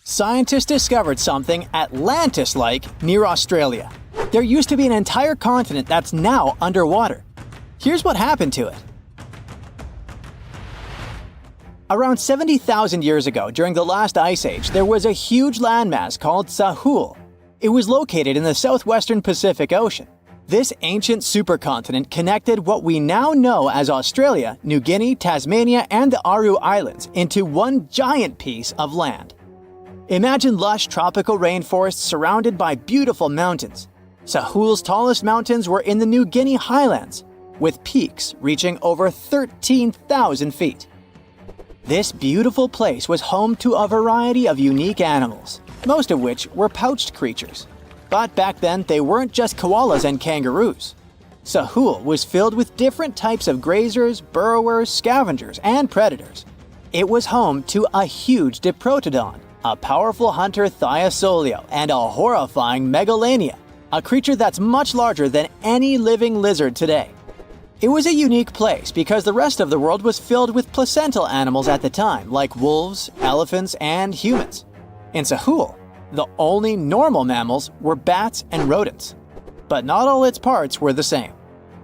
Scientists discovered something Atlantis-like near Australia. There used to be an entire continent that's now underwater. Here's what happened to it. Around 70,000 years ago, during the last ice age, there was a huge landmass called Sahul. It was located in the southwestern Pacific Ocean. This ancient supercontinent connected what we now know as Australia, New Guinea, Tasmania, and the Aru Islands into one giant piece of land. Imagine lush tropical rainforests surrounded by beautiful mountains. Sahul's tallest mountains were in the New Guinea highlands, with peaks reaching over 13,000 feet. This beautiful place was home to a variety of unique animals, most of which were pouched creatures. But back then, they weren't just koalas and kangaroos. Sahul was filled with different types of grazers, burrowers, scavengers, and predators. It was home to a huge diprotodon, a powerful hunter Thiosolio, and a horrifying megalania, a creature that's much larger than any living lizard today. It was a unique place because the rest of the world was filled with placental animals at the time, like wolves, elephants, and humans. In Sahul, the only normal mammals were bats and rodents. But not all its parts were the same.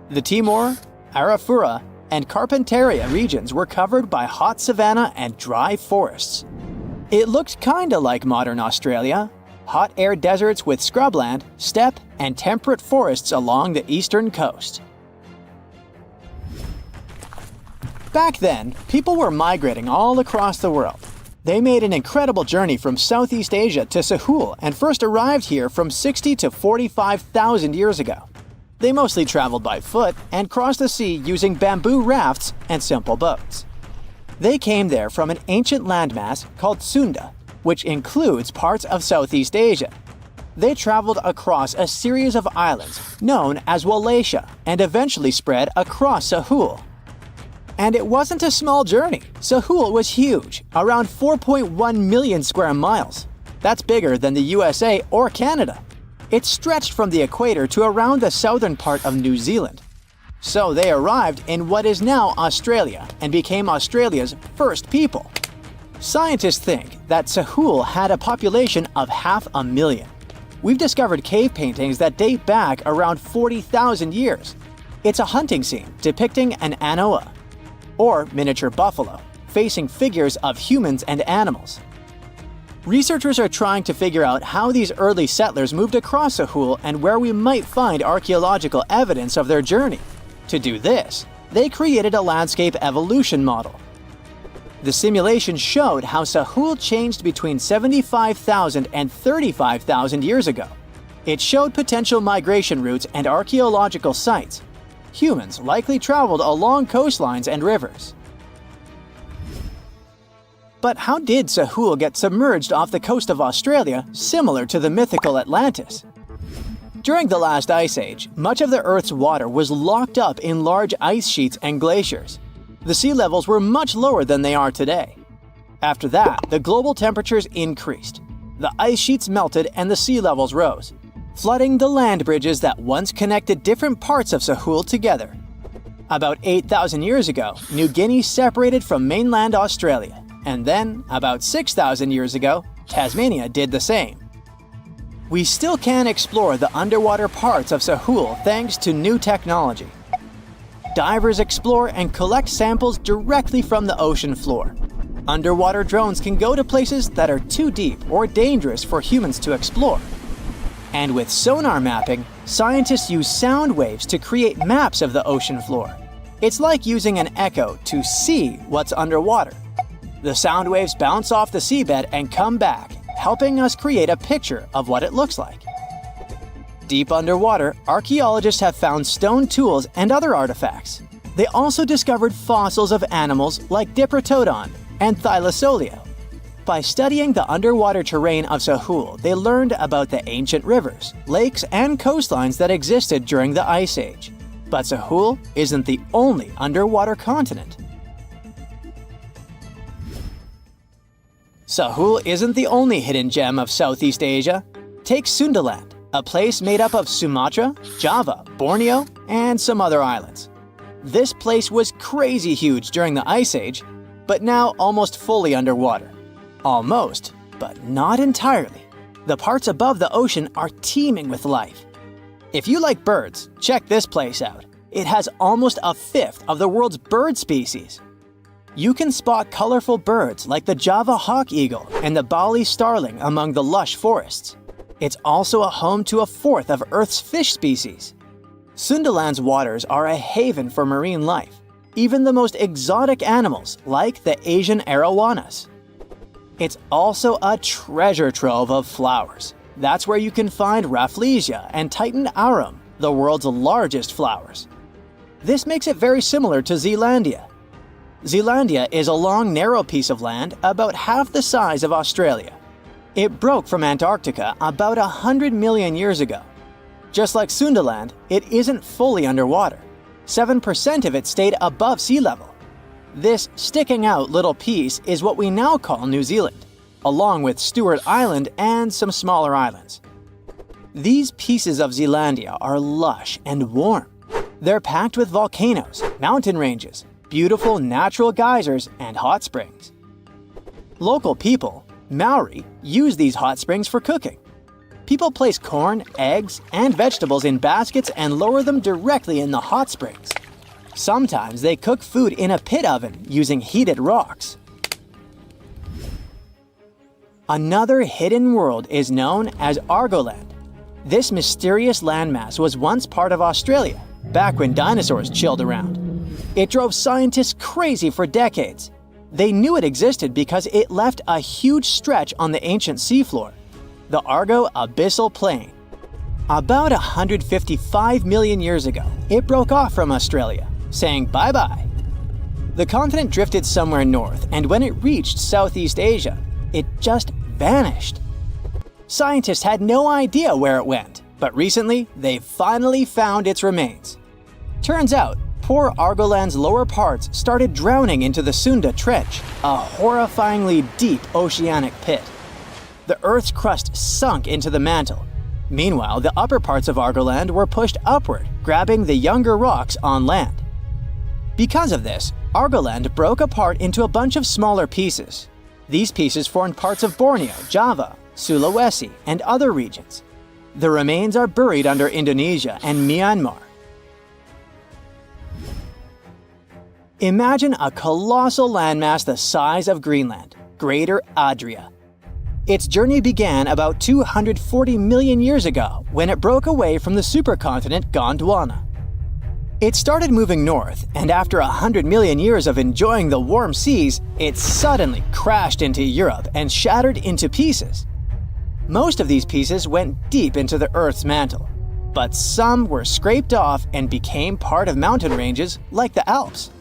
The Timor, Arafura, and Carpentaria regions were covered by hot savanna and dry forests. It looked kinda like modern Australia, hot air deserts with scrubland, steppe, and temperate forests along the eastern coast. Back then, people were migrating all across the world. They made an incredible journey from Southeast Asia to Sahul and first arrived here from 60 to 45,000 years ago. They mostly traveled by foot and crossed the sea using bamboo rafts and simple boats. They came there from an ancient landmass called Sunda, which includes parts of Southeast Asia. They traveled across a series of islands known as Wallachia and eventually spread across Sahul. And it wasn't a small journey. Sahul was huge, around 4.1 million square miles. That's bigger than the USA or Canada. It stretched from the equator to around the southern part of New Zealand. So they arrived in what is now Australia and became Australia's first people. Scientists think that Sahul had a population of 500,000. We've discovered cave paintings that date back around 40,000 years. It's a hunting scene depicting an anoa, or miniature buffalo, facing figures of humans and animals. Researchers are trying to figure out how these early settlers moved across Sahul and where we might find archaeological evidence of their journey. To do this, they created a landscape evolution model. The simulation showed how Sahul changed between 75,000 and 35,000 years ago. It showed potential migration routes and archaeological sites. Humans likely traveled along coastlines and rivers. But how did Sahul get submerged off the coast of Australia, similar to the mythical Atlantis? During the last ice age, much of the Earth's water was locked up in large ice sheets and glaciers. The sea levels were much lower than they are today. After that, the global temperatures increased. The ice sheets melted and the sea levels rose, flooding the land bridges that once connected different parts of Sahul together. About 8,000 years ago, New Guinea separated from mainland Australia, and then, about 6,000 years ago, Tasmania did the same. We still can explore the underwater parts of Sahul thanks to new technology. Divers explore and collect samples directly from the ocean floor. Underwater drones can go to places that are too deep or dangerous for humans to explore. And with sonar mapping, scientists use sound waves to create maps of the ocean floor. It's like using an echo to see what's underwater. The sound waves bounce off the seabed and come back, helping us create a picture of what it looks like. Deep underwater, archaeologists have found stone tools and other artifacts. They also discovered fossils of animals like Diprotodon and Thylasolio. By studying the underwater terrain of Sahul, they learned about the ancient rivers, lakes, and coastlines that existed during the Ice Age. But Sahul isn't the only underwater continent. Sahul isn't the only hidden gem of Southeast Asia. Take Sundaland, a place made up of Sumatra, Java, Borneo, and some other islands. This place was crazy huge during the Ice Age, but now almost fully underwater. Almost, but not entirely. The parts above the ocean are teeming with life. If you like birds, check this place out. It has almost a fifth of the world's bird species. You can spot colorful birds like the Java hawk eagle and the Bali starling among the lush forests. It's also a home to a fourth of Earth's fish species. Sundaland's waters are a haven for marine life, even the most exotic animals like the Asian arowanas. It's also a treasure trove of flowers. That's where you can find Rafflesia and Titan arum, the world's largest flowers. This makes it very similar to Zealandia. Zealandia is a long, narrow piece of land about half the size of Australia. It broke from Antarctica about 100 million years ago. Just like Sundaland, it isn't fully underwater. 7% of it stayed above sea level. This sticking out little piece is what we now call New Zealand, along with Stewart Island and some smaller islands. These pieces of Zealandia are lush and warm. They're packed with volcanoes, mountain ranges, beautiful natural geysers, and hot springs. Local people, Maori, use these hot springs for cooking. People place corn, eggs, and vegetables in baskets and lower them directly in the hot springs. Sometimes they cook food in a pit oven using heated rocks. Another hidden world is known as Argoland. This mysterious landmass was once part of Australia, back when dinosaurs chilled around. It drove scientists crazy for decades. They knew it existed because it left a huge stretch on the ancient seafloor, the Argo-Abyssal Plain. About 155 million years ago, it broke off from Australia, saying bye-bye. The continent drifted somewhere north, and when it reached Southeast Asia, it just vanished. Scientists had no idea where it went, but recently they finally found its remains. Turns out, poor Argoland's lower parts started drowning into the Sunda Trench, a horrifyingly deep oceanic pit. The Earth's crust sunk into the mantle. Meanwhile, the upper parts of Argoland were pushed upward, grabbing the younger rocks on land. Because of this, Argoland broke apart into a bunch of smaller pieces. These pieces formed parts of Borneo, Java, Sulawesi, and other regions. The remains are buried under Indonesia and Myanmar. Imagine a colossal landmass the size of Greenland, Greater Adria. Its journey began about 240 million years ago when it broke away from the supercontinent Gondwana. It started moving north, and after 100 million years of enjoying the warm seas, it suddenly crashed into Europe and shattered into pieces. Most of these pieces went deep into the Earth's mantle, but some were scraped off and became part of mountain ranges like the Alps.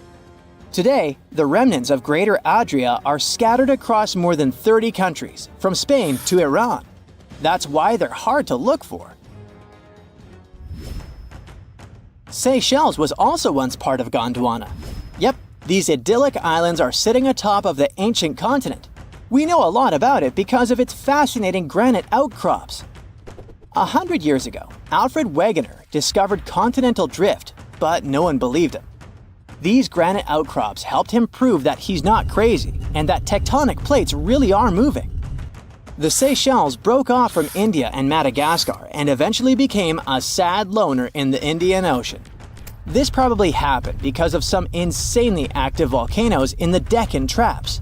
Today, the remnants of Greater Adria are scattered across more than 30 countries, from Spain to Iran. That's why they're hard to look for. Seychelles was also once part of Gondwana. Yep, these idyllic islands are sitting atop of the ancient continent. We know a lot about it because of its fascinating granite outcrops. 100 years ago, Alfred Wegener discovered continental drift, but no one believed him. These granite outcrops helped him prove that he's not crazy and that tectonic plates really are moving. The Seychelles broke off from India and Madagascar and eventually became a sad loner in the Indian Ocean. This probably happened because of some insanely active volcanoes in the Deccan Traps.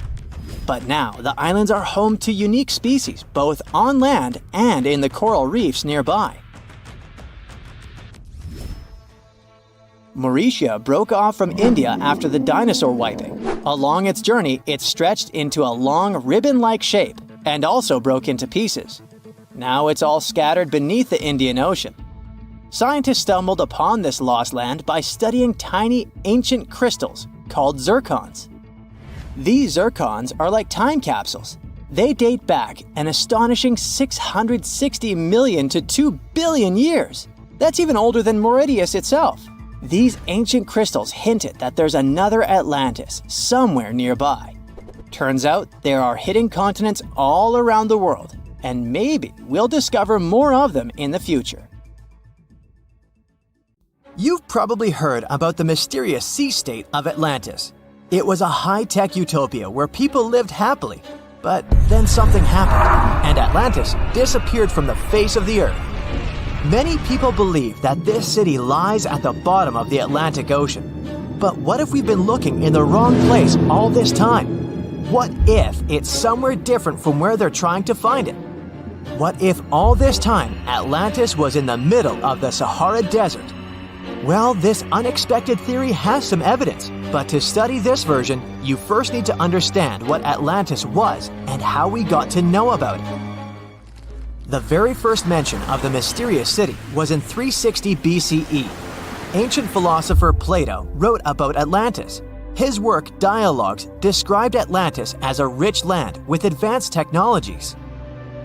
But now, the islands are home to unique species both on land and in the coral reefs nearby. Mauritia broke off from India after the dinosaur wiping. Along its journey, it stretched into a long ribbon-like shape and also broke into pieces. Now it's all scattered beneath the Indian Ocean. Scientists stumbled upon this lost land by studying tiny ancient crystals called zircons. These zircons are like time capsules. They date back an astonishing 660 million to 2 billion years. That's even older than Mauritius itself. These ancient crystals hinted that there's another Atlantis somewhere nearby. Turns out there are hidden continents all around the world, and maybe we'll discover more of them in the future. You've probably heard about the mysterious sea state of Atlantis. It was a high-tech utopia where people lived happily, But then something happened, and Atlantis disappeared from the face of the earth. Many people believe that this city lies at the bottom of the Atlantic Ocean. But what if we've been looking in the wrong place all this time? What if it's somewhere different from where they're trying to find it? What if all this time Atlantis was in the middle of the Sahara Desert? Well, this unexpected theory has some evidence, but to study this version, you first need to understand what Atlantis was and how we got to know about it. The very first mention of the mysterious city was in 360 BCE. Ancient philosopher Plato wrote about Atlantis. His work, Dialogues, described Atlantis as a rich land with advanced technologies.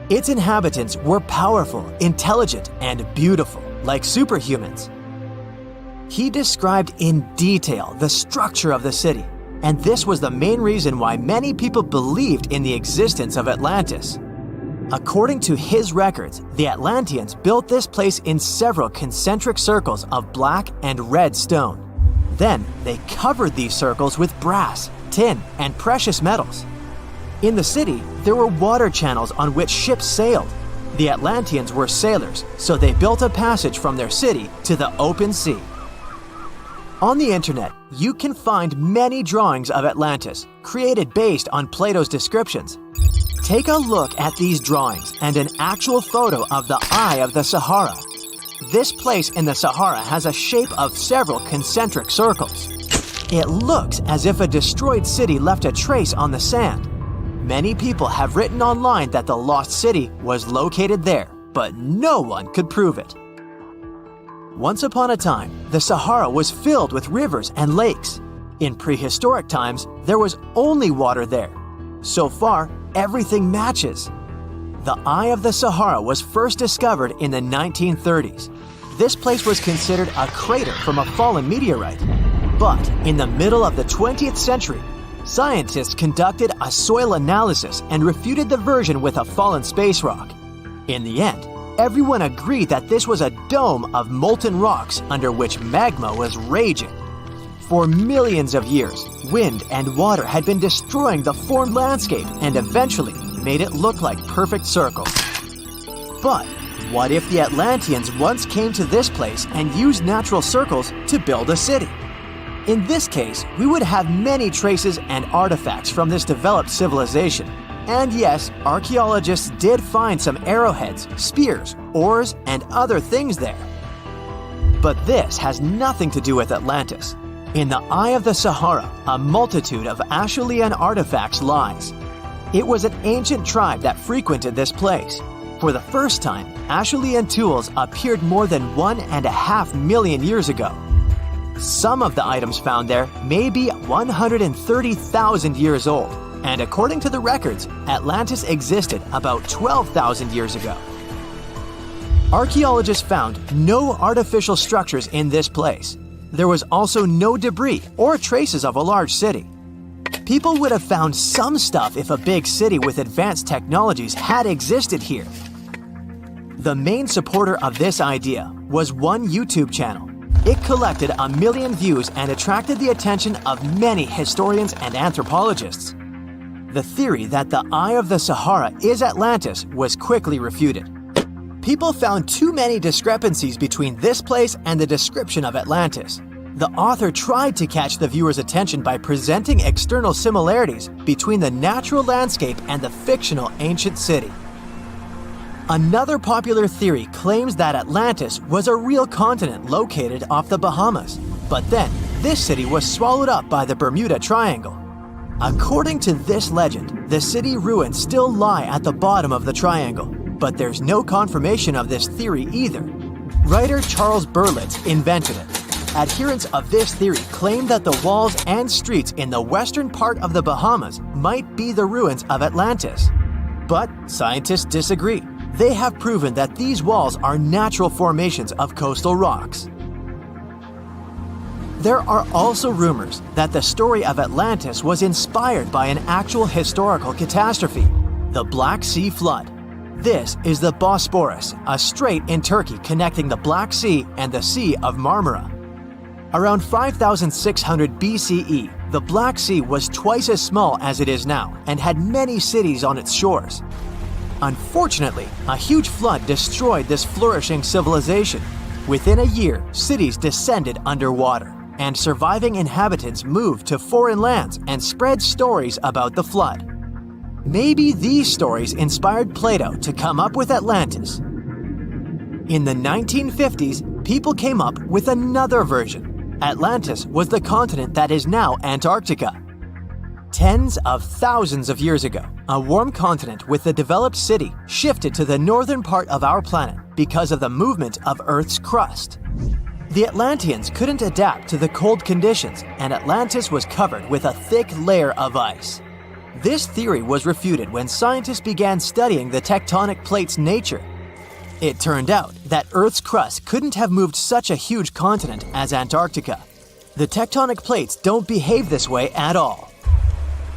Its inhabitants were powerful, intelligent, and beautiful, like superhumans. He described in detail the structure of the city, and this was the main reason why many people believed in the existence of Atlantis. According to his records, the Atlanteans built this place in several concentric circles of black and red stone. Then they covered these circles with brass, tin, and precious metals. In the city, there were water channels on which ships sailed. The Atlanteans were sailors, so they built a passage from their city to the open sea. On the internet, you can find many drawings of Atlantis, created based on Plato's descriptions. Take a look at these drawings and an actual photo of the Eye of the Sahara. This place in the Sahara has a shape of several concentric circles. It looks as if a destroyed city left a trace on the sand. Many people have written online that the lost city was located there, but no one could prove it. Once upon a time, the Sahara was filled with rivers and lakes. In prehistoric times, there was only water there. So far, everything matches. The Eye of the Sahara was first discovered in the 1930s. This place was considered a crater from a fallen meteorite. But in the middle of the 20th century, scientists conducted a soil analysis and refuted the version with a fallen space rock. In the end, everyone agreed that this was a dome of molten rocks under which magma was raging. For millions of years, wind and water had been destroying the formed landscape and eventually made it look like perfect circles. But what if the Atlanteans once came to this place and used natural circles to build a city? In this case, we would have many traces and artifacts from this developed civilization. And yes, archaeologists did find some arrowheads, spears, oars, and other things there. But this has nothing to do with Atlantis. In the Eye of the Sahara, a multitude of Acheulean artifacts lies. It was an ancient tribe that frequented this place. For the first time, Acheulean tools appeared more than 1.5 million years ago. Some of the items found there may be 130,000 years old, and according to the records, Atlantis existed about 12,000 years ago. Archaeologists found no artificial structures in this place. There was also no debris or traces of a large city. People would have found some stuff if a big city with advanced technologies had existed here. The main supporter of this idea was one YouTube channel. It collected 1 million views and attracted the attention of many historians and anthropologists. The theory that the Eye of the Sahara is Atlantis was quickly refuted. People found too many discrepancies between this place and the description of Atlantis. The author tried to catch the viewer's attention by presenting external similarities between the natural landscape and the fictional ancient city. Another popular theory claims that Atlantis was a real continent located off the Bahamas, but then this city was swallowed up by the Bermuda Triangle. According to this legend, the city ruins still lie at the bottom of the triangle, but there's no confirmation of this theory either. Writer Charles Berlitz invented it. Adherents of this theory claim that the walls and streets in the western part of the Bahamas might be the ruins of Atlantis. But scientists disagree. They have proven that these walls are natural formations of coastal rocks. There are also rumors that the story of Atlantis was inspired by an actual historical catastrophe, the Black Sea Flood. This is the Bosporus, a strait in Turkey connecting the Black Sea and the Sea of Marmara. Around 5600 BCE, The Black Sea was twice as small as it is now and had many cities on its shores. Unfortunately, a huge flood destroyed this flourishing civilization. Within a year, cities descended underwater, and surviving inhabitants moved to foreign lands and spread stories about the flood. Maybe these stories inspired Plato to come up with Atlantis. In the 1950s, people came up with another version. Atlantis was the continent that is now Antarctica. Tens of thousands of years ago, a warm continent with a developed city shifted to the northern part of our planet because of the movement of Earth's crust. The Atlanteans couldn't adapt to the cold conditions, and Atlantis was covered with a thick layer of ice. This theory was refuted when scientists began studying the tectonic plate's nature. It turned out that Earth's crust couldn't have moved such a huge continent as Antarctica. The tectonic plates don't behave this way at all.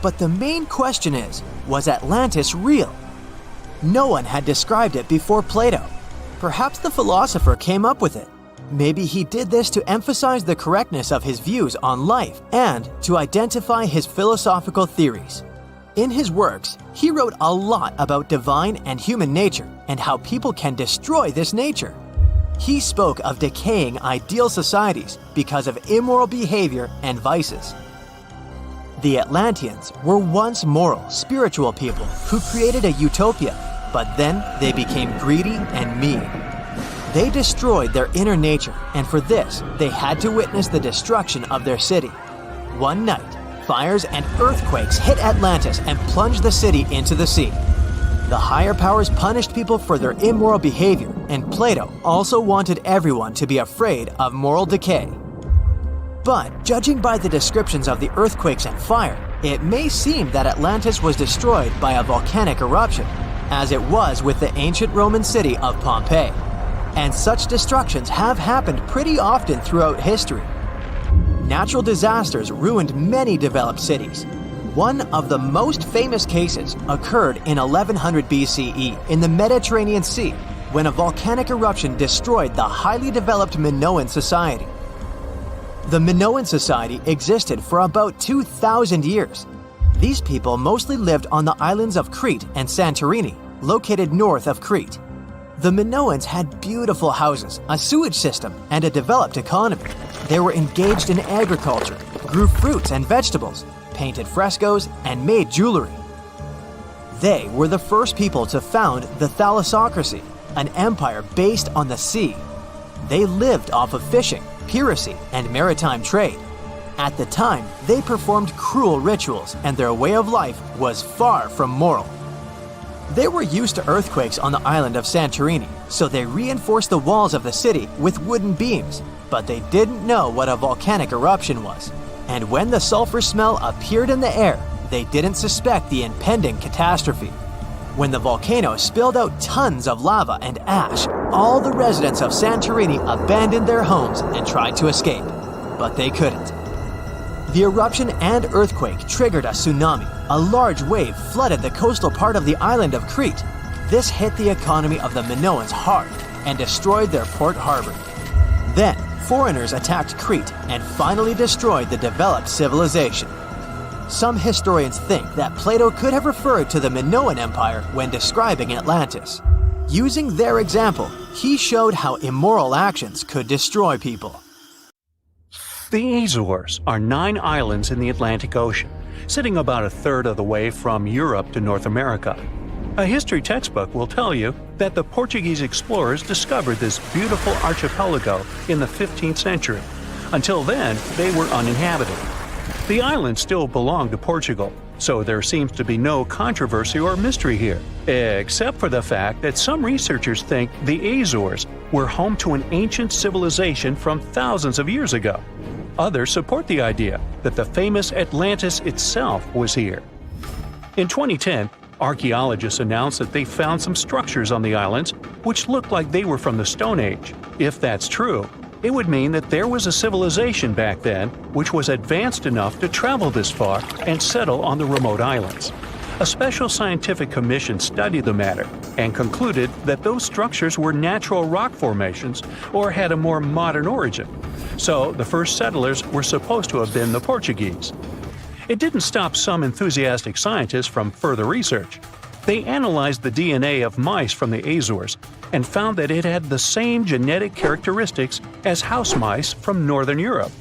But the main question is, was Atlantis real? No one had described it before Plato. Perhaps the philosopher came up with it. Maybe he did this to emphasize the correctness of his views on life and to identify his philosophical theories. In his works, he wrote a lot about divine and human nature and how people can destroy this nature. He spoke of decaying ideal societies because of immoral behavior and vices. The Atlanteans were once moral, spiritual people who created a utopia, but then they became greedy and mean. They destroyed their inner nature, and for this, they had to witness the destruction of their city. One night, fires and earthquakes hit Atlantis and plunged the city into the sea. The higher powers punished people for their immoral behavior, and Plato also wanted everyone to be afraid of moral decay. But judging by the descriptions of the earthquakes and fire, it may seem that Atlantis was destroyed by a volcanic eruption, as it was with the ancient Roman city of Pompeii. And such destructions have happened pretty often throughout history. Natural disasters ruined many developed cities. One of the most famous cases occurred in 1100 BCE in the Mediterranean Sea, when a volcanic eruption destroyed the highly developed Minoan society. The Minoan society existed for about 2,000 years. These people mostly lived on the islands of Crete and Santorini, located north of Crete. The Minoans had beautiful houses, a sewage system, and a developed economy. They were engaged in agriculture, grew fruits and vegetables, painted frescoes, and made jewelry. They were the first people to found the thalassocracy, an empire based on the sea. They lived off of fishing, piracy, and maritime trade. At the time, they performed cruel rituals, and their way of life was far from moral. They were used to earthquakes on the island of Santorini, so they reinforced the walls of the city with wooden beams, but they didn't know what a volcanic eruption was. And when the sulfur smell appeared in the air, they didn't suspect the impending catastrophe. When the volcano spilled out tons of lava and ash, all the residents of Santorini abandoned their homes and tried to escape, but they couldn't. The eruption and earthquake triggered a tsunami. A large wave flooded the coastal part of the island of Crete. This hit the economy of the Minoans hard and destroyed their port harbor. Then, foreigners attacked Crete and finally destroyed the developed civilization. Some historians think that Plato could have referred to the Minoan Empire when describing Atlantis. Using their example, he showed how immoral actions could destroy people. The Azores are 9 islands in the Atlantic Ocean, sitting about a third of the way from Europe to North America. A history textbook will tell you that the Portuguese explorers discovered this beautiful archipelago in the 15th century. Until then, they were uninhabited. The islands still belong to Portugal, so there seems to be no controversy or mystery here, except for the fact that some researchers think the Azores were home to an ancient civilization from thousands of years ago. Others support the idea that the famous Atlantis itself was here. In 2010, archaeologists announced that they found some structures on the islands which looked like they were from the Stone Age. If that's true, it would mean that there was a civilization back then which was advanced enough to travel this far and settle on the remote islands. A special scientific commission studied the matter and concluded that those structures were natural rock formations or had a more modern origin. So the first settlers were supposed to have been the Portuguese. It didn't stop some enthusiastic scientists from further research. They analyzed the DNA of mice from the Azores and found that it had the same genetic characteristics as house mice from northern Europe.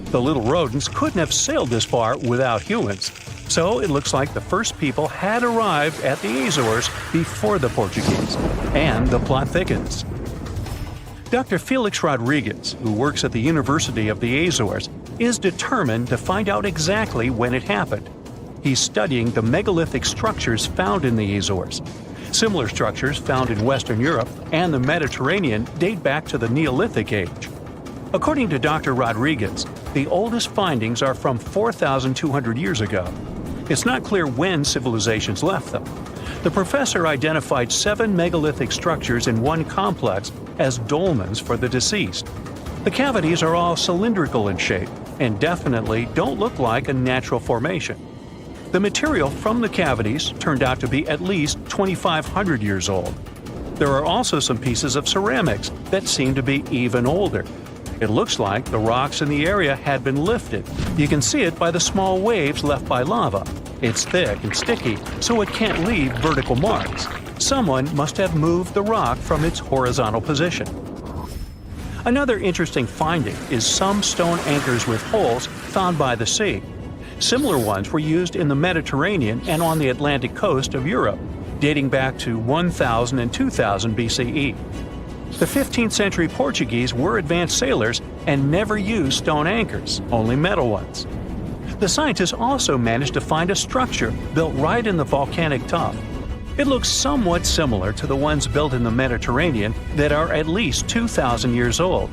The little rodents couldn't have sailed this far without humans, so it looks like the first people had arrived at the Azores before the Portuguese, and the plot thickens. Dr. Felix Rodriguez, who works at the University of the Azores, is determined to find out exactly when it happened. He's studying the megalithic structures found in the Azores. Similar structures found in Western Europe and the Mediterranean date back to the Neolithic age. According to Dr. Rodriguez, the oldest findings are from 4,200 years ago. It's not clear when civilizations left them. The professor identified 7 megalithic structures in one complex as dolmens for the deceased. The cavities are all cylindrical in shape and definitely don't look like a natural formation. The material from the cavities turned out to be at least 2,500 years old. There are also some pieces of ceramics that seem to be even older. It looks like the rocks in the area had been lifted. You can see it by the small waves left by lava. It's thick and sticky, so it can't leave vertical marks. Someone must have moved the rock from its horizontal position. Another interesting finding is some stone anchors with holes found by the sea. Similar ones were used in the Mediterranean and on the Atlantic coast of Europe, dating back to 1000 and 2000 BCE. The 15th century Portuguese were advanced sailors and never used stone anchors, only metal ones. The scientists also managed to find a structure built right in the volcanic top. It looks somewhat similar to the ones built in the Mediterranean that are at least 2,000 years old.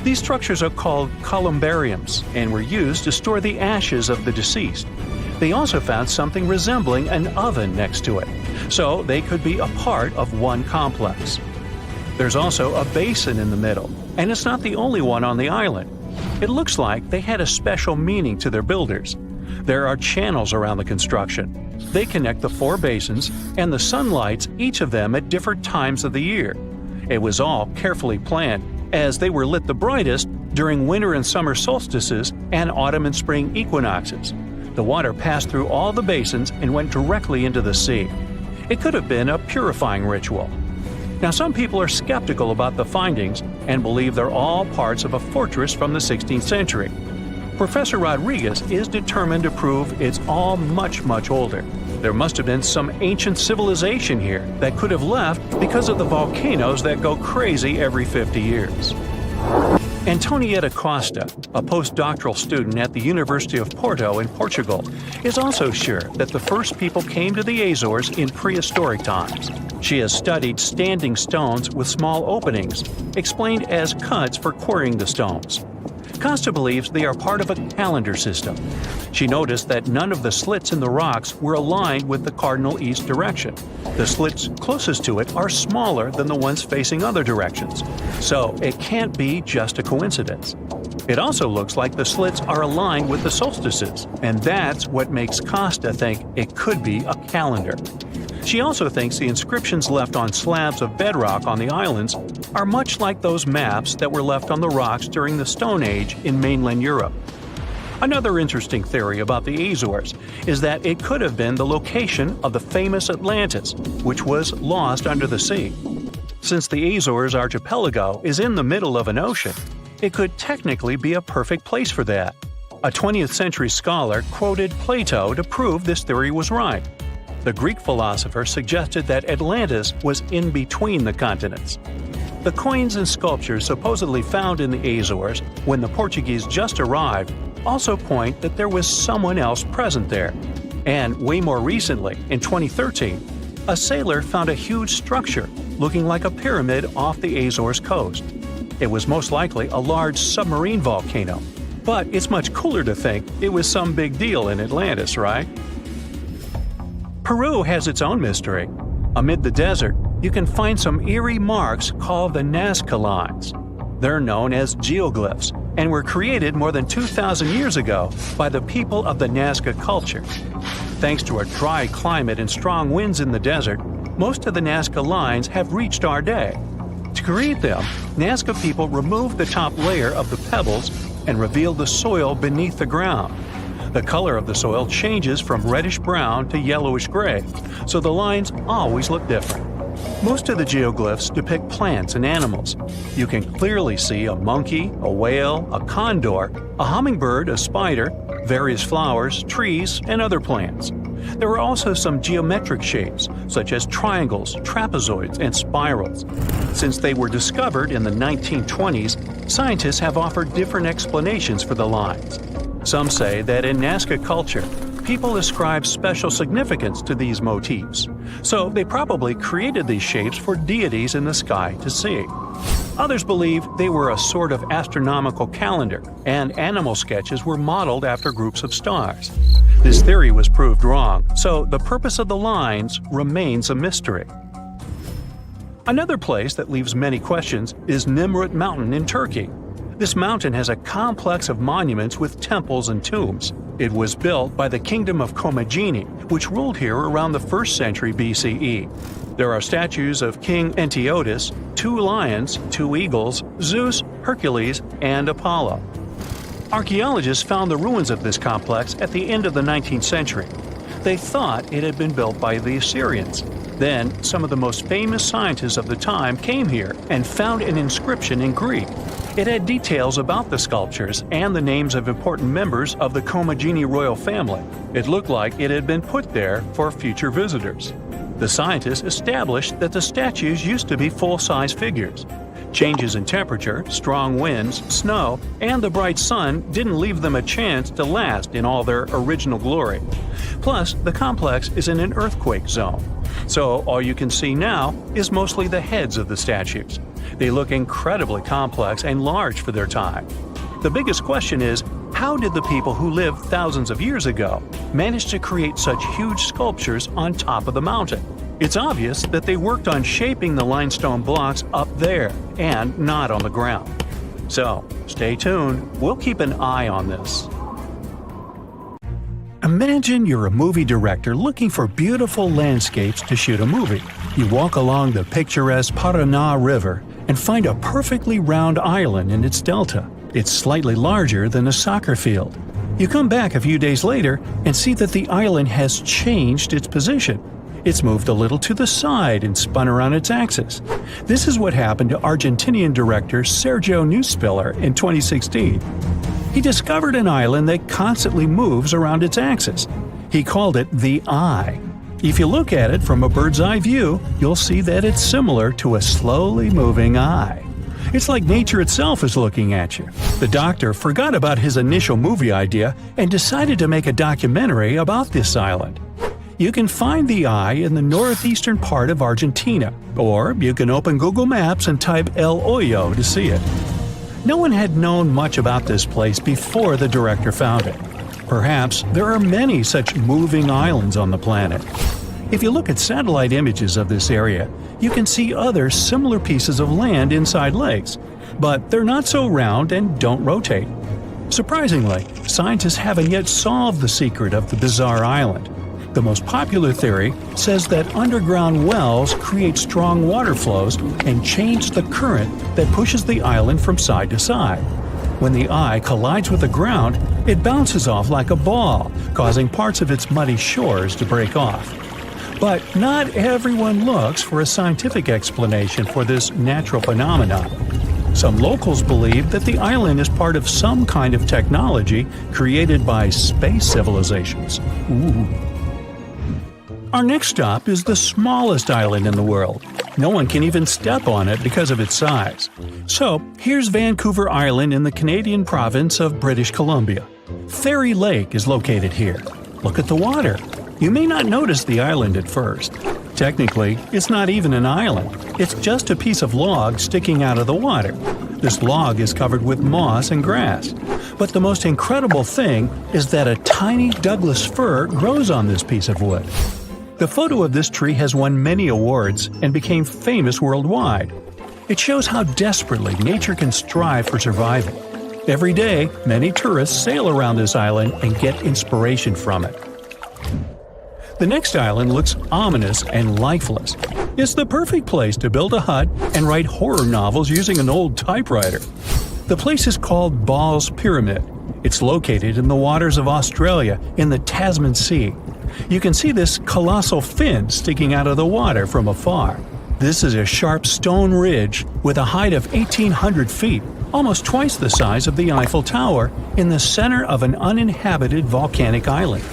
These structures are called columbariums and were used to store the ashes of the deceased. They also found something resembling an oven next to it, so they could be a part of one complex. There's also a basin in the middle, and it's not the only one on the island. It looks like they had a special meaning to their builders. There are channels around the construction. They connect the 4 basins, and the sun lights each of them at different times of the year. It was all carefully planned, as they were lit the brightest during winter and summer solstices and autumn and spring equinoxes. The water passed through all the basins and went directly into the sea. It could have been a purifying ritual. Now, some people are skeptical about the findings and believe they're all parts of a fortress from the 16th century. Professor Rodriguez is determined to prove it's all much, much older. There must have been some ancient civilization here that could have left because of the volcanoes that go crazy every 50 years. Antonietta Costa, a postdoctoral student at the University of Porto in Portugal, is also sure that the first people came to the Azores in prehistoric times. She has studied standing stones with small openings, explained as cuts for quarrying the stones. Costa believes they are part of a calendar system. She noticed that none of the slits in the rocks were aligned with the cardinal east direction. The slits closest to it are smaller than the ones facing other directions, so it can't be just a coincidence. It also looks like the slits are aligned with the solstices, and that's what makes Costa think it could be a calendar. She also thinks the inscriptions left on slabs of bedrock on the islands are much like those maps that were left on the rocks during the Stone Age in mainland Europe. Another interesting theory about the Azores is that it could have been the location of the famous Atlantis, which was lost under the sea. Since the Azores archipelago is in the middle of an ocean, it could technically be a perfect place for that. A 20th century scholar quoted Plato to prove this theory was right. The Greek philosopher suggested that Atlantis was in between the continents. The coins and sculptures supposedly found in the Azores when the Portuguese just arrived also point that there was someone else present there. And way more recently, in 2013, a sailor found a huge structure looking like a pyramid off the Azores coast. It was most likely a large submarine volcano, but it's much cooler to think it was some big deal in Atlantis, right? Peru has its own mystery. Amid the desert, you can find some eerie marks called the Nazca lines. They're known as geoglyphs and were created more than 2,000 years ago by the people of the Nazca culture. Thanks to a dry climate and strong winds in the desert, most of the Nazca lines have reached our day. To create them, Nazca people removed the top layer of the pebbles and revealed the soil beneath the ground. The color of the soil changes from reddish-brown to yellowish-gray, so the lines always look different. Most of the geoglyphs depict plants and animals. You can clearly see a monkey, a whale, a condor, a hummingbird, a spider, various flowers, trees, and other plants. There are also some geometric shapes, such as triangles, trapezoids, and spirals. Since they were discovered in the 1920s, scientists have offered different explanations for the lines. Some say that in Nazca culture, people ascribe special significance to these motifs, so they probably created these shapes for deities in the sky to see. Others believe they were a sort of astronomical calendar, and animal sketches were modeled after groups of stars. This theory was proved wrong, so the purpose of the lines remains a mystery. Another place that leaves many questions is Nimrut Mountain in Turkey. This mountain has a complex of monuments with temples and tombs. It was built by the Kingdom of Commagene, which ruled here around the 1st century BCE. There are statues of King Antiochus, 2 lions, 2 eagles, Zeus, Hercules, and Apollo. Archaeologists found the ruins of this complex at the end of the 19th century. They thought it had been built by the Assyrians. Then, some of the most famous scientists of the time came here and found an inscription in Greek. It had details about the sculptures and the names of important members of the Commagene royal family. It looked like it had been put there for future visitors. The scientists established that the statues used to be full-size figures. Changes in temperature, strong winds, snow, and the bright sun didn't leave them a chance to last in all their original glory. Plus, the complex is in an earthquake zone, so all you can see now is mostly the heads of the statues. They look incredibly complex and large for their time. The biggest question is, how did the people who lived thousands of years ago manage to create such huge sculptures on top of the mountain? It's obvious that they worked on shaping the limestone blocks up there and not on the ground. So, stay tuned. We'll keep an eye on this. Imagine you're a movie director looking for beautiful landscapes to shoot a movie. You walk along the picturesque Paraná River and find a perfectly round island in its delta. It's slightly larger than a soccer field. You come back a few days later and see that the island has changed its position. It's moved a little to the side and spun around its axis. This is what happened to Argentinian director Sergio Newspiller in 2016. He discovered an island that constantly moves around its axis. He called it the Eye. If you look at it from a bird's eye view, you'll see that it's similar to a slowly moving eye. It's like nature itself is looking at you. The doctor forgot about his initial movie idea and decided to make a documentary about this island. You can find the Eye in the northeastern part of Argentina, or you can open Google Maps and type El Hoyo to see it. No one had known much about this place before the director found it. Perhaps there are many such moving islands on the planet. If you look at satellite images of this area, you can see other similar pieces of land inside lakes, but they're not so round and don't rotate. Surprisingly, scientists haven't yet solved the secret of the bizarre island. The most popular theory says that underground wells create strong water flows and change the current that pushes the island from side to side. When the Eye collides with the ground, it bounces off like a ball, causing parts of its muddy shores to break off. But not everyone looks for a scientific explanation for this natural phenomenon. Some locals believe that the island is part of some kind of technology created by space civilizations. Ooh. Our next stop is the smallest island in the world. No one can even step on it because of its size. So, here's Vancouver Island in the Canadian province of British Columbia. Fairy Lake is located here. Look at the water. You may not notice the island at first. Technically, it's not even an island. It's just a piece of log sticking out of the water. This log is covered with moss and grass. But the most incredible thing is that a tiny Douglas fir grows on this piece of wood. The photo of this tree has won many awards and became famous worldwide. It shows how desperately nature can strive for survival. Every day, many tourists sail around this island and get inspiration from it. The next island looks ominous and lifeless. It's the perfect place to build a hut and write horror novels using an old typewriter. The place is called Ball's Pyramid. It's located in the waters of Australia in the Tasman Sea. You can see this colossal fin sticking out of the water from afar. This is a sharp stone ridge with a height of 1,800 feet, almost twice the size of the Eiffel Tower, in the center of an uninhabited volcanic island.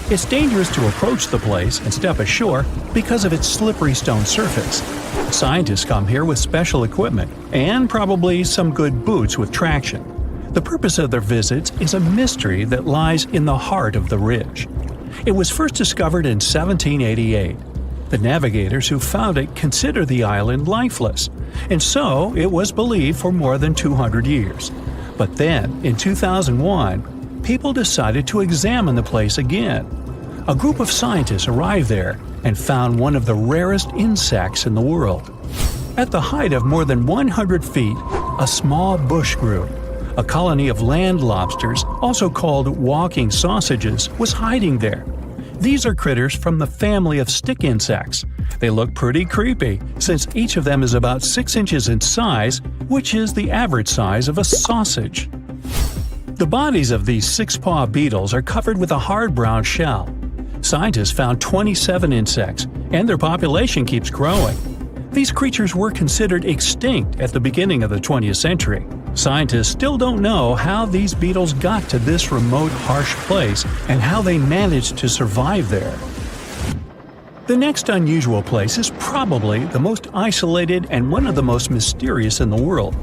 It's dangerous to approach the place and step ashore because of its slippery stone surface. Scientists come here with special equipment and probably some good boots with traction. The purpose of their visits is a mystery that lies in the heart of the ridge. It was first discovered in 1788. The navigators who found it considered the island lifeless, and so it was believed for more than 200 years. But then, in 2001, people decided to examine the place again. A group of scientists arrived there and found one of the rarest insects in the world. At the height of more than 100 feet, a small bush grew. A colony of land lobsters, also called walking sausages, was hiding there. These are critters from the family of stick insects. They look pretty creepy, since each of them is about 6 inches in size, which is the average size of a sausage. The bodies of these six-paw beetles are covered with a hard brown shell. Scientists found 27 insects, and their population keeps growing. These creatures were considered extinct at the beginning of the 20th century. Scientists still don't know how these beetles got to this remote, harsh place and how they managed to survive there. The next unusual place is probably the most isolated and one of the most mysterious in the world.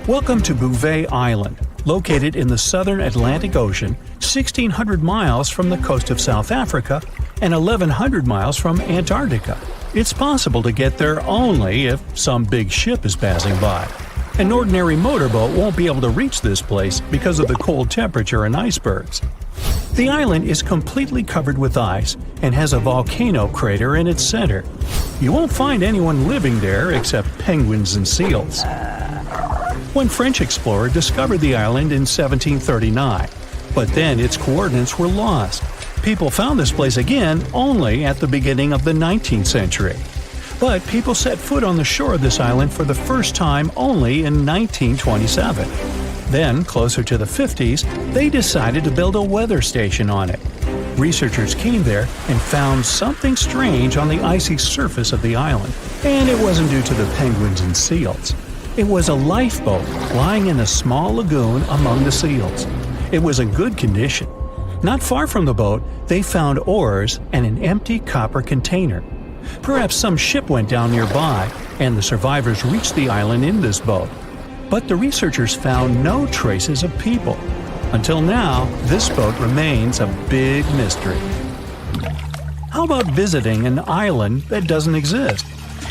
Welcome to Bouvet Island, located in the southern Atlantic Ocean, 1,600 miles from the coast of South Africa and 1,100 miles from Antarctica. It's possible to get there only if some big ship is passing by. An ordinary motorboat won't be able to reach this place because of the cold temperature and icebergs. The island is completely covered with ice and has a volcano crater in its center. You won't find anyone living there except penguins and seals. One French explorer discovered the island in 1739, but then its coordinates were lost. People found this place again only at the beginning of the 19th century. But people set foot on the shore of this island for the first time only in 1927. Then, closer to the 50s, they decided to build a weather station on it. Researchers came there and found something strange on the icy surface of the island. And it wasn't due to the penguins and seals. It was a lifeboat lying in a small lagoon among the seals. It was in good condition. Not far from the boat, they found oars and an empty copper container. Perhaps some ship went down nearby, and the survivors reached the island in this boat. But the researchers found no traces of people. Until now, this boat remains a big mystery. How about visiting an island that doesn't exist?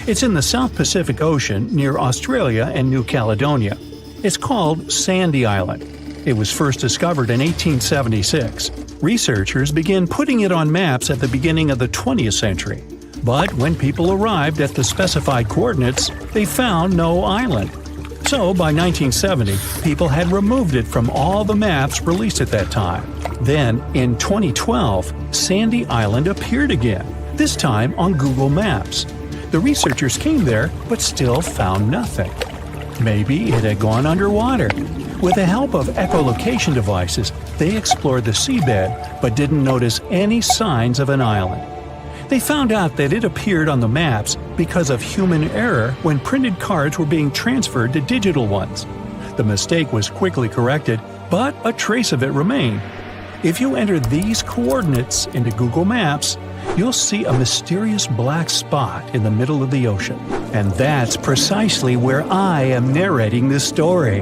It's in the South Pacific Ocean near Australia and New Caledonia. It's called Sandy Island. It was first discovered in 1876. Researchers began putting it on maps at the beginning of the 20th century. But when people arrived at the specified coordinates, they found no island. So by 1970, people had removed it from all the maps released at that time. Then, in 2012, Sandy Island appeared again, this time on Google Maps. The researchers came there, but still found nothing. Maybe it had gone underwater. With the help of echolocation devices, they explored the seabed, but didn't notice any signs of an island. They found out that it appeared on the maps because of human error when printed cards were being transferred to digital ones. The mistake was quickly corrected, but a trace of it remained. If you enter these coordinates into Google Maps, you'll see a mysterious black spot in the middle of the ocean. And that's precisely where I am narrating this story.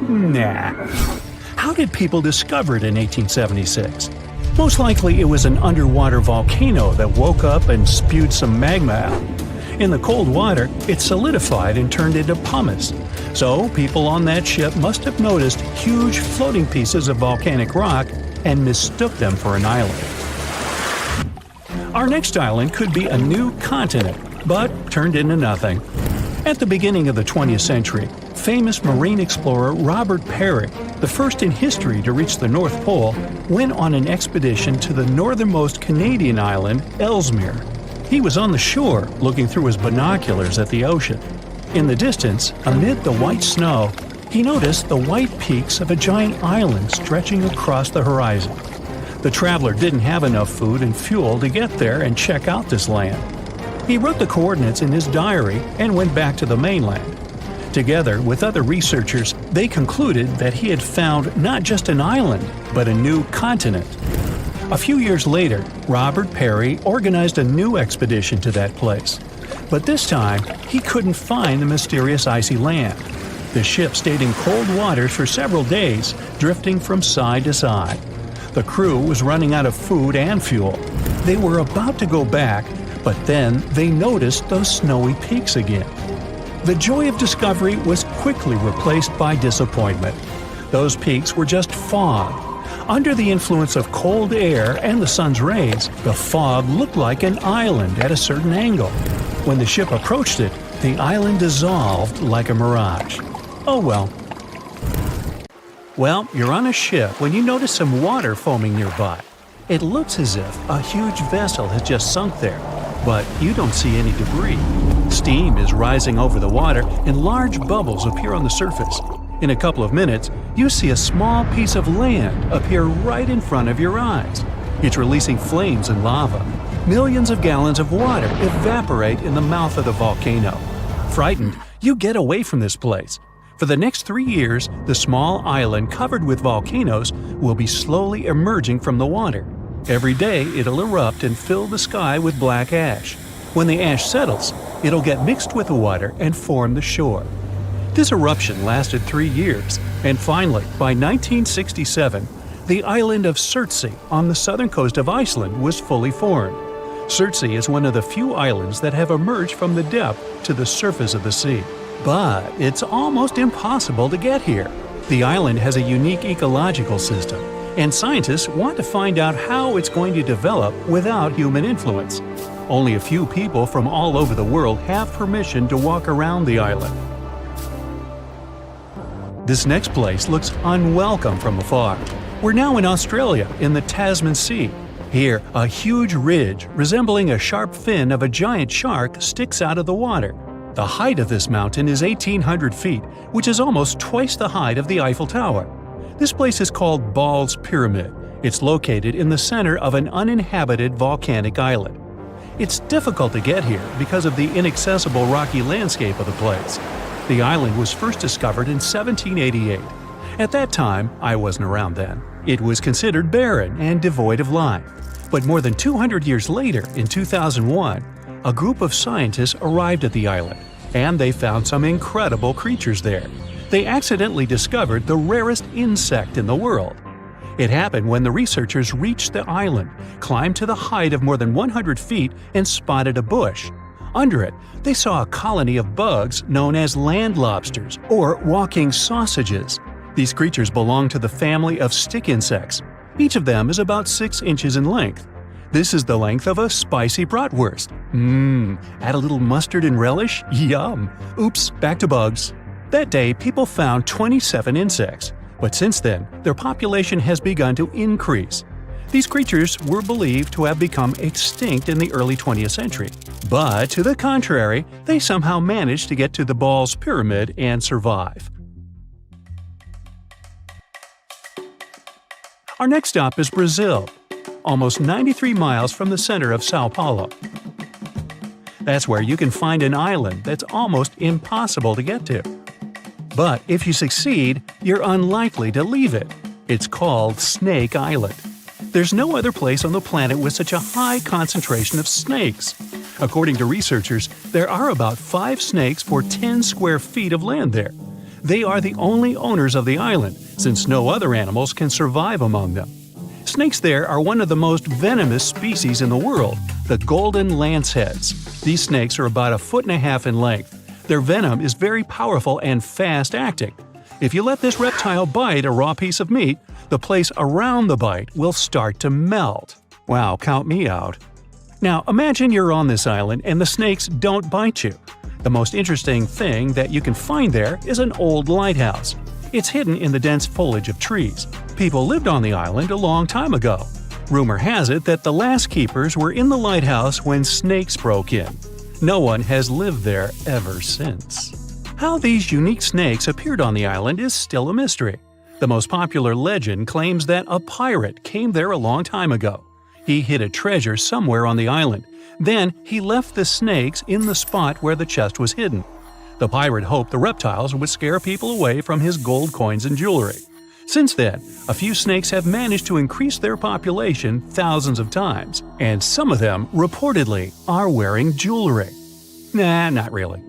Nah. How did people discover it in 1876? Most likely it was an underwater volcano that woke up and spewed some magma out. In the cold water, it solidified and turned into pumice. So people on that ship must have noticed huge floating pieces of volcanic rock and mistook them for an island. Our next island could be a new continent, but turned into nothing. At the beginning of the 20th century, famous marine explorer Robert Peary, the first in history to reach the North Pole, went on an expedition to the northernmost Canadian island, Ellesmere. He was on the shore, looking through his binoculars at the ocean. In the distance, amid the white snow, he noticed the white peaks of a giant island stretching across the horizon. The traveler didn't have enough food and fuel to get there and check out this land. He wrote the coordinates in his diary and went back to the mainland. Together with other researchers, they concluded that he had found not just an island, but a new continent. A few years later, Robert Peary organized a new expedition to that place. But this time, he couldn't find the mysterious icy land. The ship stayed in cold waters for several days, drifting from side to side. The crew was running out of food and fuel. They were about to go back, but then they noticed those snowy peaks again. The joy of discovery was quickly replaced by disappointment. Those peaks were just fog. Under the influence of cold air and the sun's rays, the fog looked like an island at a certain angle. When the ship approached it, the island dissolved like a mirage. Oh well. Well, you're on a ship when you notice some water foaming nearby. It looks as if a huge vessel has just sunk there, but you don't see any debris. Steam is rising over the water and large bubbles appear on the surface. In a couple of minutes, you see a small piece of land appear right in front of your eyes. It's releasing flames and lava. Millions of gallons of water evaporate in the mouth of the volcano. Frightened, you get away from this place. For the next 3 years, the small island covered with volcanoes will be slowly emerging from the water. Every day, it'll erupt and fill the sky with black ash. When the ash settles, it'll get mixed with the water and form the shore. This eruption lasted 3 years, and finally, by 1967, the island of Surtsey on the southern coast of Iceland was fully formed. Surtsey is one of the few islands that have emerged from the depth to the surface of the sea. But it's almost impossible to get here. The island has a unique ecological system, and scientists want to find out how it's going to develop without human influence. Only a few people from all over the world have permission to walk around the island. This next place looks unwelcome from afar. We're now in Australia, in the Tasman Sea. Here, a huge ridge resembling a sharp fin of a giant shark sticks out of the water. The height of this mountain is 1,800 feet, which is almost twice the height of the Eiffel Tower. This place is called Ball's Pyramid. It's located in the center of an uninhabited volcanic island. It's difficult to get here because of the inaccessible rocky landscape of the place. The island was first discovered in 1788. At that time, I wasn't around then, it was considered barren and devoid of life. But more than 200 years later, in 2001, a group of scientists arrived at the island, and they found some incredible creatures there. They accidentally discovered the rarest insect in the world. It happened when the researchers reached the island, climbed to the height of more than 100 feet, and spotted a bush. Under it, they saw a colony of bugs known as land lobsters, or walking sausages. These creatures belong to the family of stick insects. Each of them is about 6 inches in length. This is the length of a spicy bratwurst. Add a little mustard and relish? Yum! Oops, back to bugs. That day, people found 27 insects, but since then, their population has begun to increase. These creatures were believed to have become extinct in the early 20th century. But to the contrary, they somehow managed to get to the Ball's Pyramid and survive. Our next stop is Brazil, almost 93 miles from the center of Sao Paulo. That's where you can find an island that's almost impossible to get to. But if you succeed, you're unlikely to leave it. It's called Snake Island. There's no other place on the planet with such a high concentration of snakes. According to researchers, there are about 5 snakes for 10 square feet of land there. They are the only owners of the island, since no other animals can survive among them. Snakes there are one of the most venomous species in the world, the golden lanceheads. These snakes are about 1.5 feet in length. Their venom is very powerful and fast-acting. If you let this reptile bite a raw piece of meat, the place around the bite will start to melt. Wow, count me out. Now, imagine you're on this island and the snakes don't bite you. The most interesting thing that you can find there is an old lighthouse. It's hidden in the dense foliage of trees. People lived on the island a long time ago. Rumor has it that the last keepers were in the lighthouse when snakes broke in. No one has lived there ever since. How these unique snakes appeared on the island is still a mystery. The most popular legend claims that a pirate came there a long time ago. He hid a treasure somewhere on the island. Then he left the snakes in the spot where the chest was hidden. The pirate hoped the reptiles would scare people away from his gold coins and jewelry. Since then, a few snakes have managed to increase their population thousands of times, and some of them, reportedly, are wearing jewelry. Nah, not really.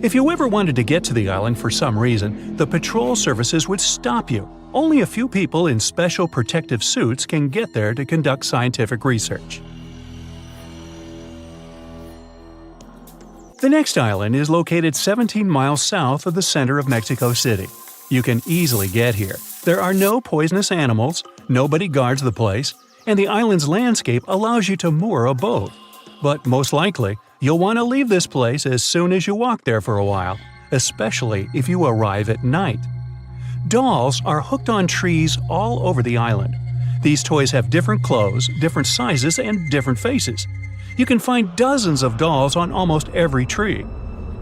If you ever wanted to get to the island for some reason, the patrol services would stop you. Only a few people in special protective suits can get there to conduct scientific research. The next island is located 17 miles south of the center of Mexico City. You can easily get here. There are no poisonous animals, nobody guards the place, and the island's landscape allows you to moor a boat. But most likely, you'll want to leave this place as soon as you walk there for a while, especially if you arrive at night. Dolls are hooked on trees all over the island. These toys have different clothes, different sizes, and different faces. You can find dozens of dolls on almost every tree.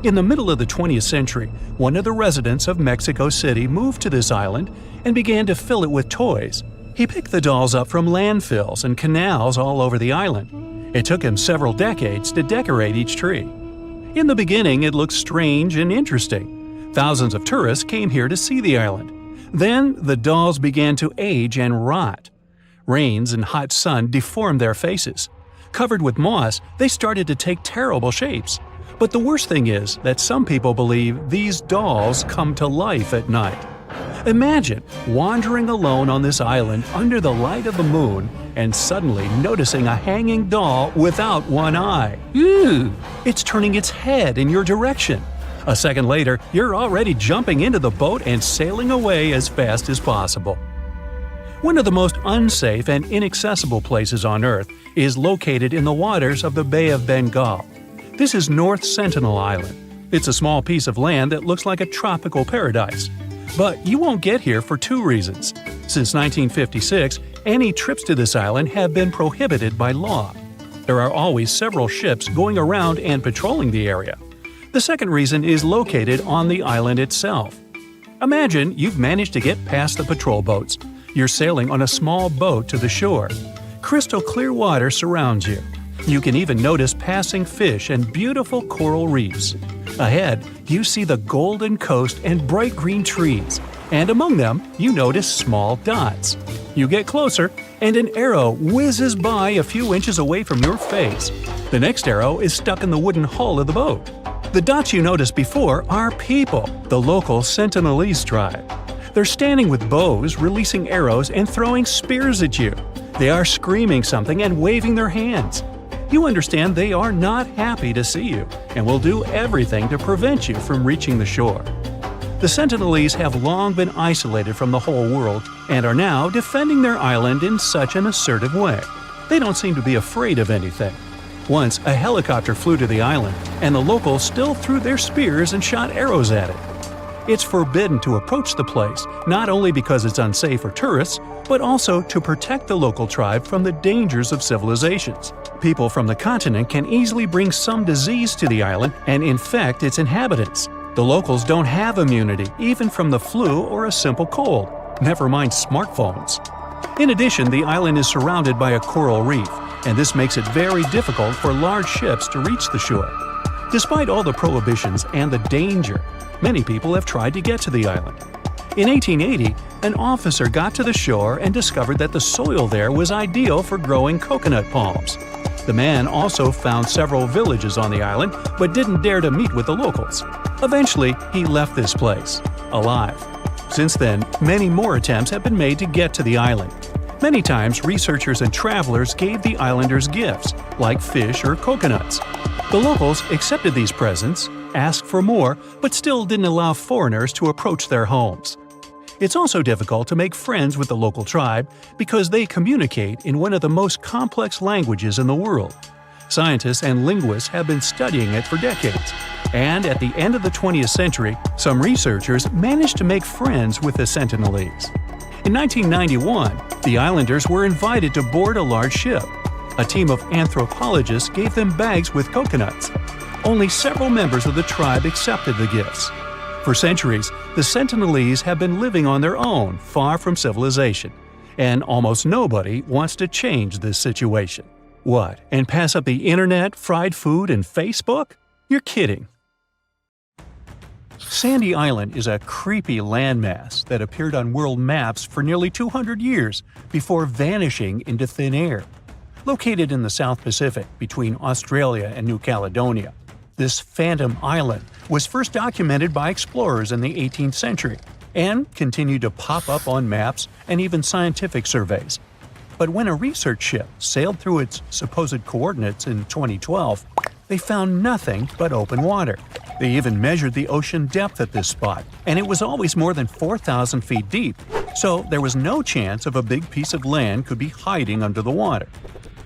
In the middle of the 20th century, one of the residents of Mexico City moved to this island and began to fill it with toys. He picked the dolls up from landfills and canals all over the island. It took him several decades to decorate each tree. In the beginning, it looked strange and interesting. Thousands of tourists came here to see the island. Then, the dolls began to age and rot. Rains and hot sun deformed their faces. Covered with moss, they started to take terrible shapes. But the worst thing is that some people believe these dolls come to life at night. Imagine wandering alone on this island under the light of the moon and suddenly noticing a hanging doll without one eye. Ew! It's turning its head in your direction. A second later, you're already jumping into the boat and sailing away as fast as possible. One of the most unsafe and inaccessible places on Earth is located in the waters of the Bay of Bengal. This is North Sentinel Island. It's a small piece of land that looks like a tropical paradise. But you won't get here for two reasons. Since 1956, any trips to this island have been prohibited by law. There are always several ships going around and patrolling the area. The second reason is located on the island itself. Imagine you've managed to get past the patrol boats. You're sailing on a small boat to the shore. Crystal clear water surrounds you. You can even notice passing fish and beautiful coral reefs. Ahead, you see the golden coast and bright green trees, and among them, you notice small dots. You get closer, and an arrow whizzes by a few inches away from your face. The next arrow is stuck in the wooden hull of the boat. The dots you noticed before are people, the local Sentinelese tribe. They're standing with bows, releasing arrows, and throwing spears at you. They are screaming something and waving their hands. You understand they are not happy to see you and will do everything to prevent you from reaching the shore. The Sentinelese have long been isolated from the whole world and are now defending their island in such an assertive way. They don't seem to be afraid of anything. Once, a helicopter flew to the island, and the locals still threw their spears and shot arrows at it. It's forbidden to approach the place, not only because it's unsafe for tourists, but also to protect the local tribe from the dangers of civilizations. People from the continent can easily bring some disease to the island and infect its inhabitants. The locals don't have immunity, even from the flu or a simple cold, never mind smartphones. In addition, the island is surrounded by a coral reef, and this makes it very difficult for large ships to reach the shore. Despite all the prohibitions and the danger, many people have tried to get to the island. In 1880, an officer got to the shore and discovered that the soil there was ideal for growing coconut palms. The man also found several villages on the island, but didn't dare to meet with the locals. Eventually, he left this place, alive. Since then, many more attempts have been made to get to the island. Many times, researchers and travelers gave the islanders gifts, like fish or coconuts. The locals accepted these presents, asked for more, but still didn't allow foreigners to approach their homes. It's also difficult to make friends with the local tribe because they communicate in one of the most complex languages in the world. Scientists and linguists have been studying it for decades, and at the end of the 20th century, some researchers managed to make friends with the Sentinelese. In 1991, the islanders were invited to board a large ship. A team of anthropologists gave them bags with coconuts. Only several members of the tribe accepted the gifts. For centuries, the Sentinelese have been living on their own, far from civilization. And almost nobody wants to change this situation. What, and pass up the internet, fried food, and Facebook? You're kidding. Sandy Island is a creepy landmass that appeared on world maps for nearly 200 years before vanishing into thin air. Located in the South Pacific between Australia and New Caledonia, this phantom island was first documented by explorers in the 18th century and continued to pop up on maps and even scientific surveys. But when a research ship sailed through its supposed coordinates in 2012, they found nothing but open water. They even measured the ocean depth at this spot, and it was always more than 4,000 feet deep, so there was no chance of a big piece of land could be hiding under the water.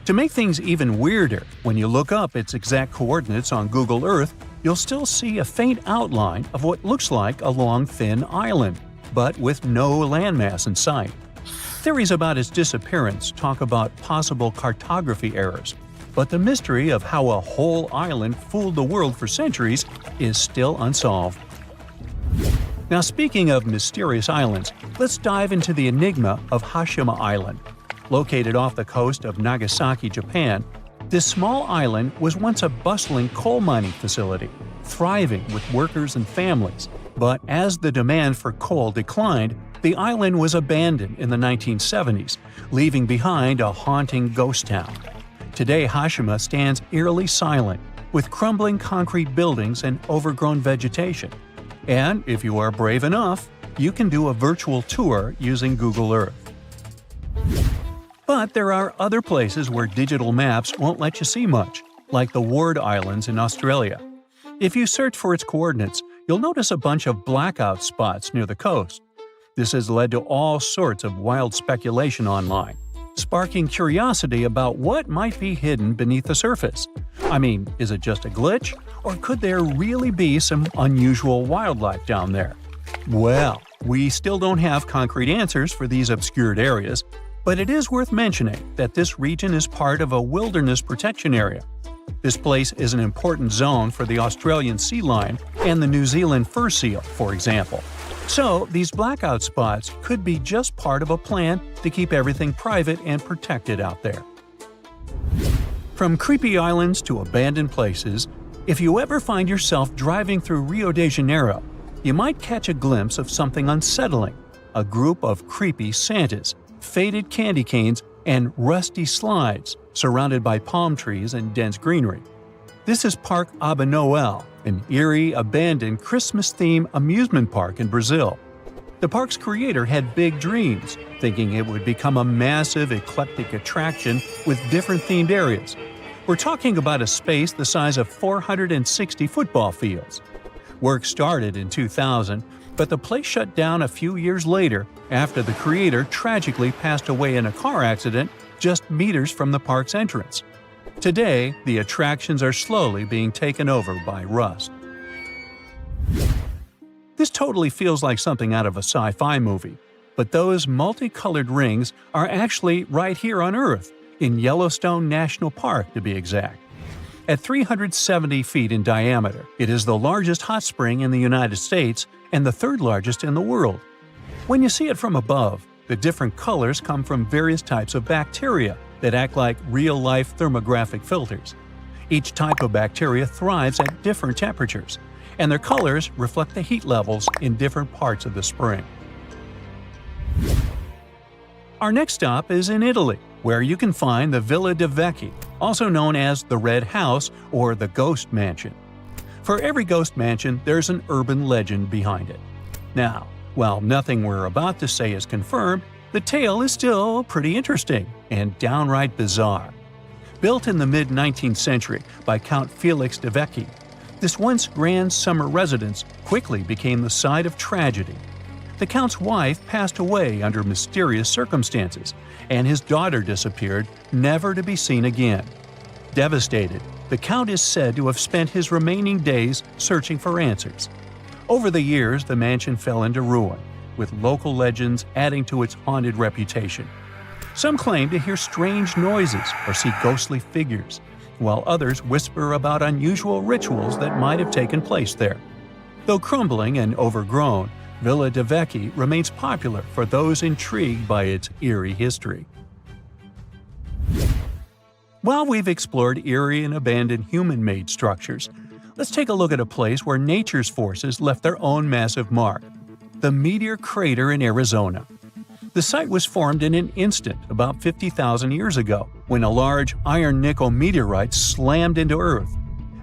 To make things even weirder, when you look up its exact coordinates on Google Earth, you'll still see a faint outline of what looks like a long, thin island, but with no landmass in sight. Theories about its disappearance talk about possible cartography errors, but the mystery of how a whole island fooled the world for centuries is still unsolved. Now, speaking of mysterious islands, let's dive into the enigma of Hashima Island. Located off the coast of Nagasaki, Japan, this small island was once a bustling coal mining facility, thriving with workers and families. But as the demand for coal declined, the island was abandoned in the 1970s, leaving behind a haunting ghost town. Today, Hashima stands eerily silent, with crumbling concrete buildings and overgrown vegetation. And if you are brave enough, you can do a virtual tour using Google Earth. But there are other places where digital maps won't let you see much, like the Ward Islands in Australia. If you search for its coordinates, you'll notice a bunch of blackout spots near the coast. This has led to all sorts of wild speculation online, sparking curiosity about what might be hidden beneath the surface. I mean, is it just a glitch, or could there really be some unusual wildlife down there? Well, we still don't have concrete answers for these obscured areas, but it is worth mentioning that this region is part of a wilderness protection area. This place is an important zone for the Australian sea lion and the New Zealand fur seal, for example. So, these blackout spots could be just part of a plan to keep everything private and protected out there. From creepy islands to abandoned places, if you ever find yourself driving through Rio de Janeiro, you might catch a glimpse of something unsettling: a group of creepy Santas, faded candy canes, and rusty slides surrounded by palm trees and dense greenery. This is Parque Aba Noel, an eerie, abandoned Christmas-themed amusement park in Brazil. The park's creator had big dreams, thinking it would become a massive, eclectic attraction with different themed areas. We're talking about a space the size of 460 football fields. Work started in 2000, but the place shut down a few years later after the creator tragically passed away in a car accident just meters from the park's entrance. Today, the attractions are slowly being taken over by rust. This totally feels like something out of a sci-fi movie, but those multicolored rings are actually right here on Earth, in Yellowstone National Park to be exact. At 370 feet in diameter, it is the largest hot spring in the United States and the third largest in the world. When you see it from above, the different colors come from various types of bacteria that act like real-life thermographic filters. Each type of bacteria thrives at different temperatures, and their colors reflect the heat levels in different parts of the spring. Our next stop is in Italy, where you can find the Villa de Vecchi, also known as the Red House or the Ghost Mansion. For every ghost mansion, there's an urban legend behind it. Now, while nothing we're about to say is confirmed, the tale is still pretty interesting and downright bizarre. Built in the mid-19th century by Count Felix de Vecchi, this once grand summer residence quickly became the site of tragedy. The Count's wife passed away under mysterious circumstances, and his daughter disappeared, never to be seen again. Devastated, the Count is said to have spent his remaining days searching for answers. Over the years, the mansion fell into ruin, with local legends adding to its haunted reputation. Some claim to hear strange noises or see ghostly figures, while others whisper about unusual rituals that might have taken place there. Though crumbling and overgrown, Villa de Vecchi remains popular for those intrigued by its eerie history. While we've explored eerie and abandoned human-made structures, let's take a look at a place where nature's forces left their own massive mark: the meteor crater in Arizona. The site was formed in an instant about 50,000 years ago, when a large iron-nickel meteorite slammed into Earth.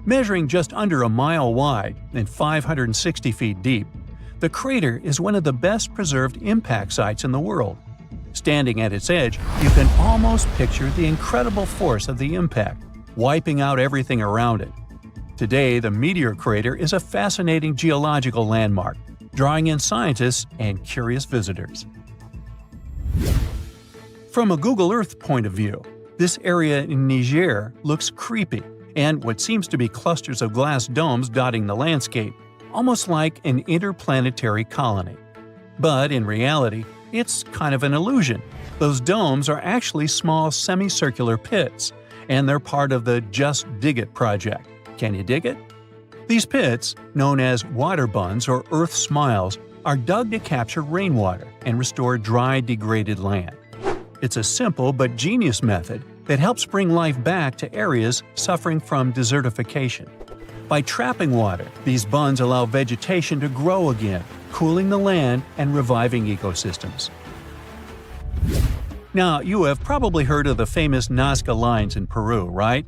Measuring just under a mile wide and 560 feet deep, the crater is one of the best-preserved impact sites in the world. Standing at its edge, you can almost picture the incredible force of the impact, wiping out everything around it. Today, the meteor crater is a fascinating geological landmark, drawing in scientists and curious visitors. From a Google Earth point of view, this area in Niger looks creepy, and what seems to be clusters of glass domes dotting the landscape, almost like an interplanetary colony. But in reality, it's kind of an illusion. Those domes are actually small semicircular pits, and they're part of the Just Dig It project. Can you dig it? These pits, known as water buns or earth smiles, are dug to capture rainwater and restore dry, degraded land. It's a simple but genius method that helps bring life back to areas suffering from desertification. By trapping water, these buns allow vegetation to grow again, cooling the land and reviving ecosystems. Now, you have probably heard of the famous Nazca lines in Peru, right?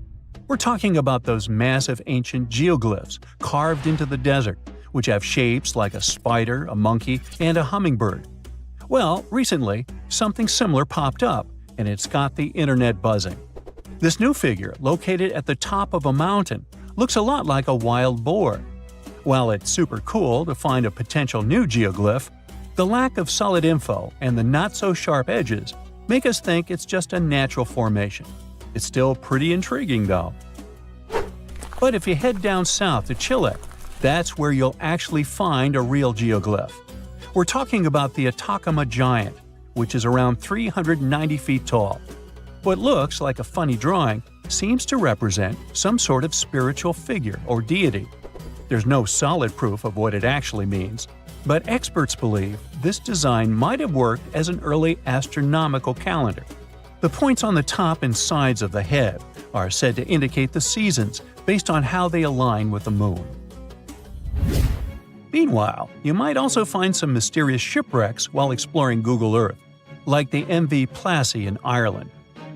We're talking about those massive ancient geoglyphs carved into the desert, which have shapes like a spider, a monkey, and a hummingbird. Well, recently, something similar popped up, and it's got the internet buzzing. This new figure, located at the top of a mountain, looks a lot like a wild boar. While it's super cool to find a potential new geoglyph, the lack of solid info and the not-so-sharp edges make us think it's just a natural formation. It's still pretty intriguing, though. But if you head down south to Chile, that's where you'll actually find a real geoglyph. We're talking about the Atacama Giant, which is around 390 feet tall. What looks like a funny drawing seems to represent some sort of spiritual figure or deity. There's no solid proof of what it actually means, but experts believe this design might have worked as an early astronomical calendar. The points on the top and sides of the head are said to indicate the seasons based on how they align with the moon. Meanwhile, you might also find some mysterious shipwrecks while exploring Google Earth, like the MV Plassey in Ireland.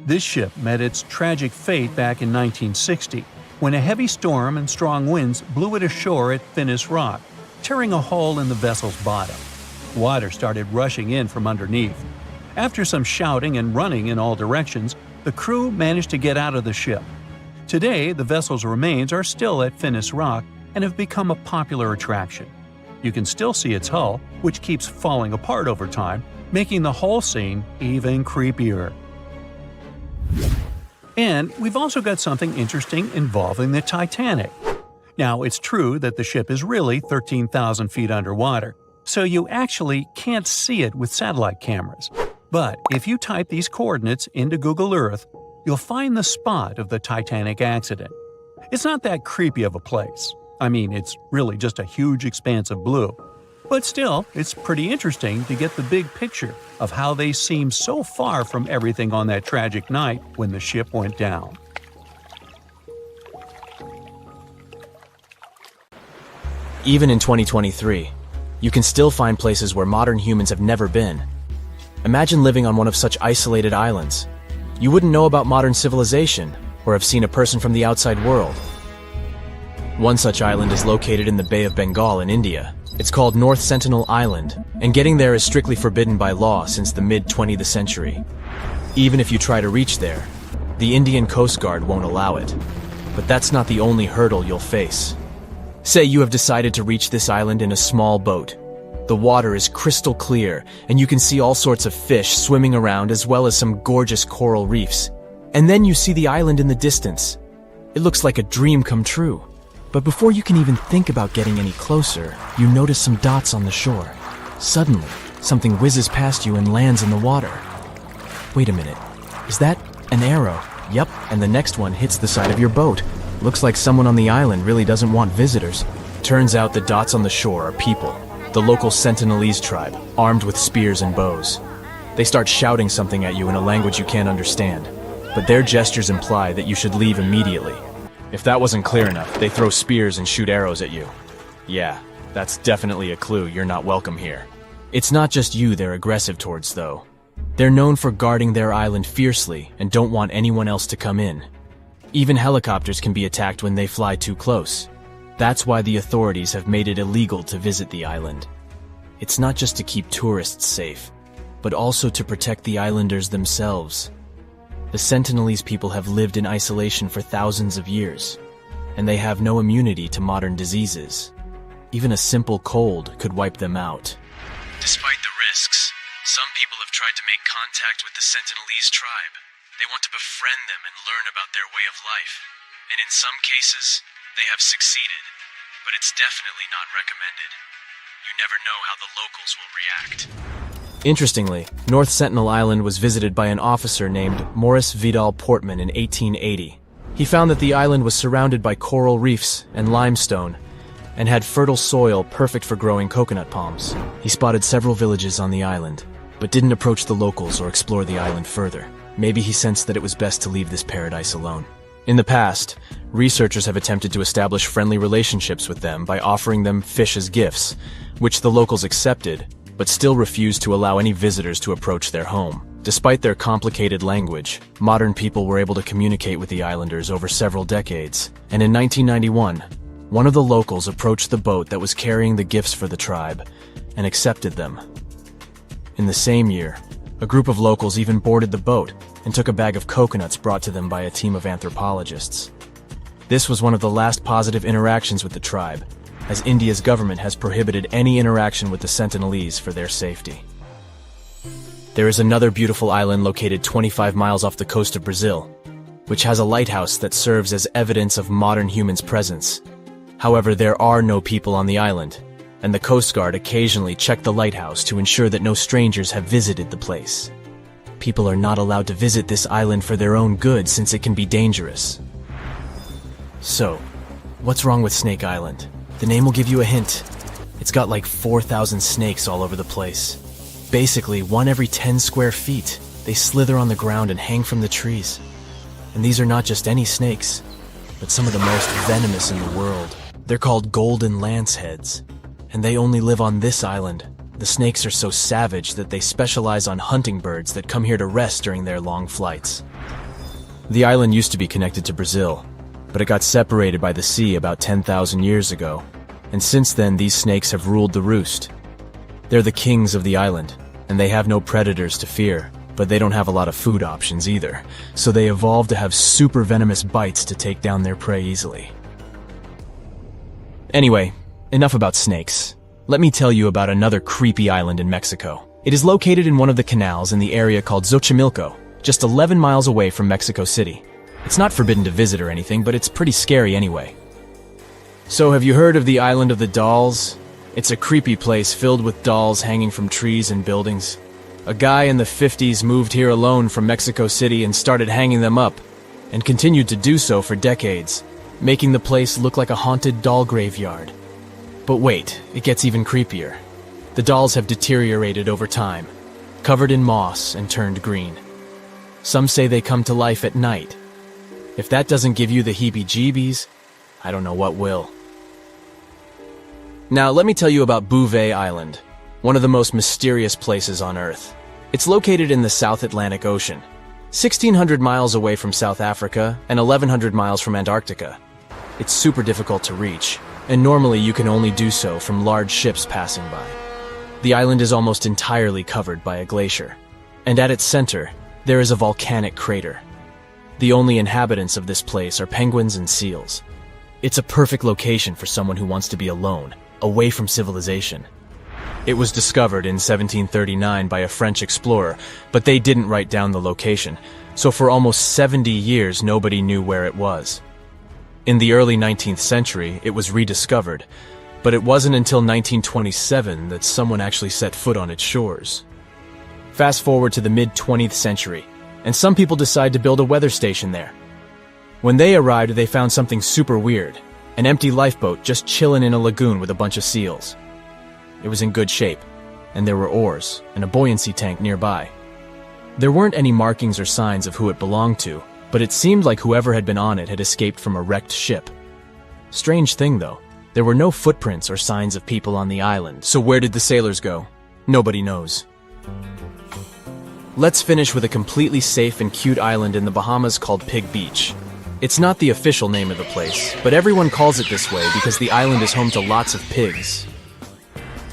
This ship met its tragic fate back in 1960, when a heavy storm and strong winds blew it ashore at Finnis Rock, tearing a hole in the vessel's bottom. Water started rushing in from underneath. After some shouting and running in all directions, the crew managed to get out of the ship. Today, the vessel's remains are still at Finnis Rock and have become a popular attraction. You can still see its hull, which keeps falling apart over time, making the whole scene even creepier. And we've also got something interesting involving the Titanic. Now, it's true that the ship is really 13,000 feet underwater, so you actually can't see it with satellite cameras. But if you type these coordinates into Google Earth, you'll find the spot of the Titanic accident. It's not that creepy of a place. I mean, it's really just a huge expanse of blue. But still, it's pretty interesting to get the big picture of how they seem so far from everything on that tragic night when the ship went down. Even in 2023, you can still find places where modern humans have never been. Imagine living on one of such isolated islands. You wouldn't know about modern civilization or have seen a person from the outside world. One such island is located in the Bay of Bengal in India. It's called North Sentinel Island, and getting there is strictly forbidden by law since the mid-20th century. Even if you try to reach there, the Indian Coast Guard won't allow it. But that's not the only hurdle you'll face. Say you have decided to reach this island in a small boat. The water is crystal clear, and you can see all sorts of fish swimming around as well as some gorgeous coral reefs. And then you see the island in the distance. It looks like a dream come true. But before you can even think about getting any closer, you notice some dots on the shore. Suddenly, something whizzes past you and lands in the water. Wait a minute, is that an arrow? Yep, and the next one hits the side of your boat. Looks like someone on the island really doesn't want visitors. Turns out the dots on the shore are people, the local Sentinelese tribe, armed with spears and bows. They start shouting something at you in a language you can't understand, but their gestures imply that you should leave immediately. If that wasn't clear enough, they throw spears and shoot arrows at you. Yeah, that's definitely a clue you're not welcome here. It's not just you they're aggressive towards, though. They're known for guarding their island fiercely and don't want anyone else to come in. Even helicopters can be attacked when they fly too close. That's why the authorities have made it illegal to visit the island. It's not just to keep tourists safe, but also to protect the islanders themselves. The Sentinelese people have lived in isolation for thousands of years, and they have no immunity to modern diseases. Even a simple cold could wipe them out. Despite the risks, some people have tried to make contact with the Sentinelese tribe. They want to befriend them and learn about their way of life. And in some cases, they have succeeded, but it's definitely not recommended. You never know how the locals will react. Interestingly, North Sentinel Island was visited by an officer named Maurice Vidal Portman in 1880. He found that the island was surrounded by coral reefs and limestone, and had fertile soil perfect for growing coconut palms. He spotted several villages on the island, but didn't approach the locals or explore the island further. Maybe he sensed that it was best to leave this paradise alone. In the past, researchers have attempted to establish friendly relationships with them by offering them fish as gifts, which the locals accepted, but still refused to allow any visitors to approach their home. Despite their complicated language, modern people were able to communicate with the islanders over several decades, and in 1991, one of the locals approached the boat that was carrying the gifts for the tribe and accepted them. In the same year, a group of locals even boarded the boat and took a bag of coconuts brought to them by a team of anthropologists. This was one of the last positive interactions with the tribe, as India's government has prohibited any interaction with the Sentinelese for their safety. There is another beautiful island located 25 miles off the coast of Brazil, which has a lighthouse that serves as evidence of modern humans' presence. However, there are no people on the island, and the Coast Guard occasionally check the lighthouse to ensure that no strangers have visited the place. People are not allowed to visit this island for their own good since it can be dangerous. So, what's wrong with Snake Island? The name will give you a hint. It's got like 4,000 snakes all over the place. Basically, one every 10 square feet. They slither on the ground and hang from the trees. And these are not just any snakes, but some of the most venomous in the world. They're called golden lanceheads, and they only live on this island. The snakes are so savage that they specialize on hunting birds that come here to rest during their long flights. The island used to be connected to Brazil, but it got separated by the sea about 10,000 years ago, and since then these snakes have ruled the roost. They're the kings of the island, and they have no predators to fear, but they don't have a lot of food options either, so they evolved to have super venomous bites to take down their prey easily. Anyway, enough about snakes. Let me tell you about another creepy island in Mexico. It is located in one of the canals in the area called Xochimilco, just 11 miles away from Mexico City. It's not forbidden to visit or anything, but it's pretty scary anyway. So have you heard of the Island of the Dolls? It's a creepy place filled with dolls hanging from trees and buildings. A guy in the 50s moved here alone from Mexico City and started hanging them up, and continued to do so for decades, making the place look like a haunted doll graveyard. But wait, it gets even creepier. The dolls have deteriorated over time, covered in moss and turned green. Some say they come to life at night. If that doesn't give you the heebie-jeebies, I don't know what will. Now let me tell you about Bouvet Island, one of the most mysterious places on Earth. It's located in the South Atlantic Ocean, 1,600 miles away from South Africa and 1,100 miles from Antarctica. It's super difficult to reach, and normally you can only do so from large ships passing by. The island is almost entirely covered by a glacier, and at its center, there is a volcanic crater. The only inhabitants of this place are penguins and seals. It's a perfect location for someone who wants to be alone, away from civilization. It was discovered in 1739 by a French explorer, but they didn't write down the location, so for almost 70 years nobody knew where it was. In the early 19th century, it was rediscovered, but it wasn't until 1927 that someone actually set foot on its shores. Fast forward to the mid-20th century, and some people decide to build a weather station there. When they arrived, they found something super weird. An empty lifeboat just chilling in a lagoon with a bunch of seals. It was in good shape, and there were oars and a buoyancy tank nearby. There weren't any markings or signs of who it belonged to, but it seemed like whoever had been on it had escaped from a wrecked ship. Strange thing though, there were no footprints or signs of people on the island, so where did the sailors go? Nobody knows. Let's finish with a completely safe and cute island in the Bahamas called Pig Beach. It's not the official name of the place, but everyone calls it this way because the island is home to lots of pigs.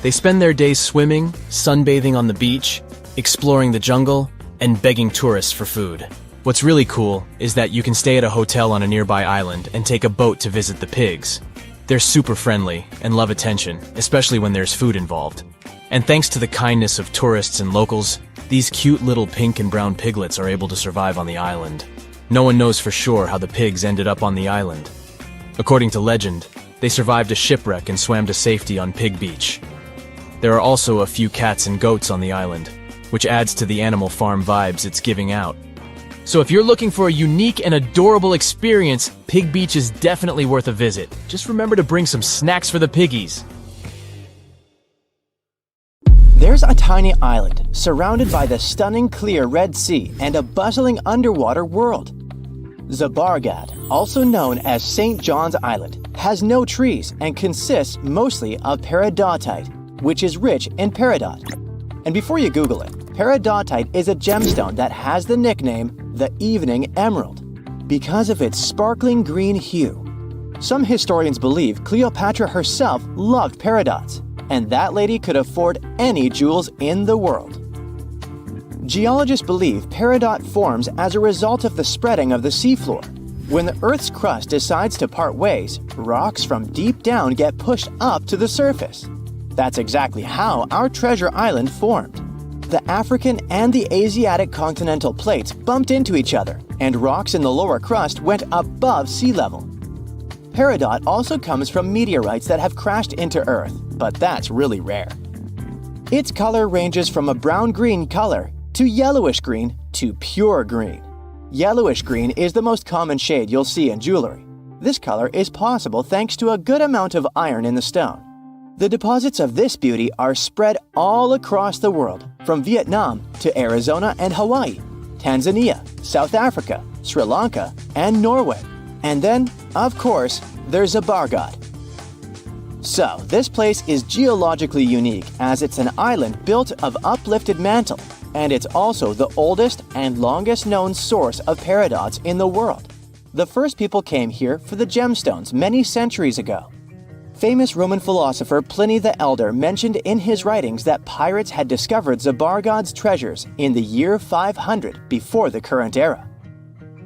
They spend their days swimming, sunbathing on the beach, exploring the jungle, and begging tourists for food. What's really cool is that you can stay at a hotel on a nearby island and take a boat to visit the pigs. They're super friendly and love attention, especially when there's food involved. And thanks to the kindness of tourists and locals, these cute little pink and brown piglets are able to survive on the island. No one knows for sure how the pigs ended up on the island. According to legend, they survived a shipwreck and swam to safety on Pig Beach. There are also a few cats and goats on the island, which adds to the animal farm vibes it's giving out. So if you're looking for a unique and adorable experience, Pig Beach is definitely worth a visit. Just remember to bring some snacks for the piggies. There's a tiny island surrounded by the stunning clear Red Sea and a bustling underwater world. Submergence, also known as St. John's Island, has no trees and consists mostly of peridotite, which is rich in peridot. And before you Google it, peridotite is a gemstone that has the nickname the Evening Emerald because of its sparkling green hue. Some historians believe Cleopatra herself loved peridots, and that lady could afford any jewels in the world. Geologists believe peridot forms as a result of the spreading of the seafloor. When the Earth's crust decides to part ways, rocks from deep down get pushed up to the surface. That's exactly how our treasure island formed. The African and the Asiatic continental plates bumped into each other, and rocks in the lower crust went above sea level. Peridot also comes from meteorites that have crashed into Earth, but that's really rare. Its color ranges from a brown-green color to yellowish-green to pure green. Yellowish-green is the most common shade you'll see in jewelry. This color is possible thanks to a good amount of iron in the stone. The deposits of this beauty are spread all across the world, from Vietnam to Arizona and Hawaii, Tanzania, South Africa, Sri Lanka, and Norway. And then, of course, there's Submergence. So, this place is geologically unique as it's an island built of uplifted mantle, and it's also the oldest and longest known source of peridots in the world. The first people came here for the gemstones many centuries ago. Famous Roman philosopher Pliny the Elder mentioned in his writings that pirates had discovered Submergence's treasures in the year 500 before the current era.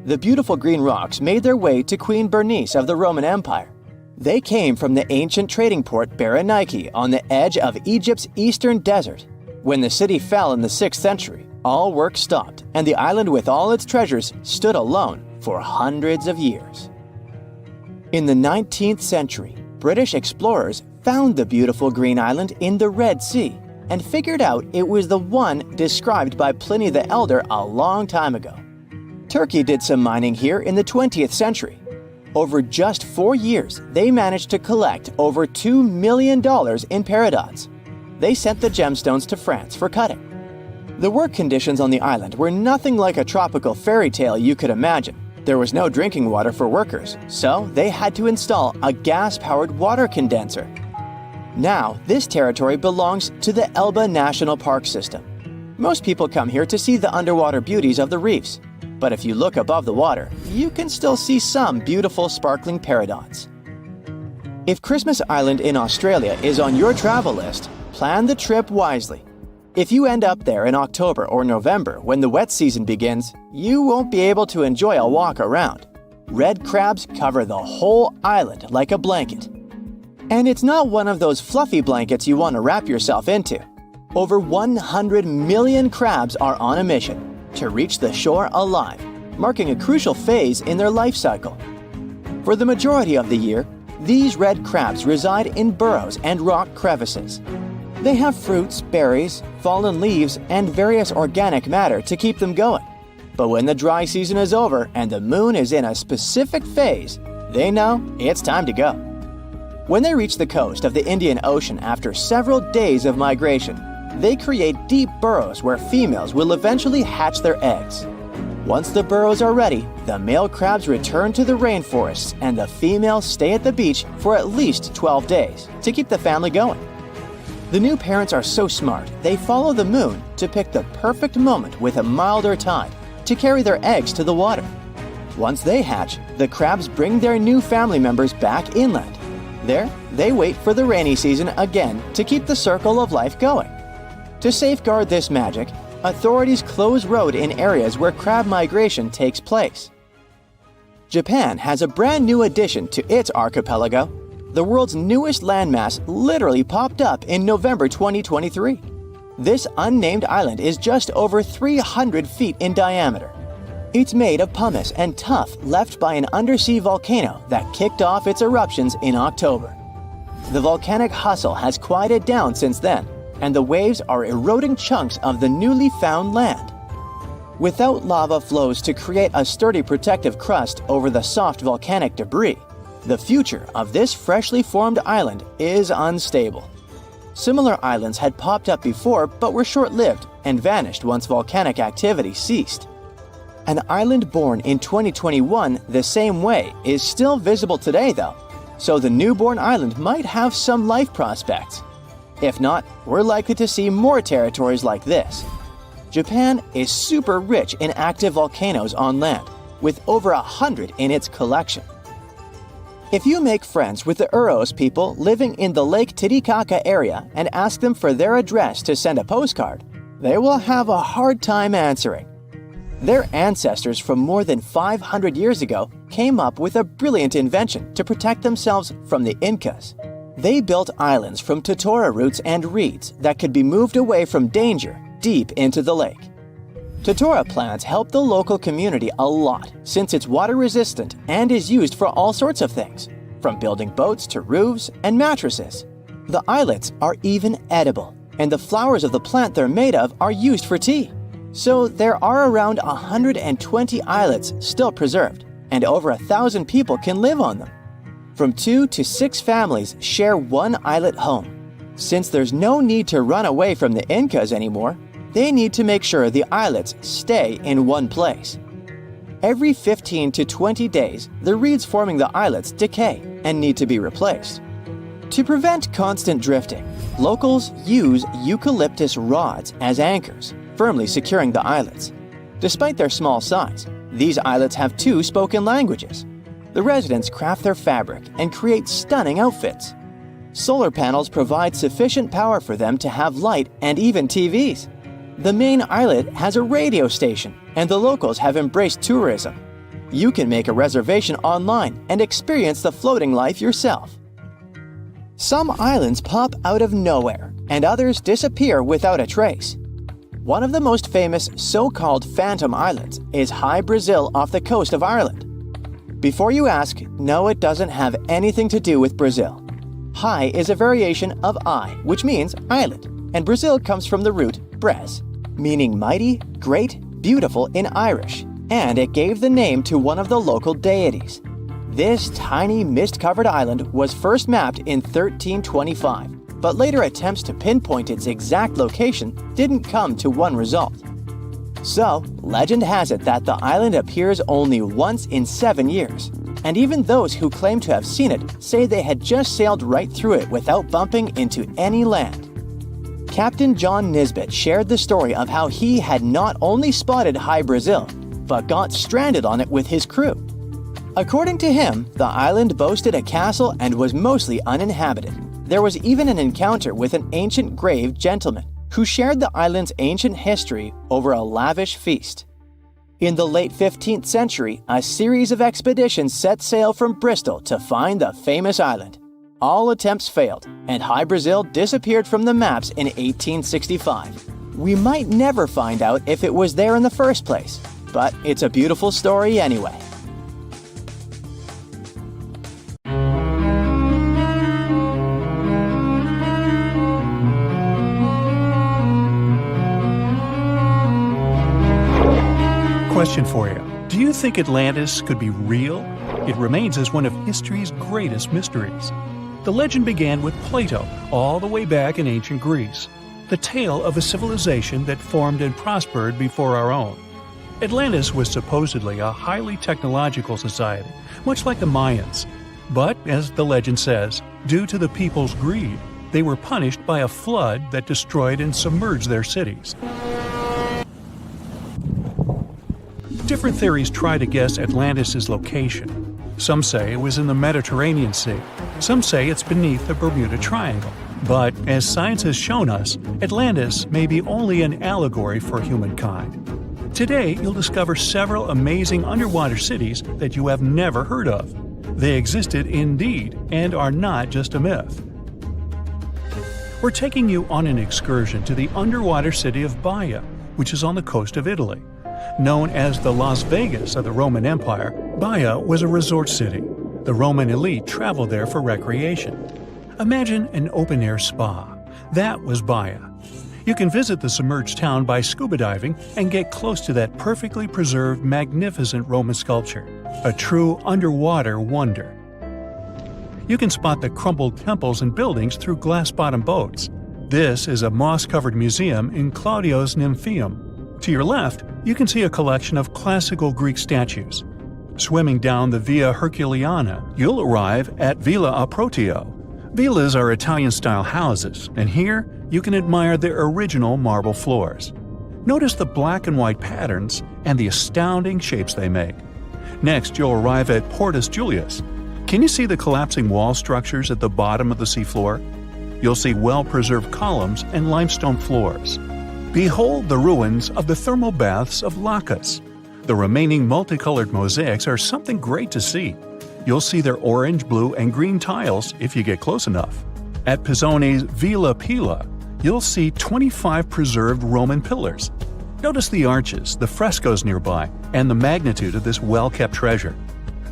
The beautiful green rocks made their way to Queen Bernice of the Roman Empire. They came from the ancient trading port Berenike on the edge of Egypt's eastern desert. When the city fell in the 6th century, all work stopped, and the island with all its treasures stood alone for hundreds of years. In the 19th century, British explorers found the beautiful green island in the Red Sea and figured out it was the one described by Pliny the Elder a long time ago. Turkey did some mining here in the 20th century. Over just 4 years, they managed to collect over $2 million in peridots. They sent the gemstones to France for cutting. The work conditions on the island were nothing like a tropical fairy tale you could imagine. There was no drinking water for workers, so they had to install a gas-powered water condenser. Now, this territory belongs to the Elba National Park System. Most people come here to see the underwater beauties of the reefs, but if you look above the water, you can still see some beautiful sparkling peridots. If Christmas Island in Australia is on your travel list, plan the trip wisely. If you end up there in October or November when the wet season begins, you won't be able to enjoy a walk around. Red crabs cover the whole island like a blanket. And it's not one of those fluffy blankets you want to wrap yourself into. Over 100 million crabs are on a mission to reach the shore alive, marking a crucial phase in their life cycle. For the majority of the year, these red crabs reside in burrows and rock crevices. They have fruits, berries, fallen leaves, and various organic matter to keep them going. But when the dry season is over and the moon is in a specific phase, They know it's time to go. When they reach the coast of the Indian Ocean after several days of migration, they create deep burrows where females will eventually hatch their eggs. Once the burrows are ready, the male crabs return to the rainforests and the females stay at the beach for at least 12 days to keep the family going. The new parents are so smart, they follow the moon to pick the perfect moment with a milder tide to carry their eggs to the water. Once they hatch, the crabs bring their new family members back inland. There, they wait for the rainy season again to keep the circle of life going. To safeguard this magic, authorities close road in areas where crab migration takes place. Japan has a brand new addition to its archipelago. The world's newest landmass literally popped up in November 2023. This unnamed island is just over 300 feet in diameter. It's made of pumice and tuff left by an undersea volcano that kicked off its eruptions in October. The volcanic hustle has quieted down since then, and the waves are eroding chunks of the newly found land. Without lava flows to create a sturdy protective crust over the soft volcanic debris, the future of this freshly formed island is unstable. Similar islands had popped up before but were short-lived and vanished once volcanic activity ceased. An island born in 2021 the same way is still visible today though, so the newborn island might have some life prospects. If not, we're likely to see more territories like this. Japan is super rich in active volcanoes on land, with over 100 in its collection. If you make friends with the Uros people living in the Lake Titicaca area and ask them for their address to send a postcard, they will have a hard time answering. Their ancestors from more than 500 years ago came up with a brilliant invention to protect themselves from the Incas. They built islands from totora roots and reeds that could be moved away from danger deep into the lake. Totora plants help the local community a lot since it's water resistant and is used for all sorts of things, from building boats to roofs and mattresses. The islets are even edible, and the flowers of the plant they're made of are used for tea. So there are around 120 islets still preserved, and over 1,000 people can live on them. From 2 to 6 families share one islet home. Since there's no need to run away from the Incas anymore, they need to make sure the islets stay in one place. Every 15 to 20 days, the reeds forming the islets decay and need to be replaced. To prevent constant drifting, locals use eucalyptus rods as anchors, firmly securing the islets. Despite their small size, these islets have 2 spoken languages. The residents craft their fabric and create stunning outfits. Solar panels provide sufficient power for them to have light and even TVs. The main islet has a radio station, and the locals have embraced tourism. You can make a reservation online and experience the floating life yourself. Some islands pop out of nowhere, and others disappear without a trace. One of the most famous so-called phantom islands is Hy-Brasil off the coast of Ireland. Before you ask, no, it doesn't have anything to do with Brazil. Hy is a variation of I, which means island, and Brazil comes from the root bres, meaning mighty, great, beautiful in Irish, and it gave the name to one of the local deities. This tiny mist-covered island was first mapped in 1325, but later attempts to pinpoint its exact location didn't come to one result. So, legend has it that the island appears only once in 7 years, and even those who claim to have seen it say they had just sailed right through it without bumping into any land. Captain John Nisbet shared the story of how he had not only spotted Hy-Brasil, but got stranded on it with his crew. According to him, the island boasted a castle and was mostly uninhabited. There was even an encounter with an ancient grave gentleman who shared the island's ancient history over a lavish feast. In the late 15th century, a series of expeditions set sail from Bristol to find the famous island. All attempts failed, and Hy-Brasil disappeared from the maps in 1865. We might never find out if it was there in the first place, but it's a beautiful story anyway. Question for you. Do you think Atlantis could be real? It remains as one of history's greatest mysteries. The legend began with Plato all the way back in ancient Greece, the tale of a civilization that formed and prospered before our own. Atlantis was supposedly a highly technological society, much like the Mayans. But, as the legend says, due to the people's greed, they were punished by a flood that destroyed and submerged their cities. Different theories try to guess Atlantis' location. Some say it was in the Mediterranean Sea. Some say it's beneath the Bermuda Triangle. But, as science has shown us, Atlantis may be only an allegory for humankind. Today, you'll discover several amazing underwater cities that you have never heard of. They existed indeed and are not just a myth. We're taking you on an excursion to the underwater city of Baia, which is on the coast of Italy. Known as the Las Vegas of the Roman Empire, Baia was a resort city. The Roman elite traveled there for recreation. Imagine an open-air spa. That was Baia. You can visit the submerged town by scuba diving and get close to that perfectly preserved, magnificent Roman sculpture, a true underwater wonder. You can spot the crumbled temples and buildings through glass-bottom boats. This is a moss-covered museum in Claudio's Nymphaeum. To your left, you can see a collection of classical Greek statues. Swimming down the Via Herculeana, you'll arrive at Villa Aprotio. Villas are Italian-style houses, and here you can admire their original marble floors. Notice the black and white patterns and the astounding shapes they make. Next, you'll arrive at Portus Julius. Can you see the collapsing wall structures at the bottom of the seafloor? You'll see well-preserved columns and limestone floors. Behold the ruins of the thermal baths of Lacus. The remaining multicolored mosaics are something great to see. You'll see their orange, blue, and green tiles if you get close enough. At Pisoni's Villa Pila, you'll see 25 preserved Roman pillars. Notice the arches, the frescoes nearby, and the magnitude of this well-kept treasure.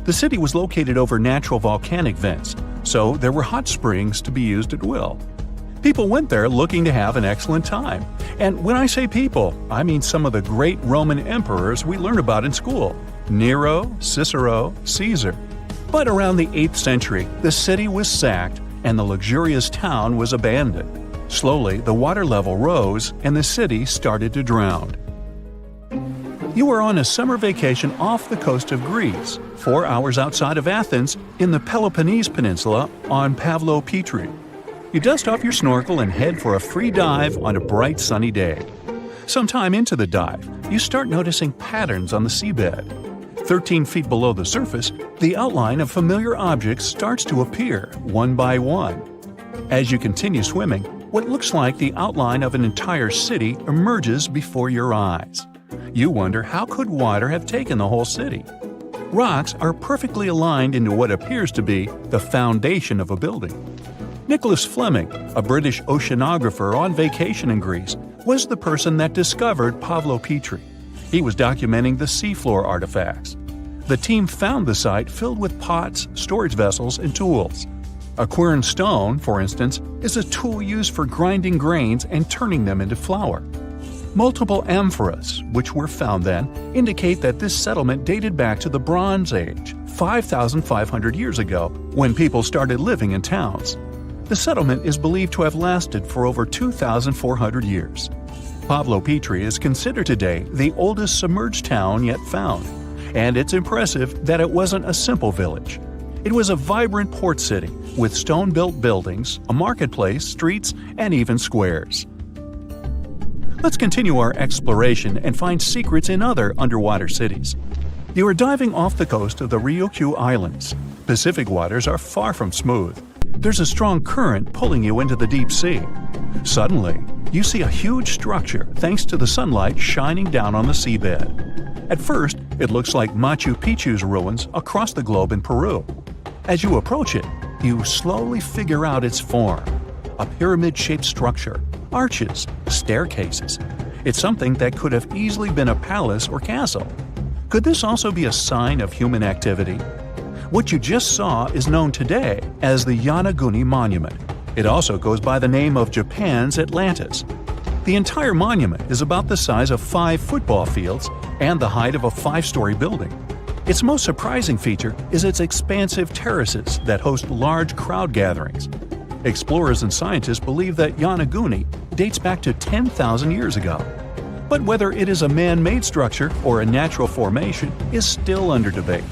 The city was located over natural volcanic vents, so there were hot springs to be used at will. People went there looking to have an excellent time. And when I say people, I mean some of the great Roman emperors we learn about in school: Nero, Cicero, Caesar. But around the 8th century, the city was sacked and the luxurious town was abandoned. Slowly, the water level rose and the city started to drown. You are on a summer vacation off the coast of Greece, 4 hours outside of Athens, in the Peloponnese Peninsula on Pavlo Petri. You dust off your snorkel and head for a free dive on a bright sunny day. Sometime into the dive, you start noticing patterns on the seabed. 13 feet below the surface, the outline of familiar objects starts to appear, one by one. As you continue swimming, what looks like the outline of an entire city emerges before your eyes. You wonder, how could water have taken the whole city? Rocks are perfectly aligned into what appears to be the foundation of a building. Nicholas Fleming, a British oceanographer on vacation in Greece, was the person that discovered Pavlo Petri. He was documenting the seafloor artifacts. The team found the site filled with pots, storage vessels, and tools. A quern stone, for instance, is a tool used for grinding grains and turning them into flour. Multiple amphoras, which were found then, indicate that this settlement dated back to the Bronze Age, 5,500 years ago, when people started living in towns. The settlement is believed to have lasted for over 2,400 years. Pavlo Petri is considered today the oldest submerged town yet found, and it's impressive that it wasn't a simple village. It was a vibrant port city with stone-built buildings, a marketplace, streets, and even squares. Let's continue our exploration and find secrets in other underwater cities. You are diving off the coast of the Ryukyu Islands. Pacific waters are far from smooth. There's a strong current pulling you into the deep sea. Suddenly, you see a huge structure thanks to the sunlight shining down on the seabed. At first, it looks like Machu Picchu's ruins across the globe in Peru. As you approach it, you slowly figure out its form. A pyramid-shaped structure, arches, staircases. It's something that could have easily been a palace or castle. Could this also be a sign of human activity? What you just saw is known today as the Yonaguni Monument. It also goes by the name of Japan's Atlantis. The entire monument is about the size of 5 football fields and the height of a 5-story building. Its most surprising feature is its expansive terraces that host large crowd gatherings. Explorers and scientists believe that Yonaguni dates back to 10,000 years ago. But whether it is a man-made structure or a natural formation is still under debate.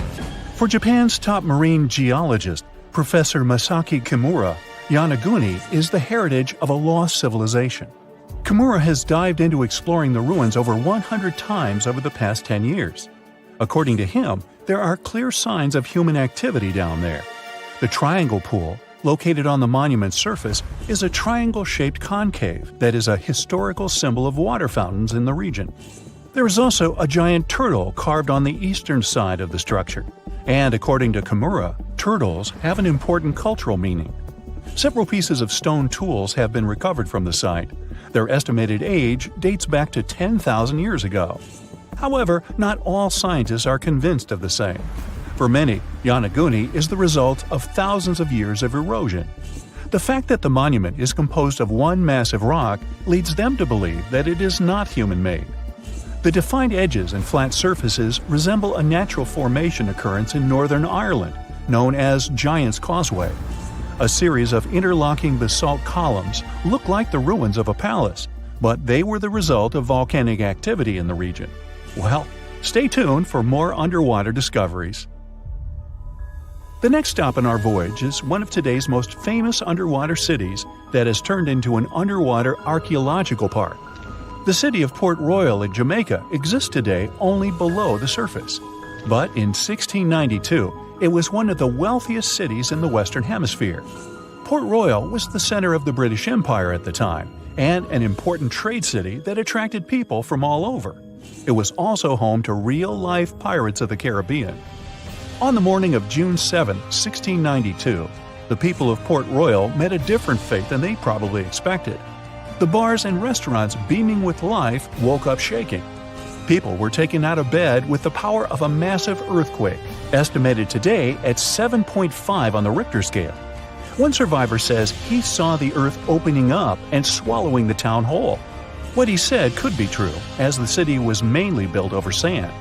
For Japan's top marine geologist, Professor Masaki Kimura, Yonaguni is the heritage of a lost civilization. Kimura has dived into exploring the ruins over 100 times over the past 10 years. According to him, there are clear signs of human activity down there. The Triangle Pool, located on the monument's surface, is a triangle-shaped concave that is a historical symbol of water fountains in the region. There is also a giant turtle carved on the eastern side of the structure. And according to Kimura, turtles have an important cultural meaning. Several pieces of stone tools have been recovered from the site. Their estimated age dates back to 10,000 years ago. However, not all scientists are convinced of the same. For many, Yonaguni is the result of thousands of years of erosion. The fact that the monument is composed of one massive rock leads them to believe that it is not human-made. The defined edges and flat surfaces resemble a natural formation occurrence in Northern Ireland, known as Giant's Causeway. A series of interlocking basalt columns look like the ruins of a palace, but they were the result of volcanic activity in the region. Well, stay tuned for more underwater discoveries. The next stop on our voyage is one of today's most famous underwater cities that has turned into an underwater archaeological park. The city of Port Royal in Jamaica exists today only below the surface. But in 1692, it was one of the wealthiest cities in the Western Hemisphere. Port Royal was the center of the British Empire at the time, and an important trade city that attracted people from all over. It was also home to real-life pirates of the Caribbean. On the morning of June 7, 1692, the people of Port Royal met a different fate than they probably expected. The bars and restaurants beaming with life woke up shaking. People were taken out of bed with the power of a massive earthquake, estimated today at 7.5 on the Richter scale. One survivor says he saw the earth opening up and swallowing the town whole. What he said could be true, as the city was mainly built over sand.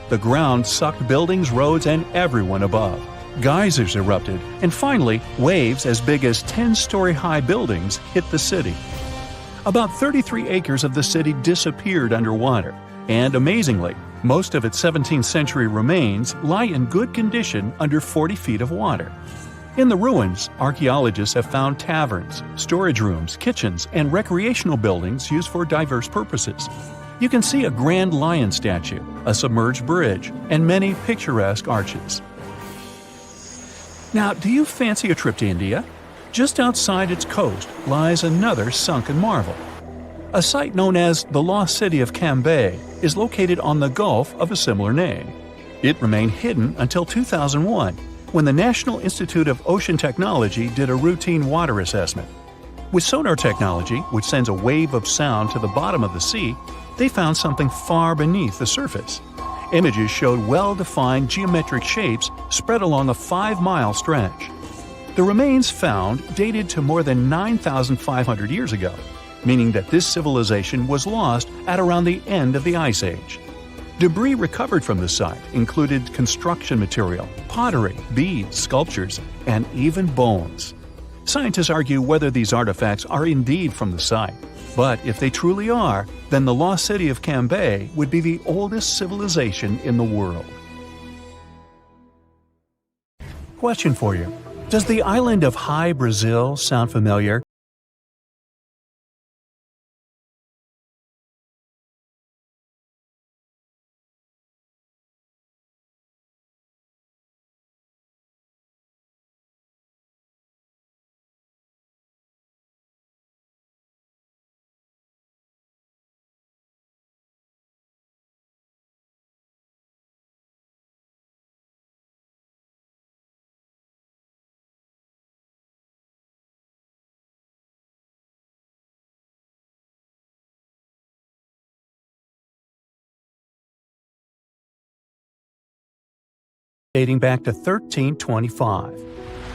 The ground sucked buildings, roads, and everyone above. Geysers erupted, and finally, waves as big as 10-story-high buildings hit the city. About 33 acres of the city disappeared underwater, and amazingly, most of its 17th century remains lie in good condition under 40 feet of water. In the ruins, archaeologists have found taverns, storage rooms, kitchens, and recreational buildings used for diverse purposes. You can see a grand lion statue, a submerged bridge, and many picturesque arches. Now, do you fancy a trip to India? Just outside its coast lies another sunken marvel. A site known as the Lost City of Cambay is located on the Gulf of a similar name. It remained hidden until 2001, when the National Institute of Ocean Technology did a routine water assessment. With sonar technology, which sends a wave of sound to the bottom of the sea, they found something far beneath the surface. Images showed well-defined geometric shapes spread along a 5-mile stretch. The remains found dated to more than 9,500 years ago, meaning that this civilization was lost at around the end of the Ice Age. Debris recovered from the site included construction material, pottery, beads, sculptures, and even bones. Scientists argue whether these artifacts are indeed from the site, but if they truly are, then the lost city of Cambay would be the oldest civilization in the world. Question for you. Does the island of Hy-Brasil sound familiar? Dating back to 1325.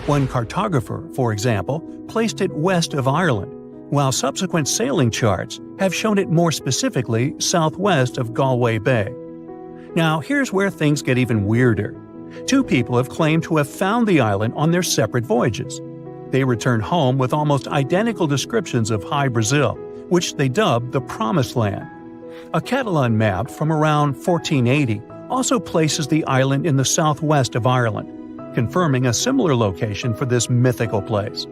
One cartographer, for example, placed it west of Ireland, while subsequent sailing charts have shown it more specifically southwest of Galway Bay. Now, here's where things get even weirder. Two people have claimed to have found the island on their separate voyages. They returned home with almost identical descriptions of Hy-Brasil, which they dubbed the Promised Land. A Catalan map from around 1480 also places the island in the southwest of Ireland, confirming a similar location for this mythical place.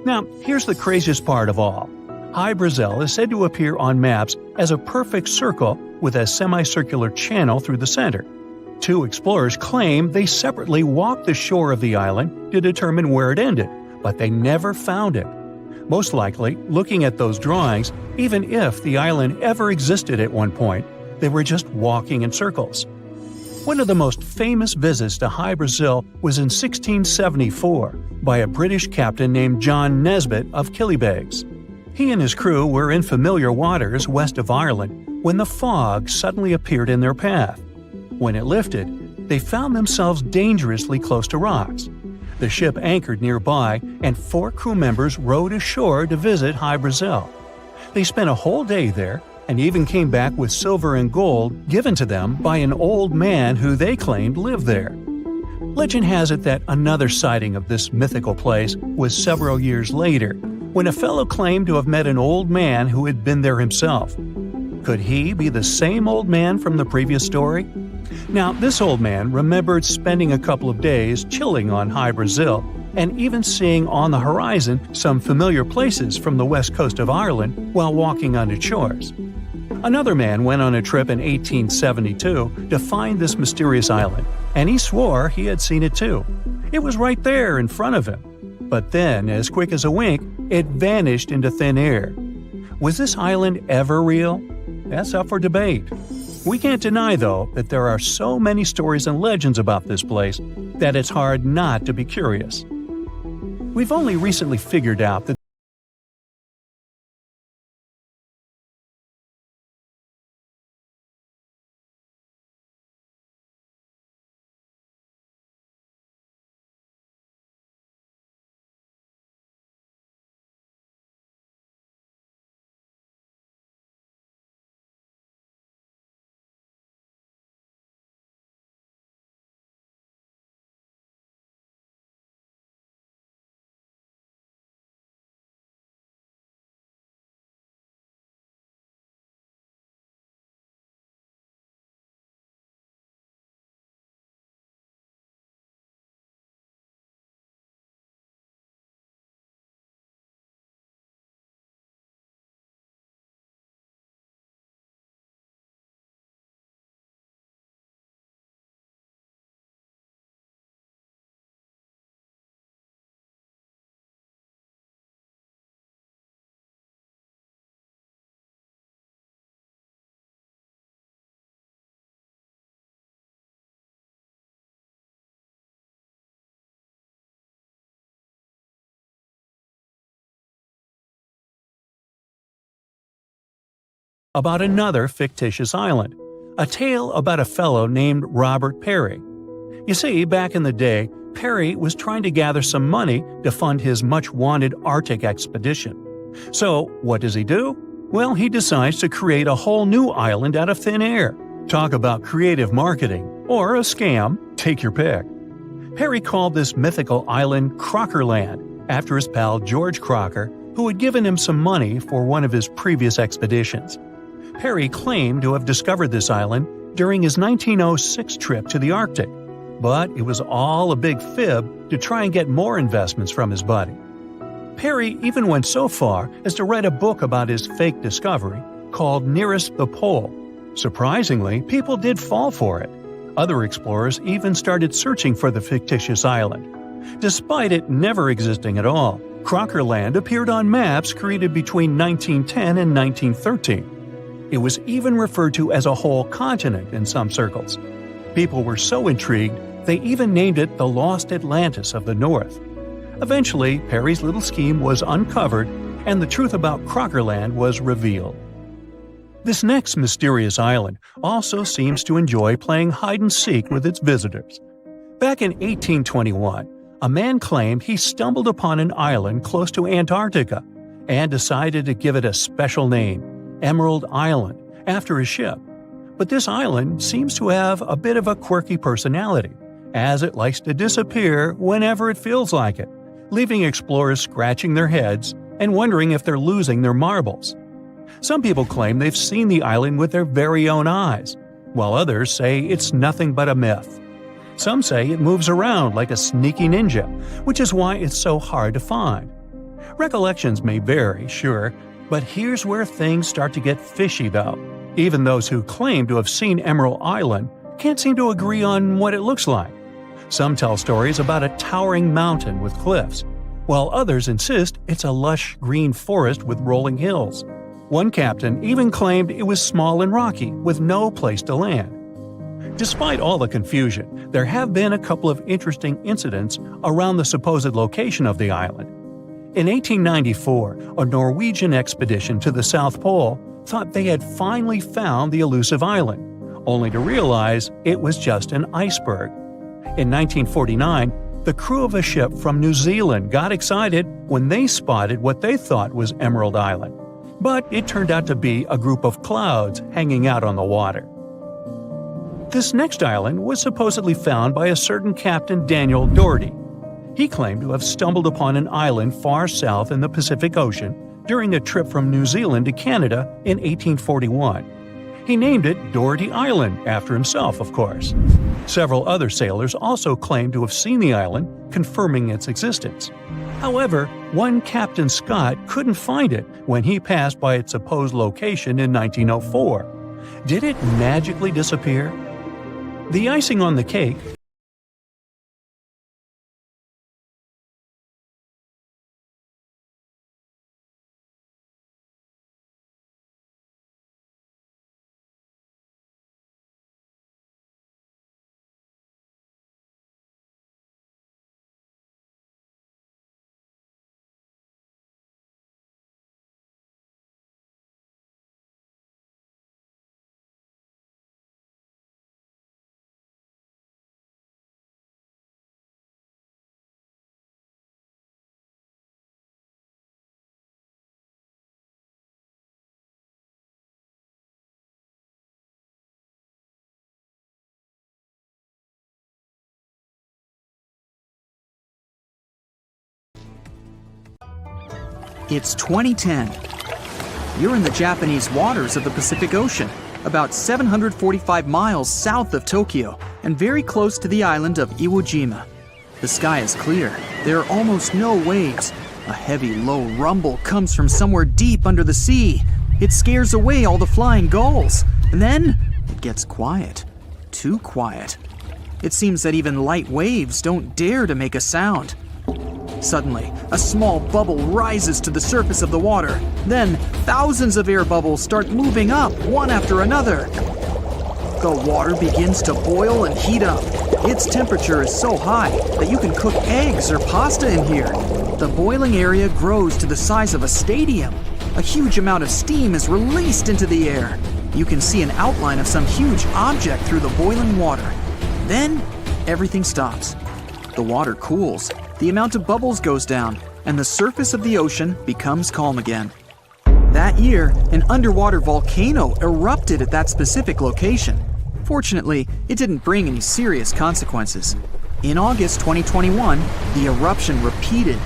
Now, here's the craziest part of all. Hy-Brasil is said to appear on maps as a perfect circle with a semicircular channel through the center. Two explorers claim they separately walked the shore of the island to determine where it ended, but they never found it. Most likely, looking at those drawings, even if the island ever existed at one point, they were just walking in circles. One of the most famous visits to Hy-Brasil was in 1674 by a British captain named John Nesbitt of Killybegs. He and his crew were in familiar waters west of Ireland when the fog suddenly appeared in their path. When it lifted, they found themselves dangerously close to rocks. The ship anchored nearby, and 4 crew members rowed ashore to visit Hy-Brasil. They spent a whole day there, and even came back with silver and gold given to them by an old man who they claimed lived there. Legend has it that another sighting of this mythical place was several years later, when a fellow claimed to have met an old man who had been there himself. Could he be the same old man from the previous story? Now, this old man remembered spending a couple of days chilling on Hy-Brasil and even seeing on the horizon some familiar places from the west coast of Ireland while walking on its shores. Another man went on a trip in 1872 to find this mysterious island, and he swore he had seen it too. It was right there in front of him. But then, as quick as a wink, it vanished into thin air. Was this island ever real? That's up for debate. We can't deny, though, that there are so many stories and legends about this place that it's hard not to be curious. We've only recently figured out that about another fictitious island, a tale about a fellow named Robert Perry. You see, back in the day, Perry was trying to gather some money to fund his much-wanted Arctic expedition. So, what does he do? Well, he decides to create a whole new island out of thin air. Talk about creative marketing, or a scam, take your pick. Perry called this mythical island Crockerland, after his pal George Crocker, who had given him some money for one of his previous expeditions. Perry claimed to have discovered this island during his 1906 trip to the Arctic, but it was all a big fib to try and get more investments from his buddy. Perry even went so far as to write a book about his fake discovery called Nearest the Pole. Surprisingly, people did fall for it. Other explorers even started searching for the fictitious island. Despite it never existing at all, Crockerland appeared on maps created between 1910 and 1913. It was even referred to as a whole continent in some circles. People were so intrigued, they even named it the Lost Atlantis of the North. Eventually, Perry's little scheme was uncovered, and the truth about Crockerland was revealed. This next mysterious island also seems to enjoy playing hide-and-seek with its visitors. Back in 1821, a man claimed he stumbled upon an island close to Antarctica and decided to give it a special name, Emerald Island, after his ship. But this island seems to have a bit of a quirky personality, as it likes to disappear whenever it feels like it, leaving explorers scratching their heads and wondering if they're losing their marbles. Some people claim they've seen the island with their very own eyes, while others say it's nothing but a myth. Some say it moves around like a sneaky ninja, which is why it's so hard to find. Recollections may vary, sure, but here's where things start to get fishy though. Even those who claim to have seen Emerald Island can't seem to agree on what it looks like. Some tell stories about a towering mountain with cliffs, while others insist it's a lush green forest with rolling hills. One captain even claimed it was small and rocky, with no place to land. Despite all the confusion, there have been a couple of interesting incidents around the supposed location of the island. In 1894, a Norwegian expedition to the South Pole thought they had finally found the elusive island, only to realize it was just an iceberg. In 1949, the crew of a ship from New Zealand got excited when they spotted what they thought was Emerald Island, but it turned out to be a group of clouds hanging out on the water. This next island was supposedly found by a certain Captain Daniel Dougherty. He claimed to have stumbled upon an island far south in the Pacific Ocean during a trip from New Zealand to Canada in 1841. He named it Dougherty Island, after himself, of course. Several other sailors also claimed to have seen the island, confirming its existence. However, one Captain Scott couldn't find it when he passed by its supposed location in 1904. Did it magically disappear? The icing on the cake It's 2010. You're in the Japanese waters of the Pacific Ocean, about 745 miles south of Tokyo, and very close to the island of Iwo Jima. The sky is clear. There are almost no waves. A heavy, low rumble comes from somewhere deep under the sea. It scares away all the flying gulls. And then it gets quiet. Too quiet. It seems that even light waves don't dare to make a sound. Suddenly, a small bubble rises to the surface of the water. Then, thousands of air bubbles start moving up, one after another. The water begins to boil and heat up. Its temperature is so high that you can cook eggs or pasta in here. The boiling area grows to the size of a stadium. A huge amount of steam is released into the air. You can see an outline of some huge object through the boiling water. Then, everything stops. The water cools. The amount of bubbles goes down, and the surface of the ocean becomes calm again. That year, an underwater volcano erupted at that specific location. Fortunately, it didn't bring any serious consequences. In August 2021, the eruption repeated.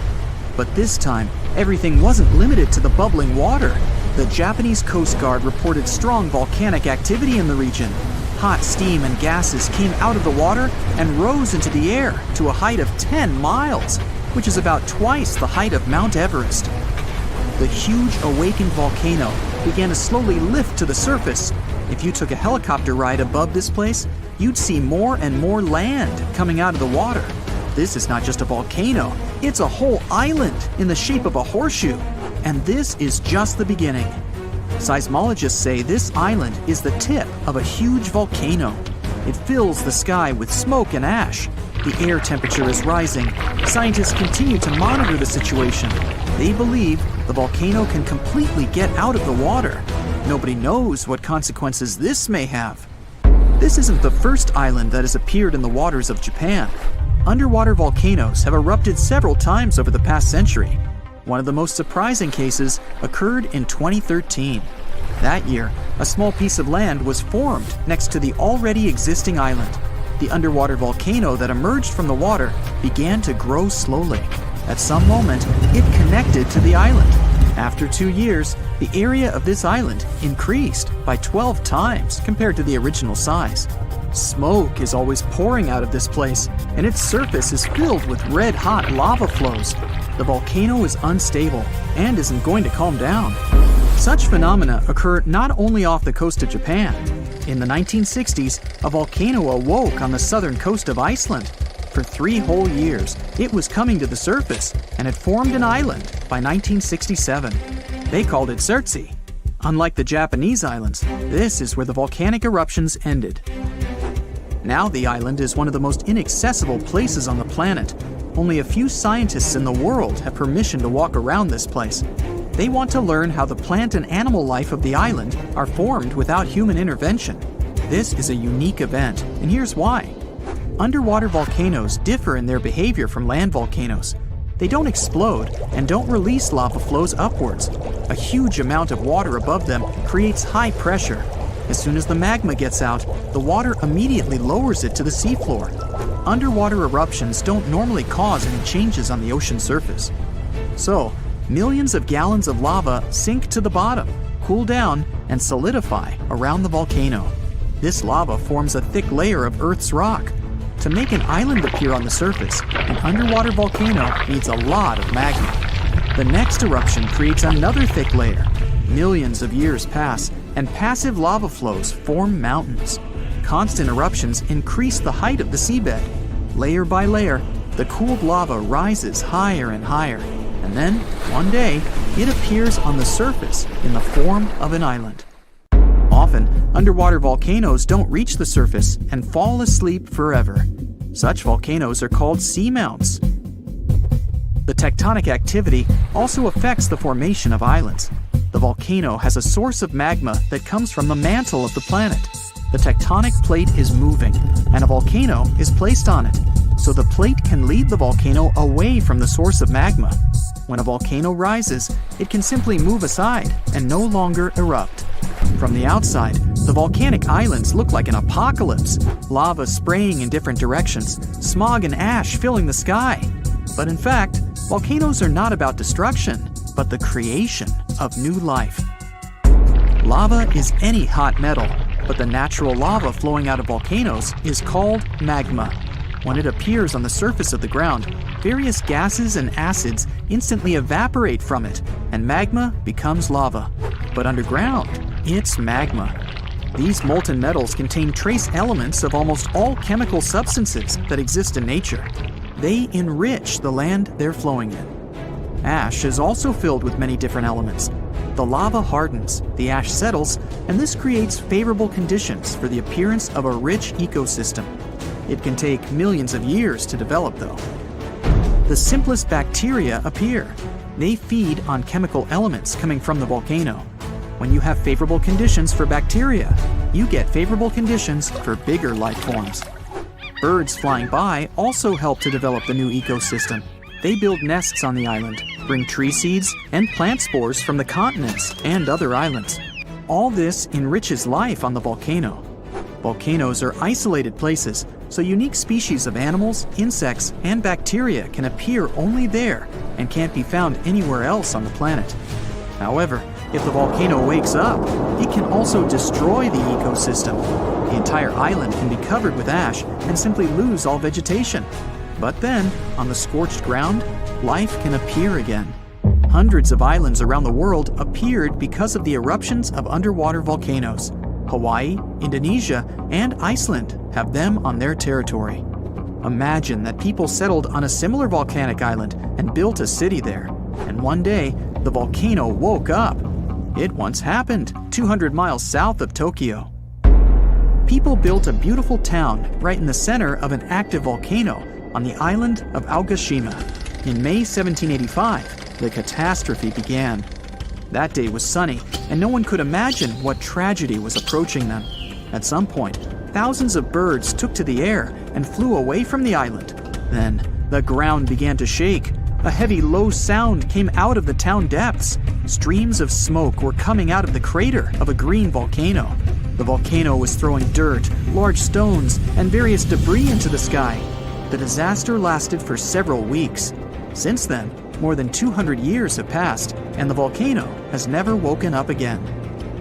But this time, everything wasn't limited to the bubbling water. The Japanese Coast Guard reported strong volcanic activity in the region. Hot steam and gases came out of the water and rose into the air to a height of 10 miles, which is about twice the height of Mount Everest. The huge awakened volcano began to slowly lift to the surface. If you took a helicopter ride above this place, you'd see more and more land coming out of the water. This is not just a volcano, it's a whole island in the shape of a horseshoe. And this is just the beginning. Seismologists say this island is the tip of a huge volcano. It fills the sky with smoke and ash. The air temperature is rising. Scientists continue to monitor the situation. They believe the volcano can completely get out of the water. Nobody knows what consequences this may have. This isn't the first island that has appeared in the waters of Japan. Underwater volcanoes have erupted several times over the past century. One of the most surprising cases occurred in 2013. That year, a small piece of land was formed next to the already existing island. The underwater volcano that emerged from the water began to grow slowly. At some moment, it connected to the island. After 2 years, the area of this island increased by 12 times compared to the original size. Smoke is always pouring out of this place, and its surface is filled with red-hot lava flows. The volcano is unstable and isn't going to calm down. Such phenomena occur not only off the coast of Japan. In the 1960s, a volcano awoke on the southern coast of Iceland. For 3 whole years, it was coming to the surface and had formed an island by 1967. They called it Surtsey. Unlike the Japanese islands, this is where the volcanic eruptions ended. Now the island is one of the most inaccessible places on the planet. Only a few scientists in the world have permission to walk around this place. They want to learn how the plant and animal life of the island are formed without human intervention. This is a unique event, and here's why. Underwater volcanoes differ in their behavior from land volcanoes. They don't explode and don't release lava flows upwards. A huge amount of water above them creates high pressure. As soon as the magma gets out, the water immediately lowers it to the seafloor. Underwater eruptions don't normally cause any changes on the ocean surface. So, millions of gallons of lava sink to the bottom, cool down, and solidify around the volcano. This lava forms a thick layer of Earth's rock. To make an island appear on the surface, an underwater volcano needs a lot of magma. The next eruption creates another thick layer. Millions of years pass, and passive lava flows form mountains. Constant eruptions increase the height of the seabed. Layer by layer, the cooled lava rises higher and higher, and then, one day, it appears on the surface in the form of an island. Often, underwater volcanoes don't reach the surface and fall asleep forever. Such volcanoes are called seamounts. The tectonic activity also affects the formation of islands. The volcano has a source of magma that comes from the mantle of the planet. The tectonic plate is moving, and a volcano is placed on it, so the plate can lead the volcano away from the source of magma. When a volcano rises, it can simply move aside and no longer erupt. From the outside, the volcanic islands look like an apocalypse, lava spraying in different directions, smog and ash filling the sky. But in fact, volcanoes are not about destruction, but the creation of new life. Lava is any hot metal, but the natural lava flowing out of volcanoes is called magma. When it appears on the surface of the ground, various gases and acids instantly evaporate from it, and magma becomes lava. But underground, it's magma. These molten metals contain trace elements of almost all chemical substances that exist in nature. They enrich the land they're flowing in. Ash is also filled with many different elements. The lava hardens, the ash settles, and this creates favorable conditions for the appearance of a rich ecosystem. It can take millions of years to develop, though. The simplest bacteria appear. They feed on chemical elements coming from the volcano. When you have favorable conditions for bacteria, you get favorable conditions for bigger life forms. Birds flying by also help to develop the new ecosystem. They build nests on the island, bring tree seeds and plant spores from the continents and other islands. All this enriches life on the volcano. Volcanoes are isolated places, so unique species of animals, insects, and bacteria can appear only there and can't be found anywhere else on the planet. However, if the volcano wakes up, it can also destroy the ecosystem. The entire island can be covered with ash and simply lose all vegetation. But then, on the scorched ground, life can appear again. Hundreds of islands around the world appeared because of the eruptions of underwater volcanoes. Hawaii, Indonesia, and Iceland have them on their territory. Imagine that people settled on a similar volcanic island and built a city there. And one day, the volcano woke up. It once happened 200 miles south of Tokyo. People built a beautiful town right in the center of an active volcano on the island of Aogashima. In May 1785, the catastrophe began. That day was sunny, and no one could imagine what tragedy was approaching them. At some point, thousands of birds took to the air and flew away from the island. Then, the ground began to shake. A heavy, low sound came out of the town depths. Streams of smoke were coming out of the crater of a green volcano. The volcano was throwing dirt, large stones, and various debris into the sky. The disaster lasted for several weeks. Since then, more than 200 years have passed, and the volcano has never woken up again.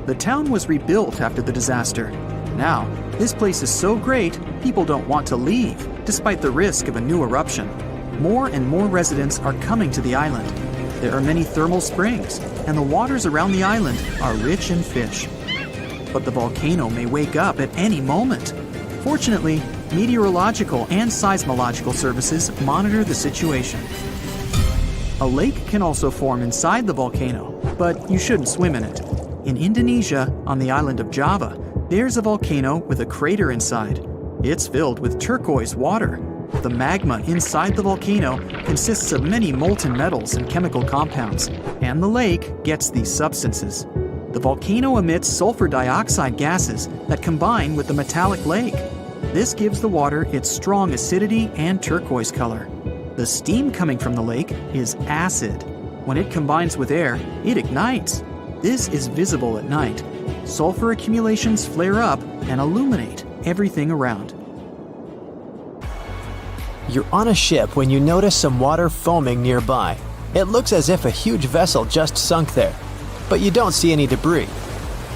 The town was rebuilt after the disaster. Now, this place is so great, people don't want to leave, despite the risk of a new eruption. More and more residents are coming to the island. There are many thermal springs, and the waters around the island are rich in fish. But the volcano may wake up at any moment. Fortunately, meteorological and seismological services monitor the situation. A lake can also form inside the volcano, but you shouldn't swim in it. In Indonesia, on the island of Java, there's a volcano with a crater inside. It's filled with turquoise water. The magma inside the volcano consists of many molten metals and chemical compounds, and the lake gets these substances. The volcano emits sulfur dioxide gases that combine with the metallic lake. This gives the water its strong acidity and turquoise color. The steam coming from the lake is acid. When it combines with air, it ignites. This is visible at night. Sulfur accumulations flare up and illuminate everything around. You're on a ship when you notice some water foaming nearby. It looks as if a huge vessel just sunk there, but you don't see any debris.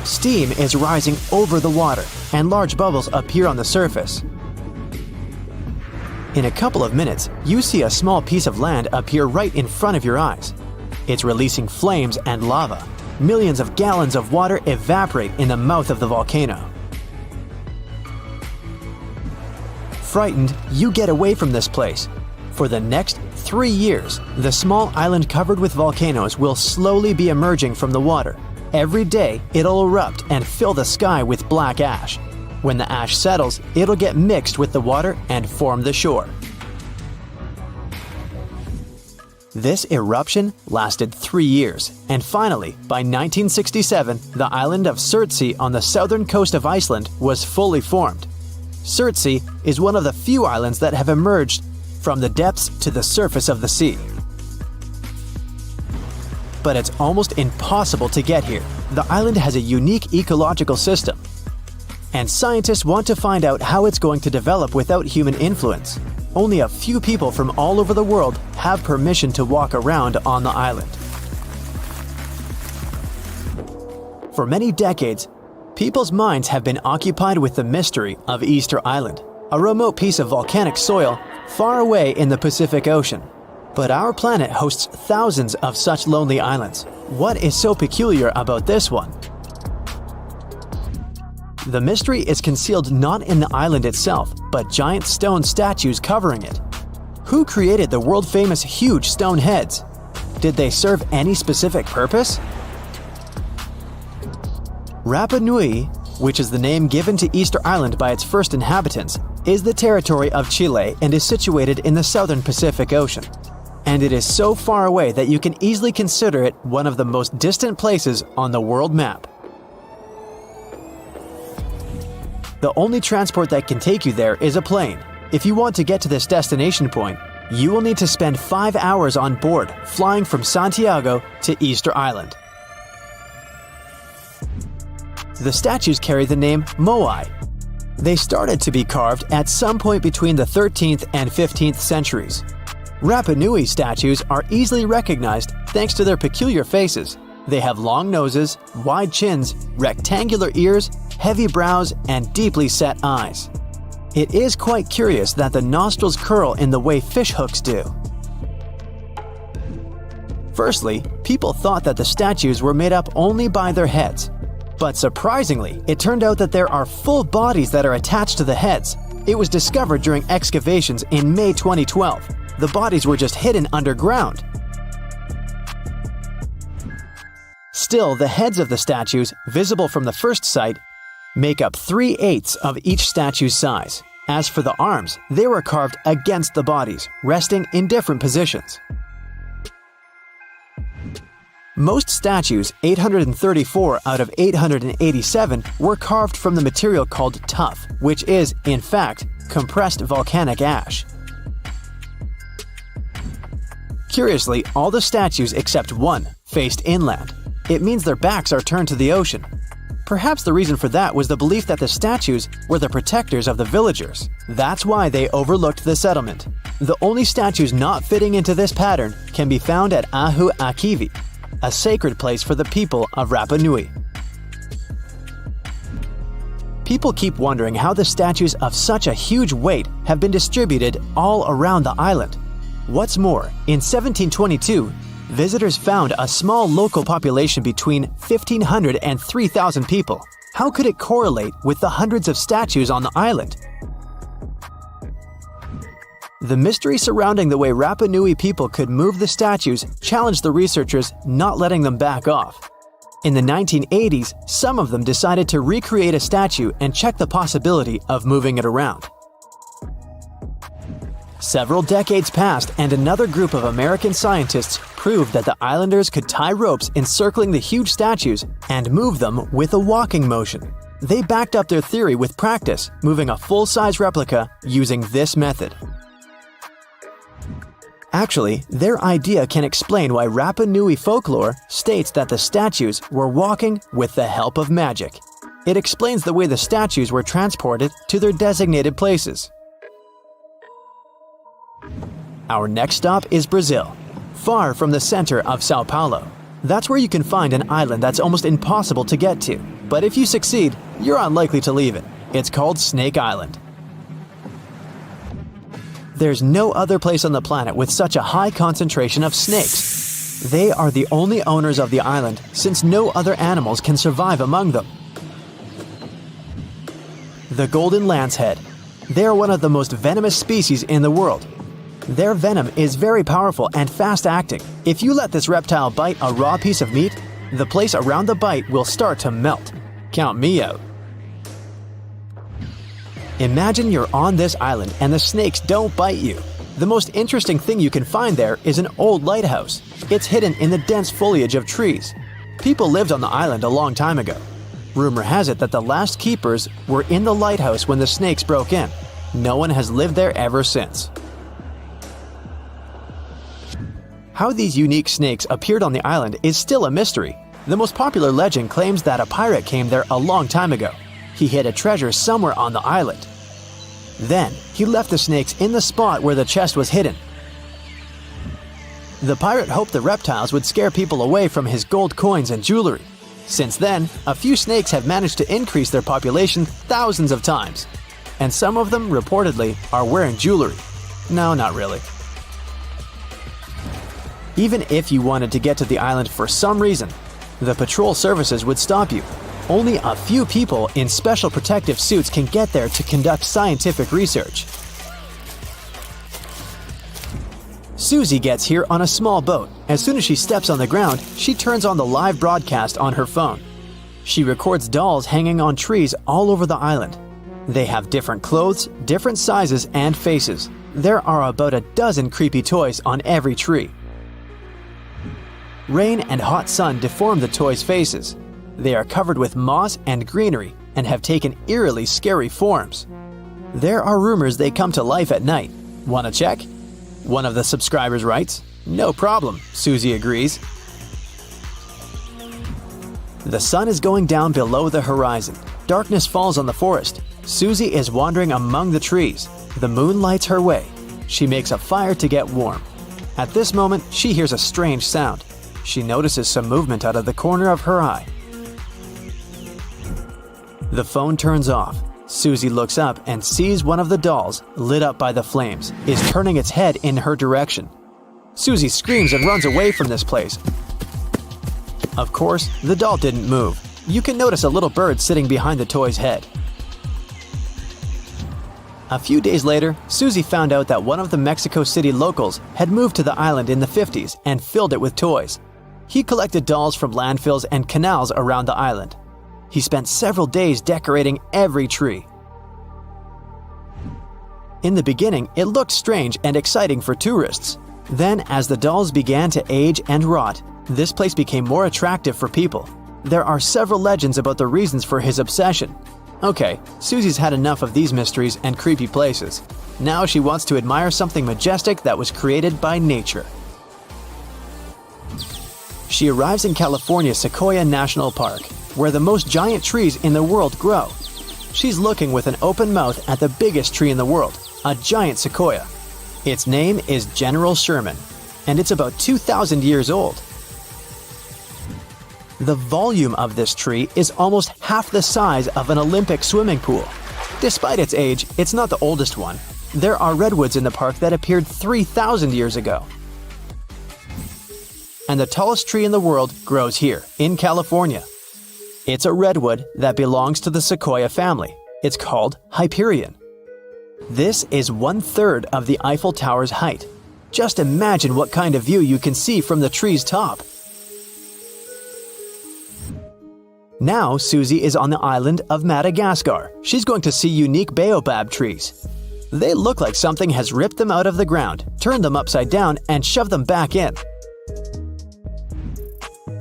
Steam is rising over the water, and large bubbles appear on the surface. In a couple of minutes, you see a small piece of land appear right in front of your eyes. It's releasing flames and lava. Millions of gallons of water evaporate in the mouth of the volcano. Frightened, you get away from this place. For the next 3 years, the small island covered with volcanoes will slowly be emerging from the water. Every day, it'll erupt and fill the sky with black ash. When the ash settles, it'll get mixed with the water and form the shore. This eruption lasted 3 years, and finally, by 1967, the island of Surtsey on the southern coast of Iceland was fully formed. Surtsey is one of the few islands that have emerged from the depths to the surface of the sea. But it's almost impossible to get here. The island has a unique ecological system, and scientists want to find out how it's going to develop without human influence. Only a few people from all over the world have permission to walk around on the island. For many decades, people's minds have been occupied with the mystery of Easter Island, a remote piece of volcanic soil far away in the Pacific Ocean. But our planet hosts thousands of such lonely islands. What is so peculiar about this one? The mystery is concealed not in the island itself, but giant stone statues covering it. Who created the world-famous huge stone heads? Did they serve any specific purpose? Rapa Nui, which is the name given to Easter Island by its first inhabitants, is the territory of Chile and is situated in the southern Pacific Ocean. And it is so far away that you can easily consider it one of the most distant places on the world map. The only transport that can take you there is a plane. If you want to get to this destination point, you will need to spend 5 hours on board, flying from Santiago to Easter Island. The statues carry the name Moai. They started to be carved at some point between the 13th and 15th centuries. Rapa Nui statues are easily recognized thanks to their peculiar faces. They have long noses, wide chins, rectangular ears, heavy brows, and deeply set eyes. It is quite curious that the nostrils curl in the way fish hooks do. Firstly, people thought that the statues were made up only by their heads. But surprisingly, it turned out that there are full bodies that are attached to the heads. It was discovered during excavations in May 2012. The bodies were just hidden underground. Still, the heads of the statues, visible from the first site, make up 3/8 of each statue's size. As for the arms, they were carved against the bodies, resting in different positions. Most statues, 834 out of 887, were carved from the material called tuff, which is, in fact, compressed volcanic ash. Curiously, all the statues except one faced inland. It means their backs are turned to the ocean. Perhaps the reason for that was the belief that the statues were the protectors of the villagers. That's why they overlooked the settlement. The only statues not fitting into this pattern can be found at Ahu Akivi, a sacred place for the people of Rapa Nui. People keep wondering how the statues of such a huge weight have been distributed all around the island. What's more, in 1722, visitors found a small local population between 1,500 and 3,000 people. How could it correlate with the hundreds of statues on the island? The mystery surrounding the way Rapa Nui people could move the statues challenged the researchers, not letting them back off. In the 1980s, some of them decided to recreate a statue and check the possibility of moving it around. Several decades passed, and another group of American scientists proved that the islanders could tie ropes encircling the huge statues and move them with a walking motion. They backed up their theory with practice, moving a full-size replica using this method. Actually, their idea can explain why Rapa Nui folklore states that the statues were walking with the help of magic. It explains the way the statues were transported to their designated places. Our next stop is Brazil, far from the center of Sao Paulo. That's where you can find an island that's almost impossible to get to, but if you succeed, you're unlikely to leave it. It's called Snake Island. There's no other place on the planet with such a high concentration of snakes. They are the only owners of the island, since no other animals can survive among them. The golden lancehead. They are one of the most venomous species in the world. Their venom is very powerful and fast-acting. If you let this reptile bite a raw piece of meat, the place around the bite will start to melt. Count me out. Imagine you're on this island and the snakes don't bite you. The most interesting thing you can find there is an old lighthouse. It's hidden in the dense foliage of trees. People lived on the island a long time ago. Rumor has it that the last keepers were in the lighthouse when the snakes broke in. No one has lived there ever since. How these unique snakes appeared on the island is still a mystery. The most popular legend claims that a pirate came there a long time ago. He hid a treasure somewhere on the island. Then, he left the snakes in the spot where the chest was hidden. The pirate hoped the reptiles would scare people away from his gold coins and jewelry. Since then, a few snakes have managed to increase their population thousands of times. And some of them, reportedly, are wearing jewelry. No, not really. Even if you wanted to get to the island for some reason, the patrol services would stop you. Only a few people in special protective suits can get there to conduct scientific research. Susie gets here on a small boat. As soon as she steps on the ground, she turns on the live broadcast on her phone. She records dolls hanging on trees all over the island. They have different clothes, different sizes, and faces. There are about a dozen creepy toys on every tree. Rain and hot sun deform the toys' faces. They are covered with moss and greenery and have taken eerily scary forms. There are rumors they come to life at night. Wanna check? One of the subscribers writes, "No problem," Susie agrees. The sun is going down below the horizon. Darkness falls on the forest. Susie is wandering among the trees. The moon lights her way. She makes a fire to get warm. At this moment, she hears a strange sound. She notices some movement out of the corner of her eye. The phone turns off. Susie looks up and sees one of the dolls, lit up by the flames, is turning its head in her direction. Susie screams and runs away from this place. Of course, the doll didn't move. You can notice a little bird sitting behind the toy's head. A few days later, Susie found out that one of the Mexico City locals had moved to the island in the 50s and filled it with toys. He collected dolls from landfills and canals around the island. He spent several days decorating every tree. In the beginning, it looked strange and exciting for tourists. Then, as the dolls began to age and rot, this place became more attractive for people. There are several legends about the reasons for his obsession. Okay, Susie's had enough of these mysteries and creepy places. Now she wants to admire something majestic that was created by nature. She arrives in California's Sequoia National Park, where the most giant trees in the world grow. She's looking with an open mouth at the biggest tree in the world, a giant sequoia. Its name is General Sherman, and it's about 2,000 years old. The volume of this tree is almost half the size of an Olympic swimming pool. Despite its age, it's not the oldest one. There are redwoods in the park that appeared 3,000 years ago. And the tallest tree in the world grows here, in California. It's a redwood that belongs to the sequoia family. It's called Hyperion. This is 1/3 of the Eiffel Tower's height. Just imagine what kind of view you can see from the tree's top. Now Susie is on the island of Madagascar. She's going to see unique baobab trees. They look like something has ripped them out of the ground, turned them upside down, and shoved them back in.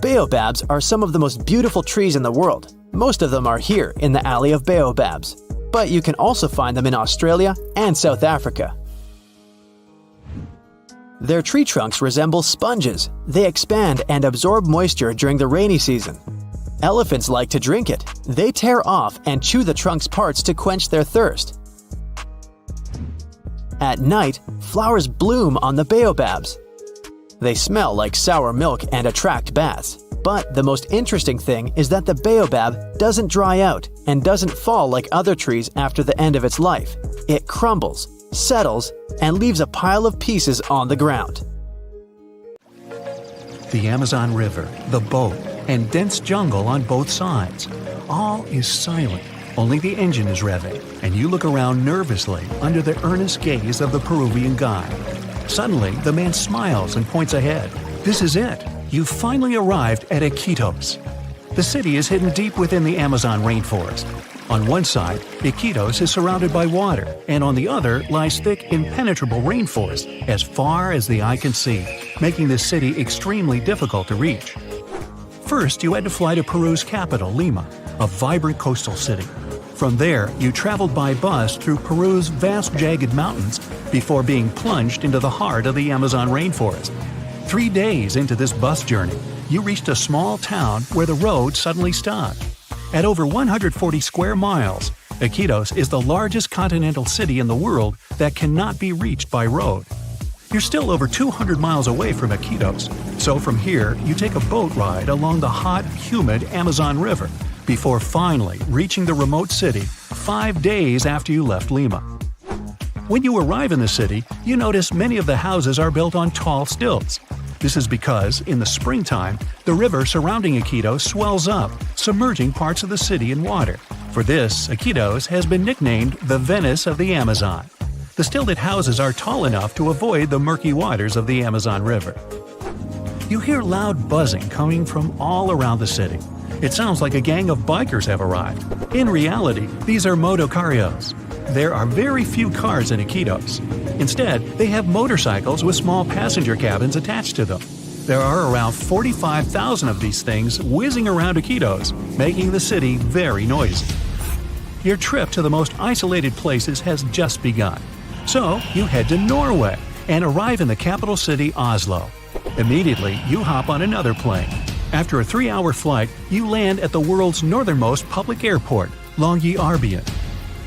Baobabs are some of the most beautiful trees in the world. Most of them are here in the Alley of Baobabs, but you can also find them in Australia and South Africa. Their tree trunks resemble sponges. They expand and absorb moisture during the rainy season. Elephants like to drink it. They tear off and chew the trunk's parts to quench their thirst. At night, flowers bloom on the baobabs. They smell like sour milk and attract bats. But the most interesting thing is that the baobab doesn't dry out and doesn't fall like other trees after the end of its life. It crumbles, settles, and leaves a pile of pieces on the ground. The Amazon River, the boat, and dense jungle on both sides. All is silent. Only the engine is revving, and you look around nervously under the earnest gaze of the Peruvian guide. Suddenly, the man smiles and points ahead. This is it. You've finally arrived at Iquitos. The city is hidden deep within the Amazon rainforest. On one side, Iquitos is surrounded by water, and on the other lies thick, impenetrable rainforest as far as the eye can see, making this city extremely difficult to reach. First, you had to fly to Peru's capital, Lima, a vibrant coastal city. From there, you traveled by bus through Peru's vast jagged mountains before being plunged into the heart of the Amazon rainforest. 3 days into this bus journey, you reached a small town where the road suddenly stopped. At over 140 square miles, Iquitos is the largest continental city in the world that cannot be reached by road. You're still over 200 miles away from Iquitos, so from here you take a boat ride along the hot, humid Amazon River before finally reaching the remote city 5 days after you left Lima. When you arrive in the city, you notice many of the houses are built on tall stilts. This is because, in the springtime, the river surrounding Iquitos swells up, submerging parts of the city in water. For this, Iquitos has been nicknamed the Venice of the Amazon. The stilted houses are tall enough to avoid the murky waters of the Amazon River. You hear loud buzzing coming from all around the city. It sounds like a gang of bikers have arrived. In reality, these are motocarrios. There are very few cars in Iquitos. Instead, they have motorcycles with small passenger cabins attached to them. There are around 45,000 of these things whizzing around Iquitos, making the city very noisy. Your trip to the most isolated places has just begun. So, you head to Norway and arrive in the capital city Oslo. Immediately, you hop on another plane. After a 3-hour flight, you land at the world's northernmost public airport, Longyearbyen.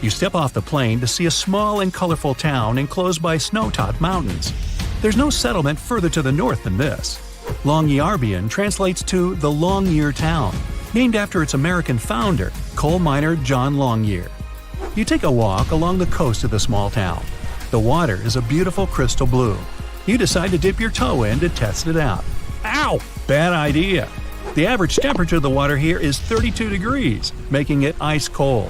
You step off the plane to see a small and colorful town enclosed by snow-topped mountains. There's no settlement further to the north than this. Longyearbyen translates to the Long Year Town, named after its American founder, coal miner John Longyear. You take a walk along the coast of the small town. The water is a beautiful crystal blue. You decide to dip your toe in to test it out. Ow! Bad idea. The average temperature of the water here is 32 degrees, making it ice cold.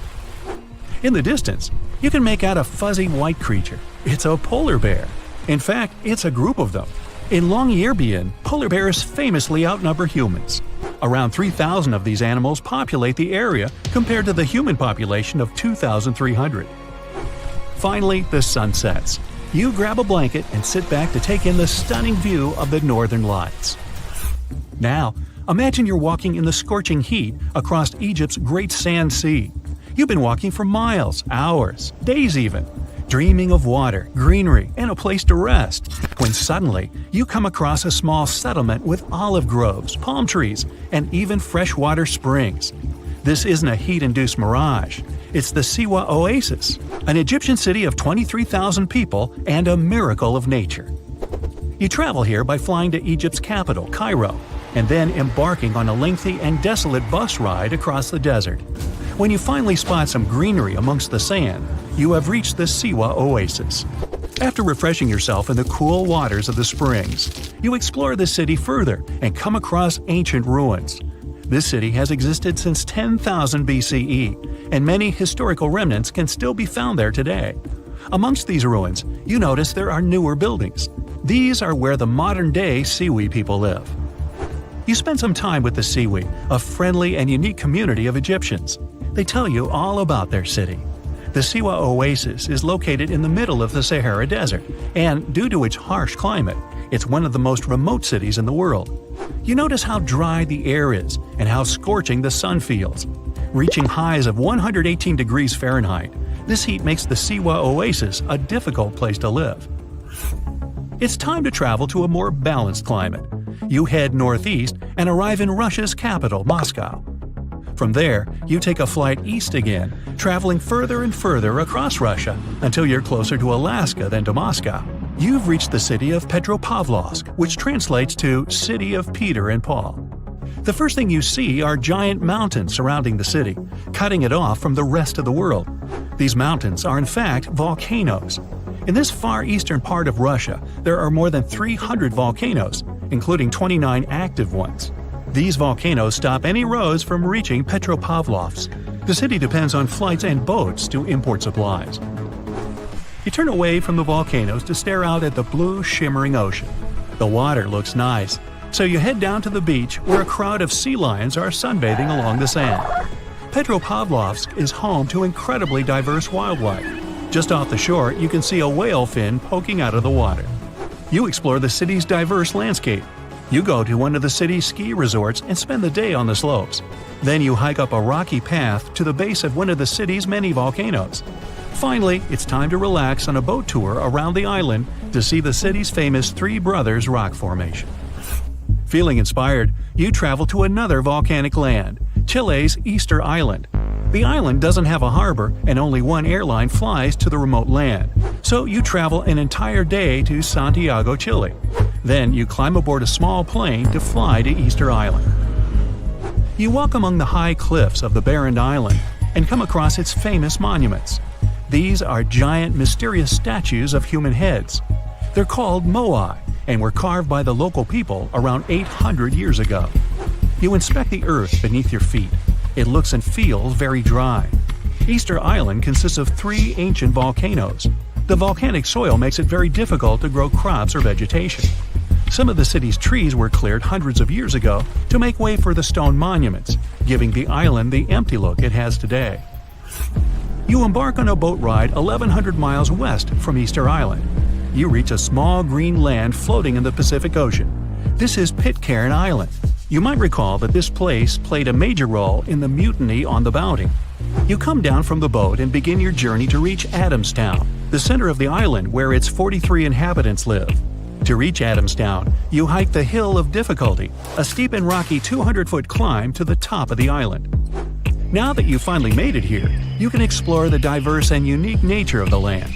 In the distance, you can make out a fuzzy white creature. It's a polar bear. In fact, it's a group of them. In Longyearbyen, polar bears famously outnumber humans. Around 3,000 of these animals populate the area compared to the human population of 2,300. Finally, the sun sets. You grab a blanket and sit back to take in the stunning view of the northern lights. Now, imagine you're walking in the scorching heat across Egypt's Great Sand Sea. You've been walking for miles, hours, days even. dreaming of water, greenery, and a place to rest, when suddenly you come across a small settlement with olive groves, palm trees, and even freshwater springs. This isn't a heat-induced mirage. It's the Siwa Oasis, an Egyptian city of 23,000 people and a miracle of nature. You travel here by flying to Egypt's capital, Cairo, and then embarking on a lengthy and desolate bus ride across the desert. When you finally spot some greenery amongst the sand, you have reached the Siwa Oasis. After refreshing yourself in the cool waters of the springs, you explore the city further and come across ancient ruins. This city has existed since 10,000 BCE, and many historical remnants can still be found there today. Amongst these ruins, you notice there are newer buildings. These are where the modern-day Siwi people live. You spend some time with the Siwi, a friendly and unique community of Egyptians. They tell you all about their city. The Siwa Oasis is located in the middle of the Sahara Desert, and due to its harsh climate, it's one of the most remote cities in the world. You notice how dry the air is and how scorching the sun feels. Reaching highs of 118 degrees Fahrenheit, this heat makes the Siwa Oasis a difficult place to live. It's time to travel to a more balanced climate. You head northeast and arrive in Russia's capital, Moscow. From there, you take a flight east again, traveling further and further across Russia until you're closer to Alaska than to Moscow. You've reached the city of Petropavlovsk, which translates to City of Peter and Paul. The first thing you see are giant mountains surrounding the city, cutting it off from the rest of the world. These mountains are in fact volcanoes. In this far eastern part of Russia, there are more than 300 volcanoes, including 29 active ones. These volcanoes stop any roads from reaching Petropavlovsk. The city depends on flights and boats to import supplies. You turn away from the volcanoes to stare out at the blue, shimmering ocean. The water looks nice, so you head down to the beach where a crowd of sea lions are sunbathing along the sand. Petropavlovsk is home to incredibly diverse wildlife. Just off the shore, you can see a whale fin poking out of the water. You explore the city's diverse landscape. You go to one of the city's ski resorts and spend the day on the slopes. Then you hike up a rocky path to the base of one of the city's many volcanoes. Finally, it's time to relax on a boat tour around the island to see the city's famous Three Brothers rock formation. Feeling inspired, you travel to another volcanic land, Chile's Easter Island. The island doesn't have a harbor and only one airline flies to the remote land, so you travel an entire day to Santiago, Chile. Then you climb aboard a small plane to fly to Easter Island. You walk among the high cliffs of the barren island and come across its famous monuments. These are giant, mysterious statues of human heads. They're called moai and were carved by the local people around 800 years ago. You inspect the earth beneath your feet. It looks and feels very dry. Easter Island consists of 3 ancient volcanoes. The volcanic soil makes it very difficult to grow crops or vegetation. Some of the city's trees were cleared hundreds of years ago to make way for the stone monuments, giving the island the empty look it has today. You embark on a boat ride 1,100 miles west from Easter Island. You reach a small green land floating in the Pacific Ocean. This is Pitcairn Island. You might recall that this place played a major role in the mutiny on the Bounty. You come down from the boat and begin your journey to reach Adamstown, the center of the island where its 43 inhabitants live. To reach Adamstown, you hike the Hill of Difficulty, a steep and rocky 200-foot climb to the top of the island. Now that you've finally made it here, you can explore the diverse and unique nature of the land.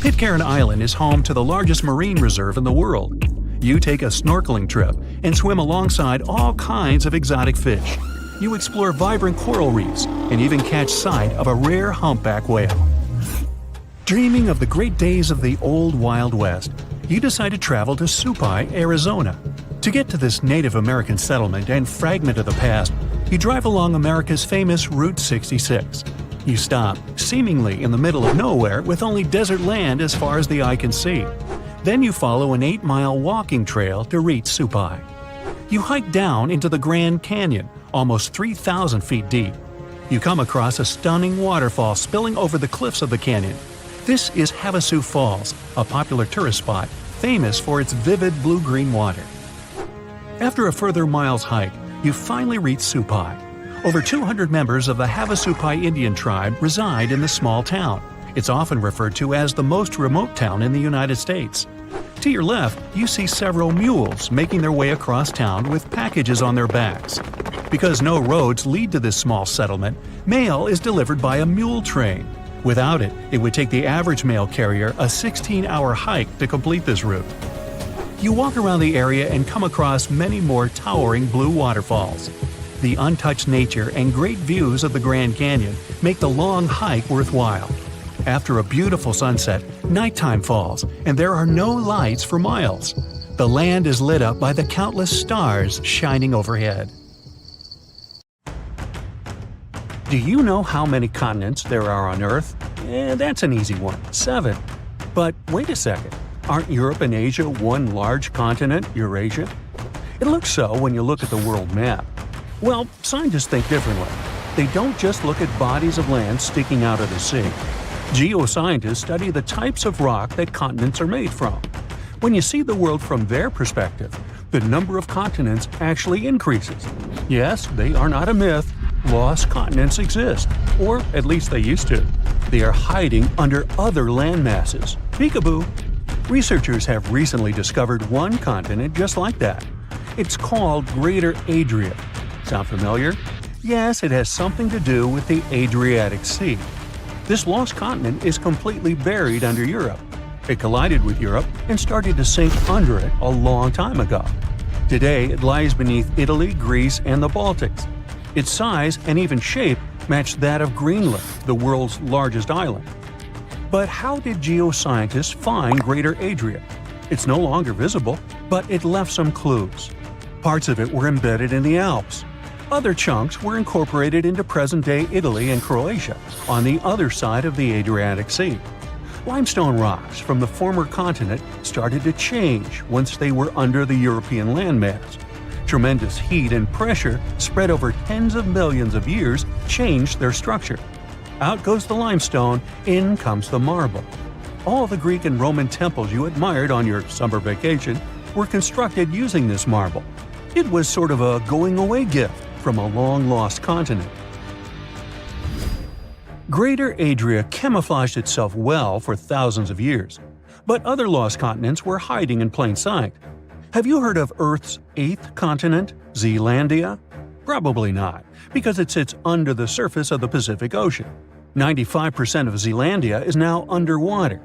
Pitcairn Island is home to the largest marine reserve in the world. You take a snorkeling trip and swim alongside all kinds of exotic fish. You explore vibrant coral reefs and even catch sight of a rare humpback whale. Dreaming of the great days of the old Wild West, you decide to travel to Supai, Arizona. To get to this Native American settlement and fragment of the past, you drive along America's famous Route 66. You stop, seemingly in the middle of nowhere with only desert land as far as the eye can see. Then you follow an 8-mile walking trail to reach Supai. You hike down into the Grand Canyon, almost 3,000 feet deep. You come across a stunning waterfall spilling over the cliffs of the canyon. This is Havasu Falls, a popular tourist spot, famous for its vivid blue-green water. After a further mile's hike, you finally reach Supai. Over 200 members of the Havasupai Indian tribe reside in the small town, It's often referred to as the most remote town in the United States. To your left, you see several mules making their way across town with packages on their backs. Because no roads lead to this small settlement, mail is delivered by a mule train. Without it, it would take the average mail carrier a 16-hour hike to complete this route. You walk around the area and come across many more towering blue waterfalls. The untouched nature and great views of the Grand Canyon make the long hike worthwhile. After a beautiful sunset, nighttime falls, and there are no lights for miles. The land is lit up by the countless stars shining overhead. Do you know how many continents there are on Earth? That's an easy one, 7. But wait a second, aren't Europe and Asia one large continent, Eurasia? It looks so when you look at the world map. Well, scientists think differently. They don't just look at bodies of land sticking out of the sea. Geoscientists study the types of rock that continents are made from. When you see the world from their perspective, the number of continents actually increases. Yes, they are not a myth. Lost continents exist, or at least they used to. They are hiding under other land masses. Peekaboo! Researchers have recently discovered one continent just like that. It's called Greater Adria. Sound familiar? Yes, it has something to do with the Adriatic Sea. This lost continent is completely buried under Europe. It collided with Europe and started to sink under it a long time ago. Today, it lies beneath Italy, Greece, and the Baltics. Its size and even shape match that of Greenland, the world's largest island. But how did geoscientists find Greater Adria? It's no longer visible, but it left some clues. Parts of it were embedded in the Alps. Other chunks were incorporated into present-day Italy and Croatia, on the other side of the Adriatic Sea. Limestone rocks from the former continent started to change once they were under the European landmass. Tremendous heat and pressure spread over tens of millions of years changed their structure. Out goes the limestone, in comes the marble. All the Greek and Roman temples you admired on your summer vacation were constructed using this marble. It was sort of a going-away gift from a long-lost continent. Greater Adria camouflaged itself well for thousands of years, but other lost continents were hiding in plain sight. Have you heard of Earth's 8th continent, Zealandia? Probably not, because it sits under the surface of the Pacific Ocean. 95% of Zealandia is now underwater.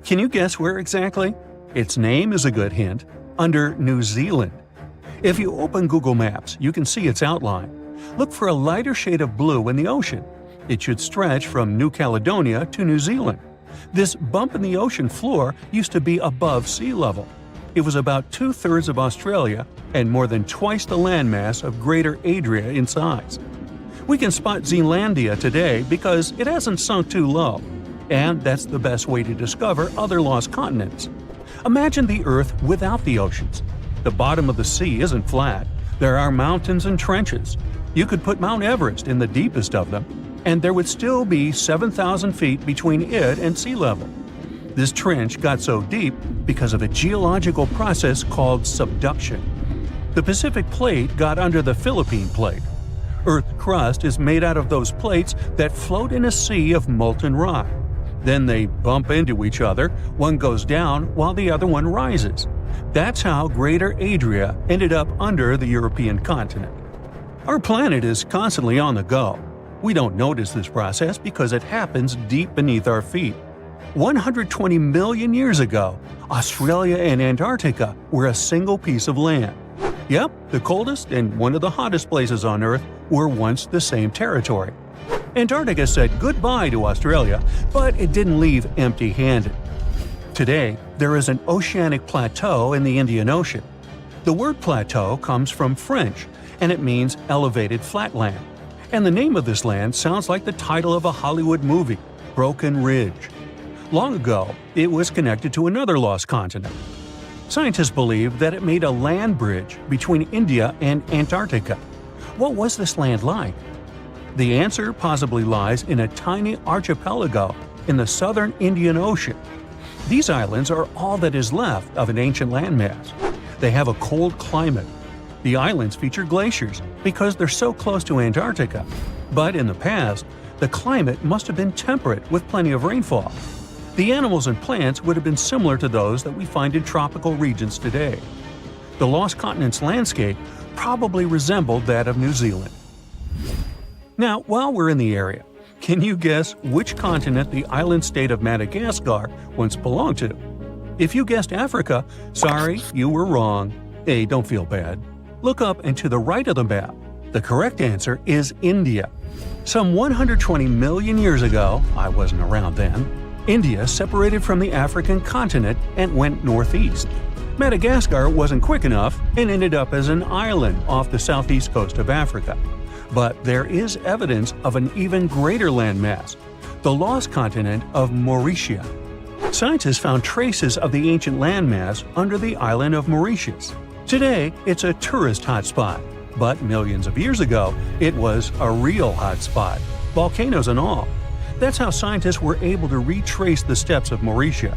Can you guess where exactly? Its name is a good hint – under New Zealand. If you open Google Maps, you can see its outline. Look for a lighter shade of blue in the ocean. It should stretch from New Caledonia to New Zealand. This bump in the ocean floor used to be above sea level. It was about 2/3 of Australia and more than twice the landmass of Greater Adria in size. We can spot Zealandia today because it hasn't sunk too low, and that's the best way to discover other lost continents. Imagine the Earth without the oceans. The bottom of the sea isn't flat. There are mountains and trenches. You could put Mount Everest in the deepest of them, and there would still be 7,000 feet between it and sea level. This trench got so deep because of a geological process called subduction. The Pacific Plate got under the Philippine Plate. Earth's crust is made out of those plates that float in a sea of molten rock. Then they bump into each other, one goes down while the other one rises. That's how Greater Adria ended up under the European continent. Our planet is constantly on the go. We don't notice this process because it happens deep beneath our feet. 120 million years ago, Australia and Antarctica were a single piece of land. Yep, the coldest and one of the hottest places on Earth were once the same territory. Antarctica said goodbye to Australia, but it didn't leave empty-handed. Today, there is an oceanic plateau in the Indian Ocean. The word plateau comes from French, and it means elevated flatland. And the name of this land sounds like the title of a Hollywood movie, Broken Ridge. Long ago, it was connected to another lost continent. Scientists believe that it made a land bridge between India and Antarctica. What was this land like? The answer possibly lies in a tiny archipelago in the southern Indian Ocean. These islands are all that is left of an ancient landmass. They have a cold climate. The islands feature glaciers because they're so close to Antarctica. But in the past, The climate must have been temperate with plenty of rainfall. The animals and plants would have been similar to those that we find in tropical regions today. The Lost Continent's landscape probably resembled that of New Zealand. Now, while we're in the area, can you guess which continent the island state of Madagascar once belonged to? If you guessed Africa, sorry, you were wrong. Hey, don't feel bad. Look up and to the right of the map. The correct answer is India. Some 120 million years ago, I wasn't around then, India separated from the African continent and went northeast. Madagascar wasn't quick enough and ended up as an island off the southeast coast of Africa. But there is evidence of an even greater landmass, the lost continent of Mauritia. Scientists found traces of the ancient landmass under the island of Mauritius. Today, it's a tourist hotspot, but millions of years ago, it was a real hotspot, volcanoes and all. That's how scientists were able to retrace the steps of Mauritia.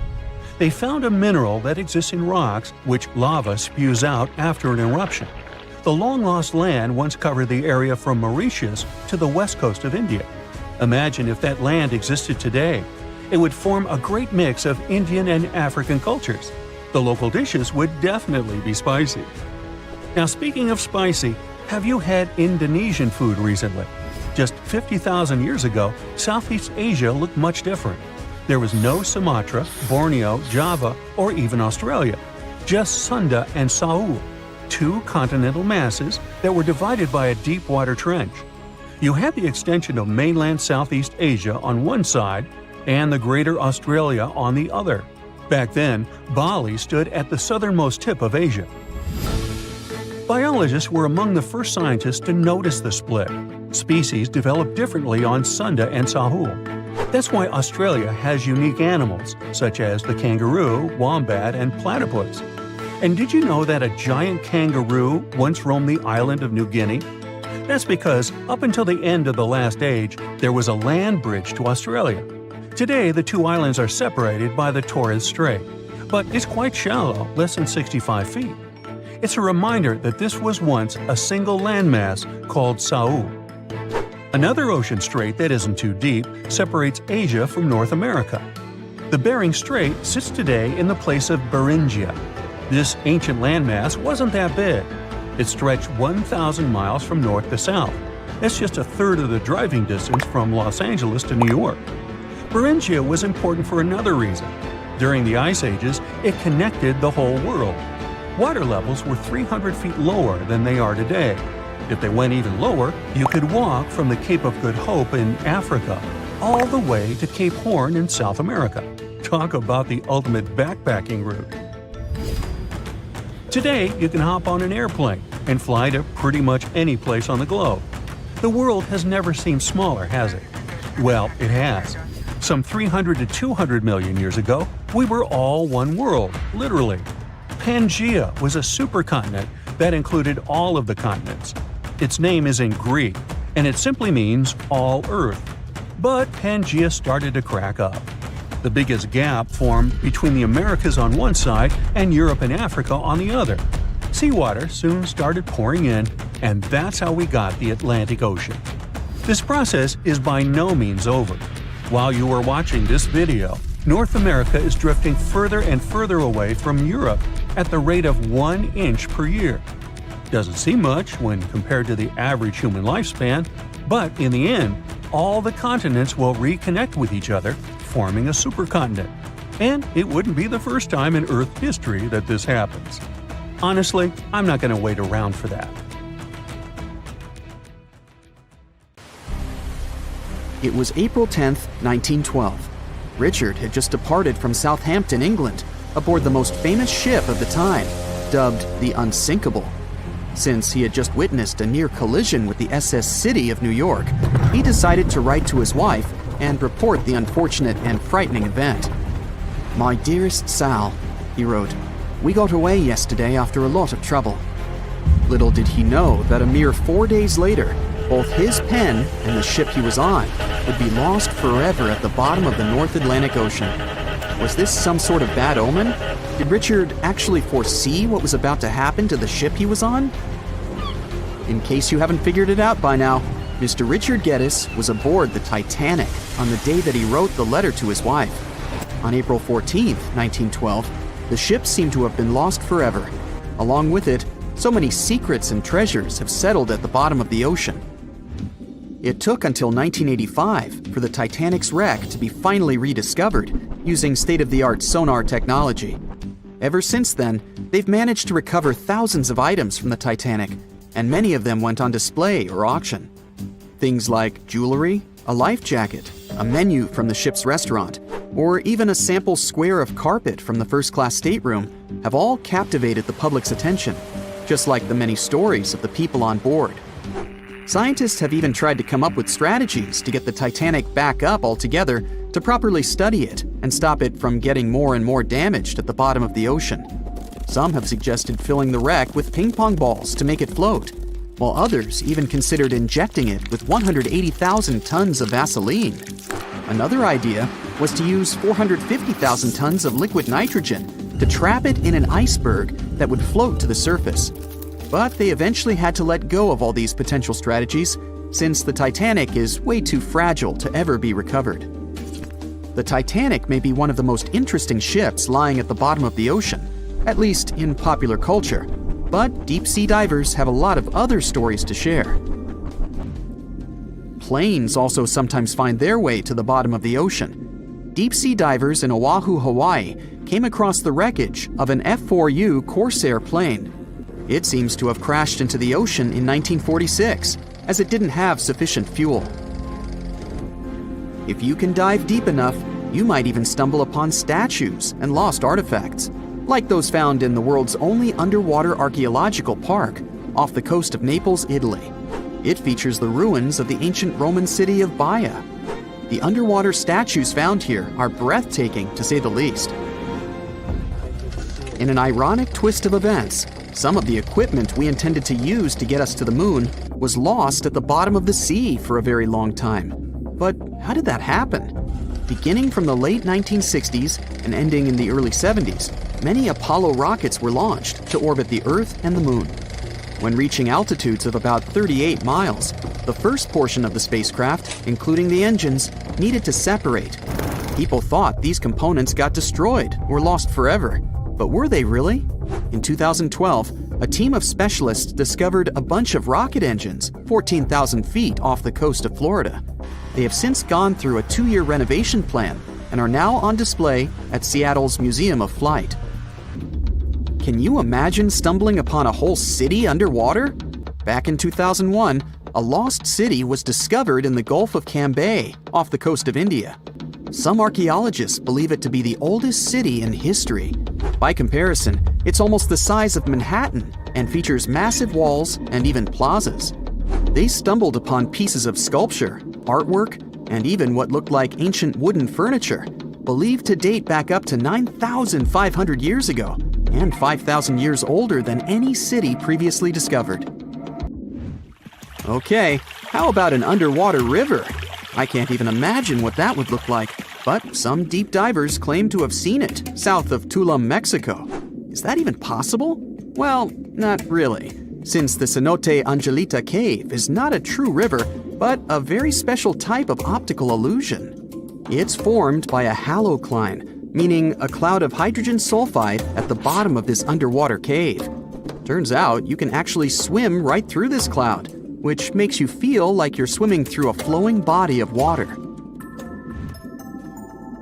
They found a mineral that exists in rocks which lava spews out after an eruption. The long-lost land once covered the area from Mauritius to the west coast of India. Imagine if that land existed today. It would form a great mix of Indian and African cultures. The local dishes would definitely be spicy. Now, speaking of spicy, have you had Indonesian food recently? Just 50,000 years ago, Southeast Asia looked much different. There was no Sumatra, Borneo, Java, or even Australia. Just Sunda and Sahul, two continental masses that were divided by a deep water trench. You had the extension of mainland Southeast Asia on one side and the Greater Australia on the other. Back then, Bali stood at the southernmost tip of Asia. Biologists were among the first scientists to notice the split. Species develop differently on Sunda and Sahul. That's why Australia has unique animals, such as the kangaroo, wombat, and platypus. And did you know that a giant kangaroo once roamed the island of New Guinea? That's because, up until the end of the last age, there was a land bridge to Australia. Today, the two islands are separated by the Torres Strait, but it's quite shallow, less than 65 feet. It's a reminder that this was once a single landmass called Sahul. Another ocean strait that isn't too deep separates Asia from North America. The Bering Strait sits today in the place of Beringia. This ancient landmass wasn't that big. It stretched 1,000 miles from north to south. That's just a third of the driving distance from Los Angeles to New York. Beringia was important for another reason. During the Ice Ages, it connected the whole world. Water levels were 300 feet lower than they are today. If they went even lower, you could walk from the Cape of Good Hope in Africa all the way to Cape Horn in South America. Talk about the ultimate backpacking route. Today, you can hop on an airplane and fly to pretty much any place on the globe. The world has never seemed smaller, has it? Well, it has. Some 300 to 200 million years ago, we were all one world, literally. Pangaea was a supercontinent that included all of the continents. Its name is in Greek, and it simply means all Earth. But Pangaea started to crack up. The biggest gap formed between the Americas on one side and Europe and Africa on the other. Seawater soon started pouring in, and that's how we got the Atlantic Ocean. This process is by no means over. While you are watching this video, North America is drifting further and further away from Europe at the rate of 1 inch per year. Doesn't seem much when compared to the average human lifespan, but in the end, all the continents will reconnect with each other, forming a supercontinent. And it wouldn't be the first time in Earth history that this happens. Honestly, I'm not going to wait around for that. It was April 10th, 1912. Richard had just departed from Southampton, England, aboard the most famous ship of the time, dubbed the Unsinkable. Since he had just witnessed a near collision with the SS City of New York, he decided to write to his wife and report the unfortunate and frightening event. "My dearest Sal," he wrote, "we got away yesterday after a lot of trouble." Little did he know that a mere 4 days later, both his pen and the ship he was on would be lost forever at the bottom of the North Atlantic Ocean. Was this some sort of bad omen? Did Richard actually foresee what was about to happen to the ship he was on? In case you haven't figured it out by now, Mr. Richard Geddes was aboard the Titanic on the day that he wrote the letter to his wife. On April 14, 1912, the ship seemed to have been lost forever. Along with it, so many secrets and treasures have settled at the bottom of the ocean. It took until 1985 for the Titanic's wreck to be finally rediscovered using state-of-the-art sonar technology. Ever since then, they've managed to recover thousands of items from the Titanic, and many of them went on display or auction. Things like jewelry, a life jacket, a menu from the ship's restaurant, or even a sample square of carpet from the first-class stateroom have all captivated the public's attention, just like the many stories of the people on board. Scientists have even tried to come up with strategies to get the Titanic back up altogether to properly study it and stop it from getting more and more damaged at the bottom of the ocean. Some have suggested filling the wreck with ping pong balls to make it float, while others even considered injecting it with 180,000 tons of Vaseline. Another idea was to use 450,000 tons of liquid nitrogen to trap it in an iceberg that would float to the surface. But they eventually had to let go of all these potential strategies since the Titanic is way too fragile to ever be recovered. The Titanic may be one of the most interesting ships lying at the bottom of the ocean, at least in popular culture, but deep-sea divers have a lot of other stories to share. Planes also sometimes find their way to the bottom of the ocean. Deep-sea divers in Oahu, Hawaii came across the wreckage of an F-4U Corsair plane. It seems to have crashed into the ocean in 1946, as it didn't have sufficient fuel. If you can dive deep enough, you might even stumble upon statues and lost artifacts, like those found in the world's only underwater archaeological park off the coast of Naples, Italy. It features the ruins of the ancient Roman city of Baia. The underwater statues found here are breathtaking, to say the least. In an ironic twist of events, some of the equipment we intended to use to get us to the moon was lost at the bottom of the sea for a very long time. But how did that happen? Beginning from the late 1960s and ending in the early 70s, many Apollo rockets were launched to orbit the Earth and the Moon. When reaching altitudes of about 38 miles, the first portion of the spacecraft, including the engines, needed to separate. People thought these components got destroyed or lost forever, but were they really? In 2012, a team of specialists discovered a bunch of rocket engines 14,000 feet off the coast of Florida. They have since gone through a 2-year renovation plan and are now on display at Seattle's Museum of Flight. Can you imagine stumbling upon a whole city underwater? Back in 2001, a lost city was discovered in the Gulf of Cambay, off the coast of India. Some archaeologists believe it to be the oldest city in history. By comparison, it's almost the size of Manhattan and features massive walls and even plazas. They stumbled upon pieces of sculpture, artwork, and even what looked like ancient wooden furniture, believed to date back up to 9,500 years ago and 5,000 years older than any city previously discovered. Okay, how about an underwater river? I can't even imagine what that would look like, but some deep divers claim to have seen it south of Tulum, Mexico. Is that even possible? Well, not really, since the Cenote Angelita Cave is not a true river, but a very special type of optical illusion. It's formed by a halocline, meaning a cloud of hydrogen sulfide at the bottom of this underwater cave. Turns out you can actually swim right through this cloud, which makes you feel like you're swimming through a flowing body of water.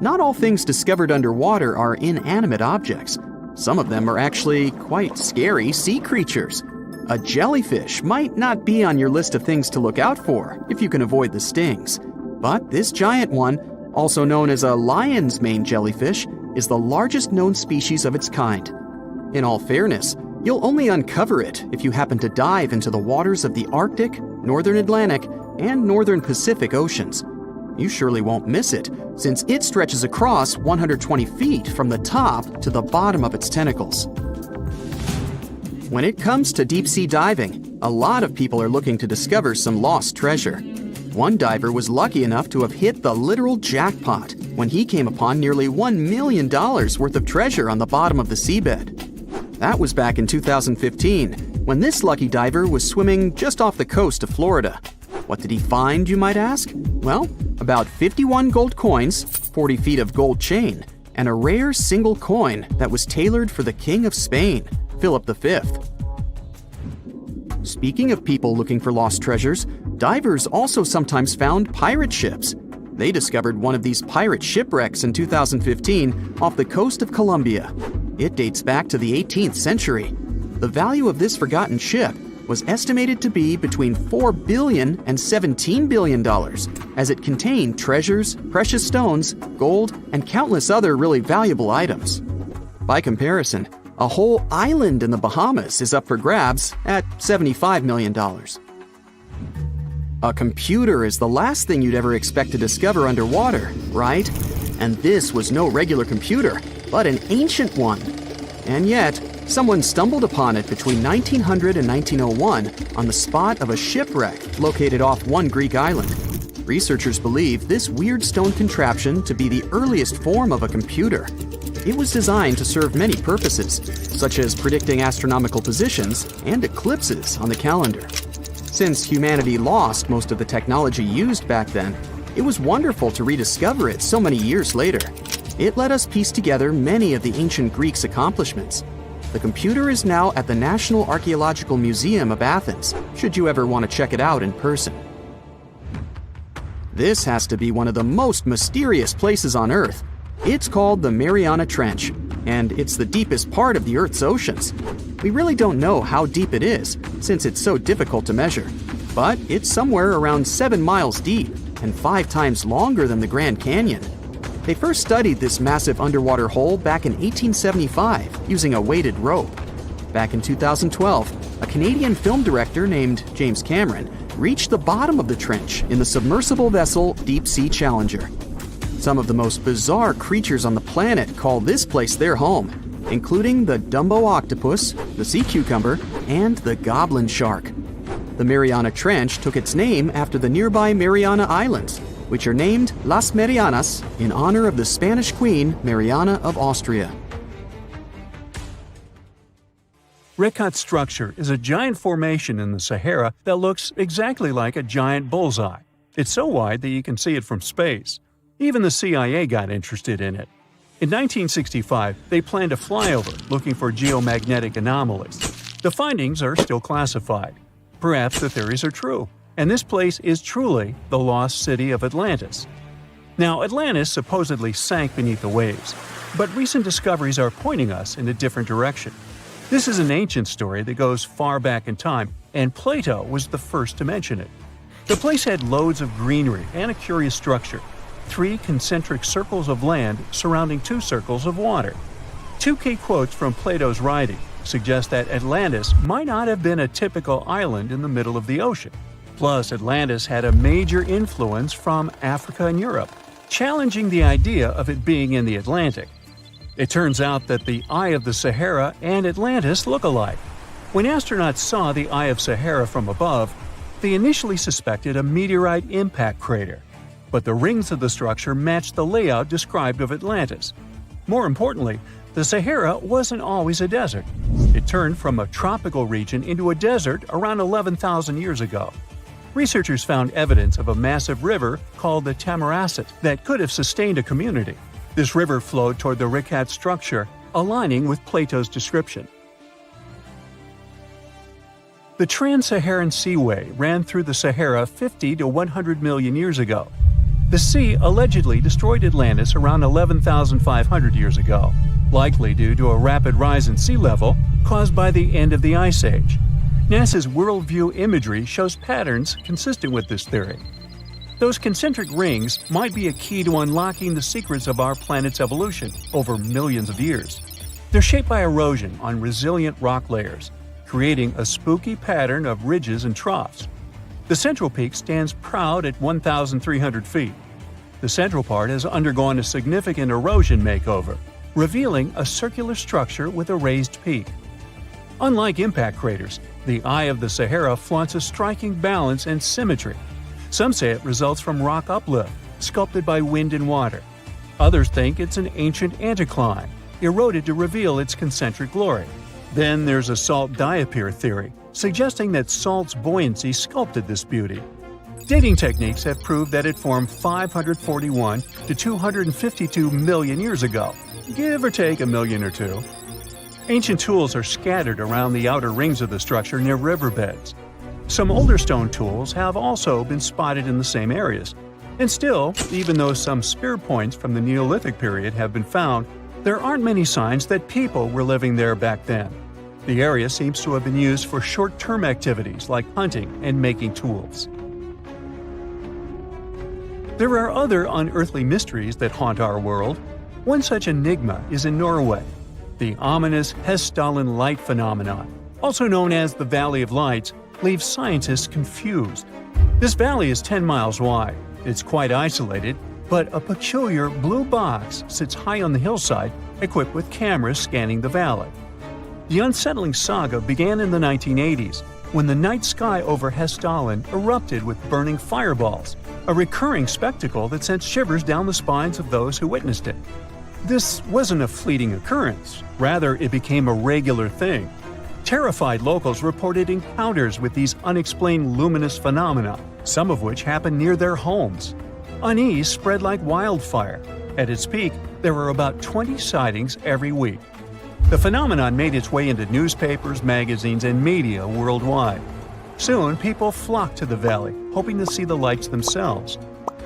Not all things discovered underwater are inanimate objects. Some of them are actually quite scary sea creatures. A jellyfish might not be on your list of things to look out for if you can avoid the stings. But this giant one, also known as a lion's mane jellyfish, is the largest known species of its kind. In all fairness, you'll only uncover it if you happen to dive into the waters of the Arctic, Northern Atlantic, and Northern Pacific Oceans. You surely won't miss it, since it stretches across 120 feet from the top to the bottom of its tentacles. When it comes to deep-sea diving, a lot of people are looking to discover some lost treasure. One diver was lucky enough to have hit the literal jackpot when he came upon nearly $1 million worth of treasure on the bottom of the seabed. That was back in 2015, when this lucky diver was swimming just off the coast of Florida. What did he find, you might ask? Well, about 51 gold coins, 40 feet of gold chain, and a rare single coin that was tailored for the King of Spain, Philip V. Speaking of people looking for lost treasures, divers also sometimes found pirate ships. They discovered one of these pirate shipwrecks in 2015 off the coast of Colombia. It dates back to the 18th century. The value of this forgotten ship was estimated to be between $4 billion and $17 billion, as it contained treasures, precious stones, gold, and countless other really valuable items. By comparison, a whole island in the Bahamas is up for grabs at $75 million. A computer is the last thing you'd ever expect to discover underwater, right? And this was no regular computer, but an ancient one. And yet, someone stumbled upon it between 1900 and 1901 on the spot of a shipwreck located off one Greek island. Researchers believe this weird stone contraption to be the earliest form of a computer. It was designed to serve many purposes, such as predicting astronomical positions and eclipses on the calendar. Since humanity lost most of the technology used back then, it was wonderful to rediscover it so many years later. It let us piece together many of the ancient Greeks' accomplishments. The computer is now at the National Archaeological Museum of Athens, should you ever want to check it out in person. This has to be one of the most mysterious places on Earth. It's called the Mariana Trench, and it's the deepest part of the Earth's oceans. We really don't know how deep it is, since it's so difficult to measure, but it's somewhere around 7 miles deep and 5 times longer than the Grand Canyon. They first studied this massive underwater hole back in 1875 using a weighted rope. Back in 2012, a Canadian film director named James Cameron reached the bottom of the trench in the submersible vessel Deep Sea Challenger. Some of the most bizarre creatures on the planet call this place their home, including the Dumbo octopus, the sea cucumber, and the goblin shark. The Mariana Trench took its name after the nearby Mariana Islands, which are named Las Marianas in honor of the Spanish Queen Mariana of Austria. Reigniting structure is a giant formation in the Sahara that looks exactly like a giant bullseye. It's so wide that you can see it from space. Even the CIA got interested in it. In 1965, they planned a flyover looking for geomagnetic anomalies. The findings are still classified. Perhaps the theories are true, and this place is truly the lost city of Atlantis. Now, Atlantis supposedly sank beneath the waves, but recent discoveries are pointing us in a different direction. This is an ancient story that goes far back in time, and Plato was the first to mention it. The place had loads of greenery and a curious structure. 3 concentric circles of land surrounding 2 circles of water. 2 key quotes from Plato's writing suggest that Atlantis might not have been a typical island in the middle of the ocean. Plus, Atlantis had a major influence from Africa and Europe, challenging the idea of it being in the Atlantic. It turns out that the Eye of the Sahara and Atlantis look alike. When astronauts saw the Eye of Sahara from above, they initially suspected a meteorite impact crater. But the rings of the structure matched the layout described of Atlantis. More importantly, the Sahara wasn't always a desert. It turned from a tropical region into a desert around 11,000 years ago. Researchers found evidence of a massive river called the Tamaracet that could have sustained a community. This river flowed toward the Reigniting structure, aligning with Plato's description. The Trans-Saharan Seaway ran through the Sahara 50 to 100 million years ago. The sea allegedly destroyed Atlantis around 11,500 years ago, likely due to a rapid rise in sea level caused by the end of the Ice Age. NASA's Worldview imagery shows patterns consistent with this theory. Those concentric rings might be a key to unlocking the secrets of our planet's evolution over millions of years. They're shaped by erosion on resilient rock layers, creating a spooky pattern of ridges and troughs. The central peak stands proud at 1,300 feet. The central part has undergone a significant erosion makeover, revealing a circular structure with a raised peak. Unlike impact craters, the Eye of the Sahara flaunts a striking balance and symmetry. Some say it results from rock uplift, sculpted by wind and water. Others think it's an ancient anticline, eroded to reveal its concentric glory. Then there's a salt diapir theory, suggesting that salt's buoyancy sculpted this beauty. Dating techniques have proved that it formed 541 to 252 million years ago, give or take a million or two. Ancient tools are scattered around the outer rings of the structure near riverbeds. Some older stone tools have also been spotted in the same areas. And still, even though some spear points from the Neolithic period have been found, there aren't many signs that people were living there back then. The area seems to have been used for short-term activities like hunting and making tools. There are other unearthly mysteries that haunt our world. One such enigma is in Norway, the ominous Hessdalen light phenomenon, also known as the Valley of Lights, leaves scientists confused. This valley is 10 miles wide. It's quite isolated, but a peculiar blue box sits high on the hillside, equipped with cameras scanning the valley. The unsettling saga began in the 1980s, when the night sky over Hessdalen erupted with burning fireballs, a recurring spectacle that sent shivers down the spines of those who witnessed it. This wasn't a fleeting occurrence, rather it became a regular thing. Terrified locals reported encounters with these unexplained luminous phenomena, some of which happened near their homes. Unease spread like wildfire. At its peak, there were about 20 sightings every week. The phenomenon made its way into newspapers, magazines, and media worldwide. Soon, people flocked to the valley, hoping to see the lights themselves.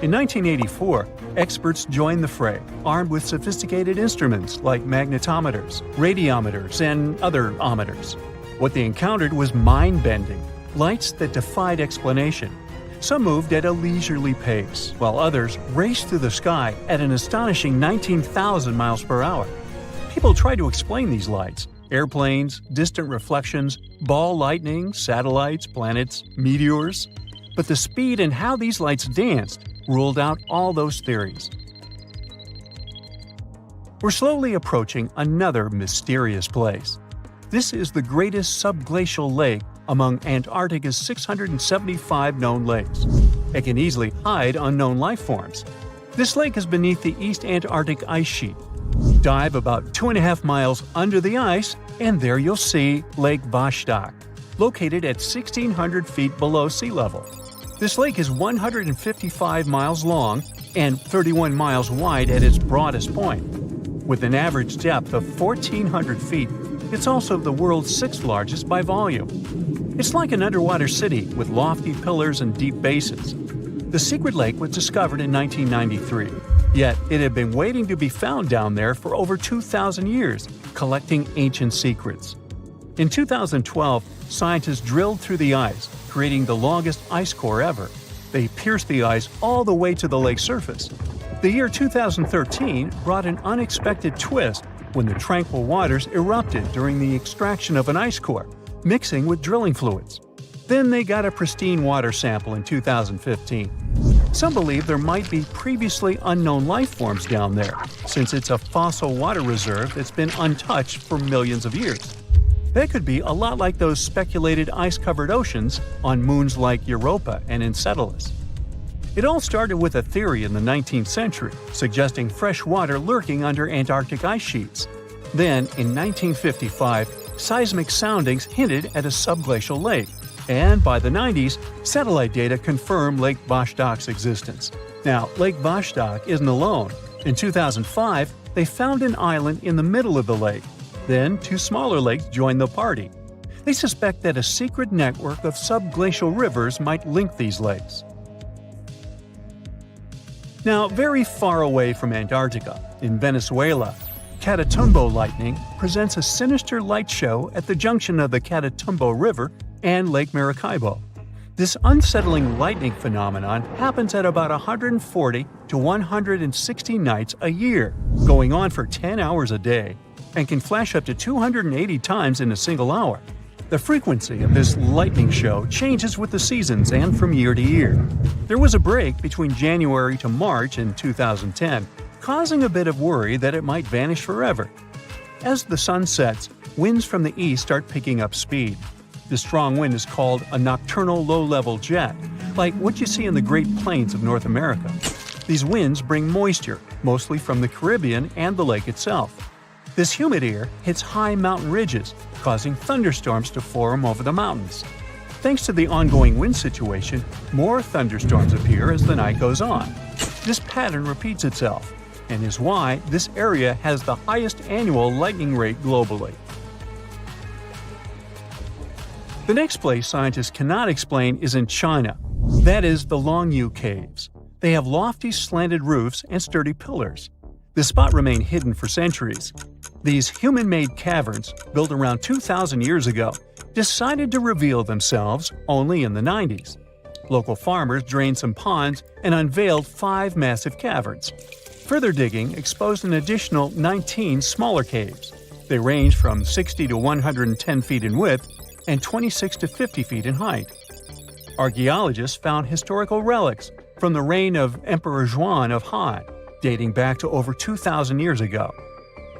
In 1984, experts joined the fray, armed with sophisticated instruments like magnetometers, radiometers, and other ometers. What they encountered was mind-bending, lights that defied explanation. Some moved at a leisurely pace, while others raced through the sky at an astonishing 19,000 miles per hour. People tried to explain these lights: airplanes, distant reflections, ball lightning, satellites, planets, meteors. But the speed and how these lights danced ruled out all those theories. We're slowly approaching another mysterious place. This is the greatest subglacial lake among Antarctica's 675 known lakes. It can easily hide unknown life forms. This lake is beneath the East Antarctic ice sheet. Dive about 2.5 miles under the ice, and there you'll see Lake Vostok, located at 1,600 feet below sea level. This lake is 155 miles long and 31 miles wide at its broadest point. With an average depth of 1,400 feet, it's also the world's sixth largest by volume. It's like an underwater city with lofty pillars and deep basins. The secret lake was discovered in 1993, yet it had been waiting to be found down there for over 2,000 years, collecting ancient secrets. In 2012, scientists drilled through the ice, creating the longest ice core ever. They pierced the ice all the way to the lake's surface. The year 2013 brought an unexpected twist when the tranquil waters erupted during the extraction of an ice core, mixing with drilling fluids. Then they got a pristine water sample in 2015. Some believe there might be previously unknown life forms down there, since it's a fossil water reserve that's been untouched for millions of years. That could be a lot like those speculated ice-covered oceans on moons like Europa and Enceladus. It all started with a theory in the 19th century, suggesting fresh water lurking under Antarctic ice sheets. Then, in 1955, seismic soundings hinted at a subglacial lake, and by the 90s, satellite data confirmed Lake Vostok's existence. Now, Lake Vostok isn't alone. In 2005, they found an island in the middle of the lake. Then, two smaller lakes joined the party. They suspect that a secret network of subglacial rivers might link these lakes. Now, very far away from Antarctica, in Venezuela, Catatumbo lightning presents a sinister light show at the junction of the Catatumbo River and Lake Maracaibo. This unsettling lightning phenomenon happens at about 140 to 160 nights a year, going on for 10 hours a day, and can flash up to 280 times in a single hour. The frequency of this lightning show changes with the seasons and from year to year. There was a break between January to March in 2010, causing a bit of worry that it might vanish forever. As the sun sets, winds from the east start picking up speed. The strong wind is called a nocturnal low-level jet, like what you see in the Great Plains of North America. These winds bring moisture, mostly from the Caribbean and the lake itself. This humid air hits high mountain ridges, causing thunderstorms to form over the mountains. Thanks to the ongoing wind situation, more thunderstorms appear as the night goes on. This pattern repeats itself, and is why this area has the highest annual lightning rate globally. The next place scientists cannot explain is in China. That is the Longyu Caves. They have lofty slanted roofs and sturdy pillars. The spot remained hidden for centuries. These human-made caverns, built around 2,000 years ago, decided to reveal themselves only in the 90s. Local farmers drained some ponds and unveiled 5 massive caverns. Further digging exposed an additional 19 smaller caves. They range from 60 to 110 feet in width and 26 to 50 feet in height. Archaeologists found historical relics from the reign of Emperor Zhuan of Han, dating back to over 2,000 years ago.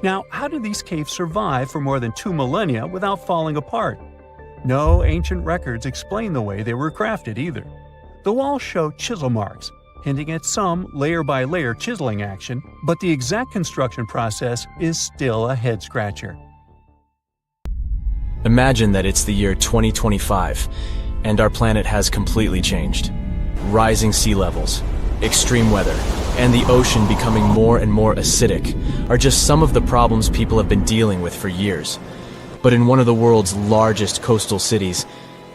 Now, how did these caves survive for more than 2 millennia without falling apart? No ancient records explain the way they were crafted either. The walls show chisel marks, hinting at some layer-by-layer chiseling action, but the exact construction process is still a head-scratcher. Imagine that it's the year 2025, and our planet has completely changed. Rising sea levels, extreme weather, and the ocean becoming more and more acidic are just some of the problems people have been dealing with for years. But in one of the world's largest coastal cities,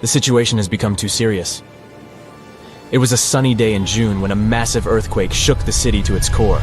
the situation has become too serious. It was a sunny day in June when a massive earthquake shook the city to its core.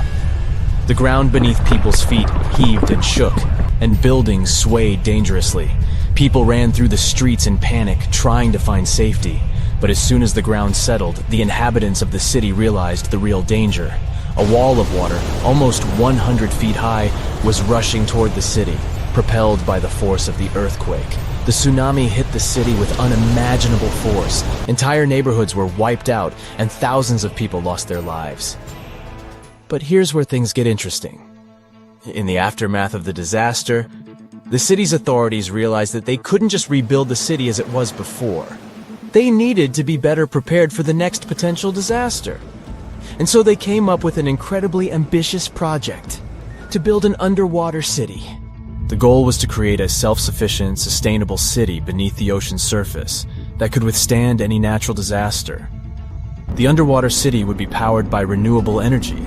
The ground beneath people's feet heaved and shook, and buildings swayed dangerously. People ran through the streets in panic, trying to find safety. But as soon as the ground settled, the inhabitants of the city realized the real danger. A wall of water, almost 100 feet high, was rushing toward the city, propelled by the force of the earthquake. The tsunami hit the city with unimaginable force. Entire neighborhoods were wiped out, and thousands of people lost their lives. But here's where things get interesting. In the aftermath of the disaster, the city's authorities realized that they couldn't just rebuild the city as it was before. They needed to be better prepared for the next potential disaster. And so they came up with an incredibly ambitious project to build an underwater city. The goal was to create a self-sufficient, sustainable city beneath the ocean's surface that could withstand any natural disaster. The underwater city would be powered by renewable energy,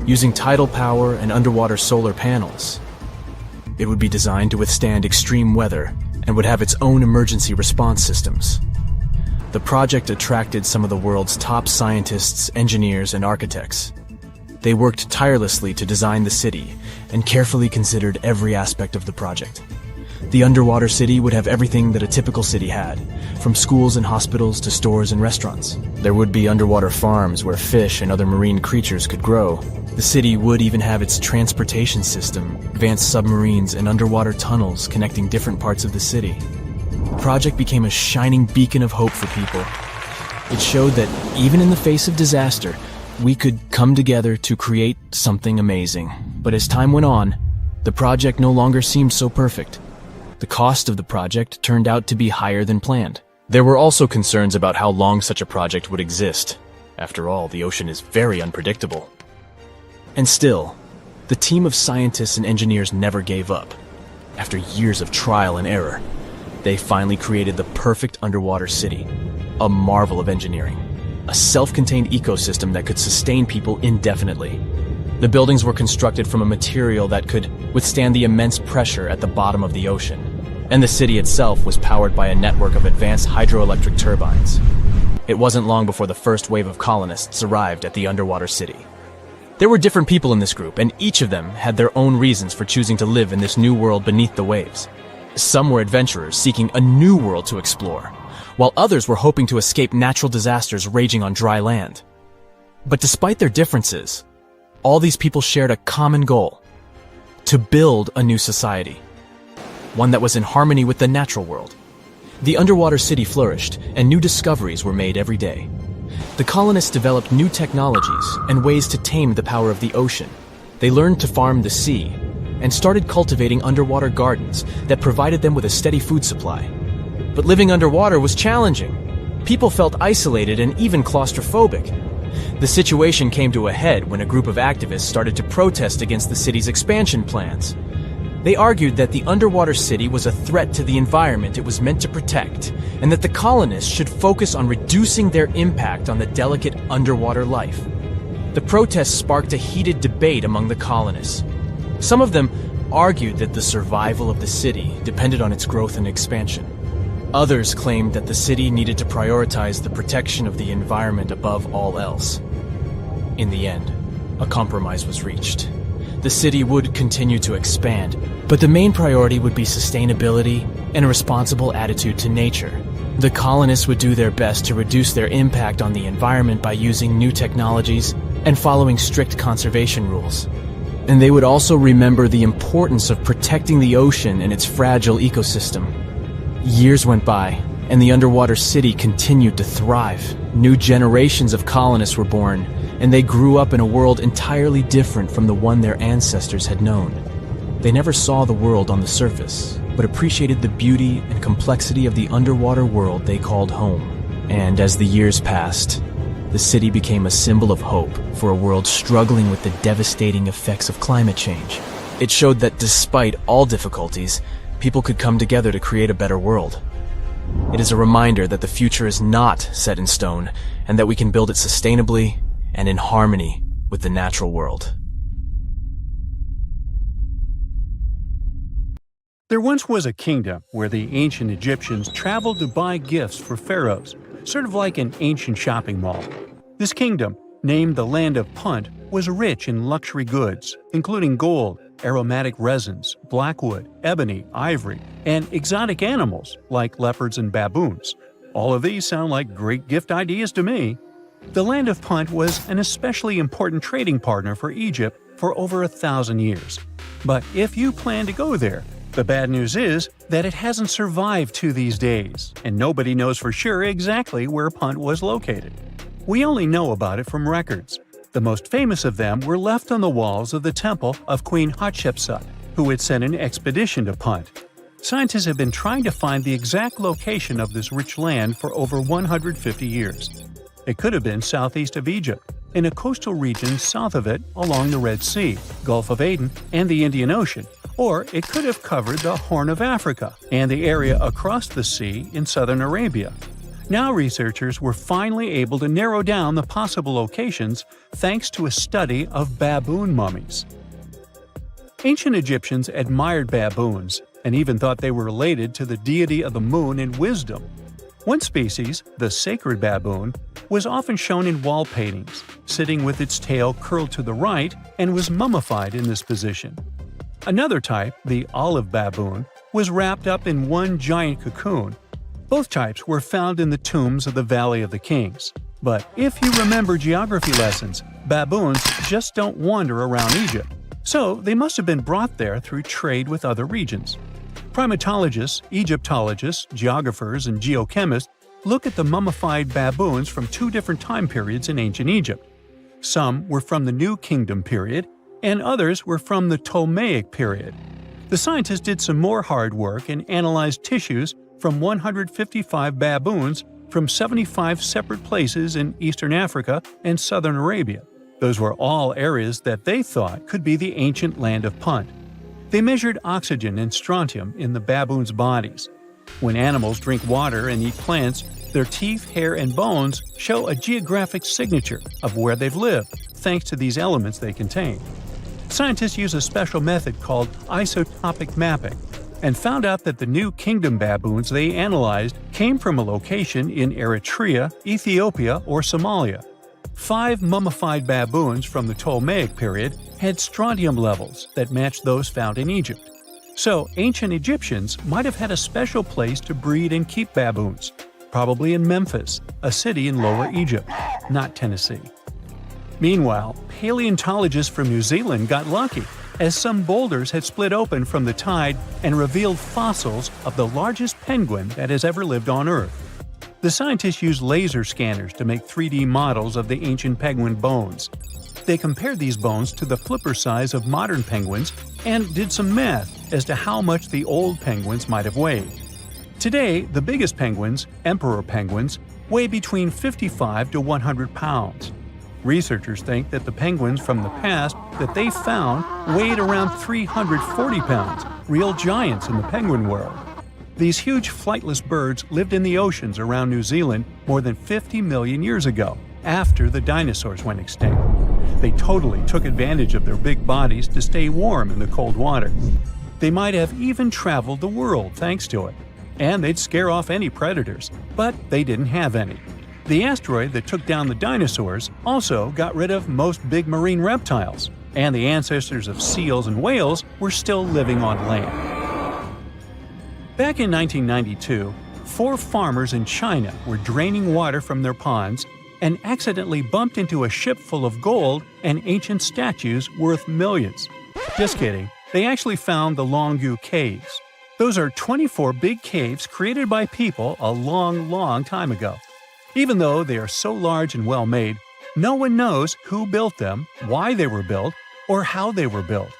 using tidal power and underwater solar panels. It would be designed to withstand extreme weather and would have its own emergency response systems. The project attracted some of the world's top scientists, engineers, and architects. They worked tirelessly to design the city and carefully considered every aspect of the project. The underwater city would have everything that a typical city had, from schools and hospitals to stores and restaurants. There would be underwater farms where fish and other marine creatures could grow. The city would even have its transportation system, advanced submarines, and underwater tunnels connecting different parts of the city. The project became a shining beacon of hope for people. It showed that even in the face of disaster, we could come together to create something amazing. But as time went on, the project no longer seemed so perfect. The cost of the project turned out to be higher than planned. There were also concerns about how long such a project would exist. After all, the ocean is very unpredictable. And still, the team of scientists and engineers never gave up. After years of trial and error, they finally created the perfect underwater city, a marvel of engineering, a self-contained ecosystem that could sustain people indefinitely. The buildings were constructed from a material that could withstand the immense pressure at the bottom of the ocean, and the city itself was powered by a network of advanced hydroelectric turbines. It wasn't long before the first wave of colonists arrived at the underwater city. There were different people in this group, and each of them had their own reasons for choosing to live in this new world beneath the waves. Some were adventurers seeking a new world to explore, while others were hoping to escape natural disasters raging on dry land. But despite their differences, all these people shared a common goal: to build a new society, one that was in harmony with the natural world. The underwater city flourished, and new discoveries were made every day. The colonists developed new technologies and ways to tame the power of the ocean. They learned to farm the sea and started cultivating underwater gardens that provided them with a steady food supply. But living underwater was challenging. People felt isolated and even claustrophobic. The situation came to a head when a group of activists started to protest against the city's expansion plans. They argued that the underwater city was a threat to the environment it was meant to protect, and that the colonists should focus on reducing their impact on the delicate underwater life. The protests sparked a heated debate among the colonists. Some of them argued that the survival of the city depended on its growth and expansion. Others claimed that the city needed to prioritize the protection of the environment above all else. In the end, a compromise was reached. The city would continue to expand, but the main priority would be sustainability and a responsible attitude to nature. The colonists would do their best to reduce their impact on the environment by using new technologies and following strict conservation rules. And they would also remember the importance of protecting the ocean and its fragile ecosystem. Years went by, and the underwater city continued to thrive. New generations of colonists were born, and they grew up in a world entirely different from the one their ancestors had known. They never saw the world on the surface, but appreciated the beauty and complexity of the underwater world they called home. And as the years passed, the city became a symbol of hope for a world struggling with the devastating effects of climate change. It showed that despite all difficulties, people could come together to create a better world. It is a reminder that the future is not set in stone, and that we can build it sustainably and in harmony with the natural world. There once was a kingdom where the ancient Egyptians traveled to buy gifts for pharaohs, sort of like an ancient shopping mall. This kingdom, named the Land of Punt, was rich in luxury goods, including gold, aromatic resins, blackwood, ebony, ivory, and exotic animals like leopards and baboons. All of these sound like great gift ideas to me. The Land of Punt was an especially important trading partner for Egypt for over 1,000 years. But if you plan to go there, the bad news is that it hasn't survived to these days, and nobody knows for sure exactly where Punt was located. We only know about it from records. The most famous of them were left on the walls of the temple of Queen Hatshepsut, who had sent an expedition to Punt. Scientists have been trying to find the exact location of this rich land for over 150 years. It could have been southeast of Egypt, in a coastal region south of it along the Red Sea, Gulf of Aden, and the Indian Ocean, or it could have covered the Horn of Africa and the area across the sea in southern Arabia. Now researchers were finally able to narrow down the possible locations thanks to a study of baboon mummies. Ancient Egyptians admired baboons and even thought they were related to the deity of the moon and wisdom. One species, the sacred baboon, was often shown in wall paintings, sitting with its tail curled to the right, and was mummified in this position. Another type, the olive baboon, was wrapped up in one giant cocoon. Both types were found in the tombs of the Valley of the Kings. But if you remember geography lessons, baboons just don't wander around Egypt, so they must have been brought there through trade with other regions. Primatologists, Egyptologists, geographers, and geochemists look at the mummified baboons from two different time periods in ancient Egypt. Some were from the New Kingdom period, and others were from the Ptolemaic period. The scientists did some more hard work and analyzed tissues from 155 baboons from 75 separate places in Eastern Africa and Southern Arabia. Those were all areas that they thought could be the ancient Land of Punt. They measured oxygen and strontium in the baboons' bodies. When animals drink water and eat plants, their teeth, hair, and bones show a geographic signature of where they've lived, thanks to these elements they contain. Scientists use a special method called isotopic mapping and found out that the New Kingdom baboons they analyzed came from a location in Eritrea, Ethiopia, or Somalia. 5 mummified baboons from the Ptolemaic period had strontium levels that matched those found in Egypt. So ancient Egyptians might have had a special place to breed and keep baboons, probably in Memphis, a city in Lower Egypt, not Tennessee. Meanwhile, paleontologists from New Zealand got lucky, as some boulders had split open from the tide and revealed fossils of the largest penguin that has ever lived on Earth. The scientists used laser scanners to make 3D models of the ancient penguin bones. They compared these bones to the flipper size of modern penguins and did some math as to how much the old penguins might have weighed. Today, the biggest penguins, emperor penguins, weigh between 55 to 100 pounds. Researchers think that the penguins from the past that they found weighed around 340 pounds, real giants in the penguin world. These huge flightless birds lived in the oceans around New Zealand more than 50 million years ago, after the dinosaurs went extinct. They totally took advantage of their big bodies to stay warm in the cold water. They might have even traveled the world thanks to it. And they'd scare off any predators, but they didn't have any. The asteroid that took down the dinosaurs also got rid of most big marine reptiles, and the ancestors of seals and whales were still living on land. Back in 1992, 4 farmers in China were draining water from their ponds and accidentally bumped into a ship full of gold and ancient statues worth millions. Just kidding, they actually found the Longu Caves. Those are 24 big caves created by people a long time ago. Even though they are so large and well-made, no one knows who built them, why they were built, or how they were built.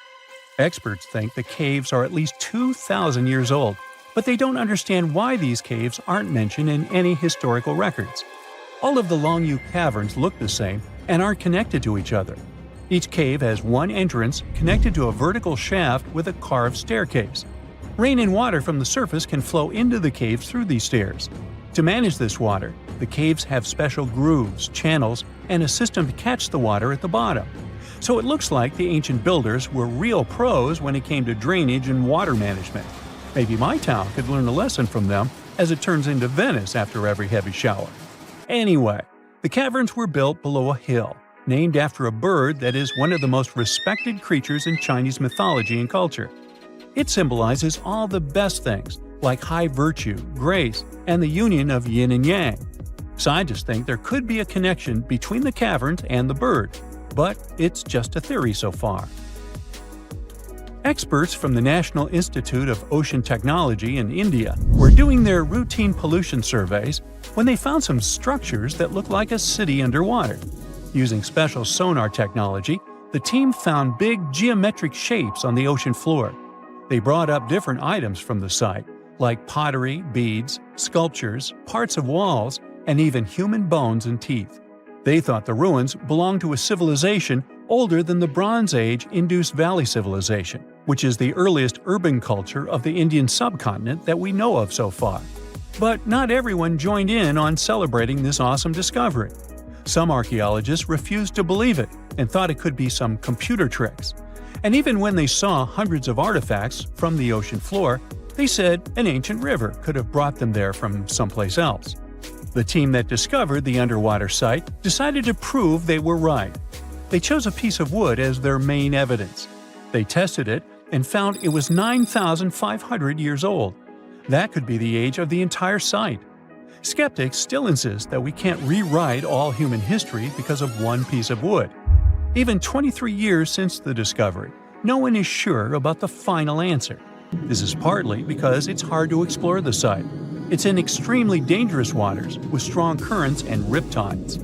Experts think the caves are at least 2,000 years old, but they don't understand why these caves aren't mentioned in any historical records. All of the Longu caverns look the same and aren't connected to each other. Each cave has one entrance connected to a vertical shaft with a carved staircase. Rain and water from the surface can flow into the caves through these stairs. To manage this water, the caves have special grooves, channels, and a system to catch the water at the bottom. So it looks like the ancient builders were real pros when it came to drainage and water management. Maybe my town could learn a lesson from them, as it turns into Venice after every heavy shower. Anyway, the caverns were built below a hill, named after a bird that is one of the most respected creatures in Chinese mythology and culture. It symbolizes all the best things, like high virtue, grace, and the union of yin and yang. Scientists think there could be a connection between the caverns and the bird, but it's just a theory so far. Experts from the National Institute of Ocean Technology in India were doing their routine pollution surveys when they found some structures that looked like a city underwater. Using special sonar technology, the team found big geometric shapes on the ocean floor. They brought up different items from the site, like pottery, beads, sculptures, parts of walls, and even human bones and teeth. They thought the ruins belonged to a civilization older than the Bronze Age Indus Valley Civilization, which is the earliest urban culture of the Indian subcontinent that we know of so far. But not everyone joined in on celebrating this awesome discovery. Some archaeologists refused to believe it and thought it could be some computer tricks. And even when they saw hundreds of artifacts from the ocean floor, they said an ancient river could have brought them there from someplace else. The team that discovered the underwater site decided to prove they were right. They chose a piece of wood as their main evidence. They tested it and found it was 9,500 years old. That could be the age of the entire site. Skeptics still insist that we can't rewrite all human history because of one piece of wood. Even 23 years since the discovery, no one is sure about the final answer. This is partly because it's hard to explore the site. It's in extremely dangerous waters with strong currents and riptides.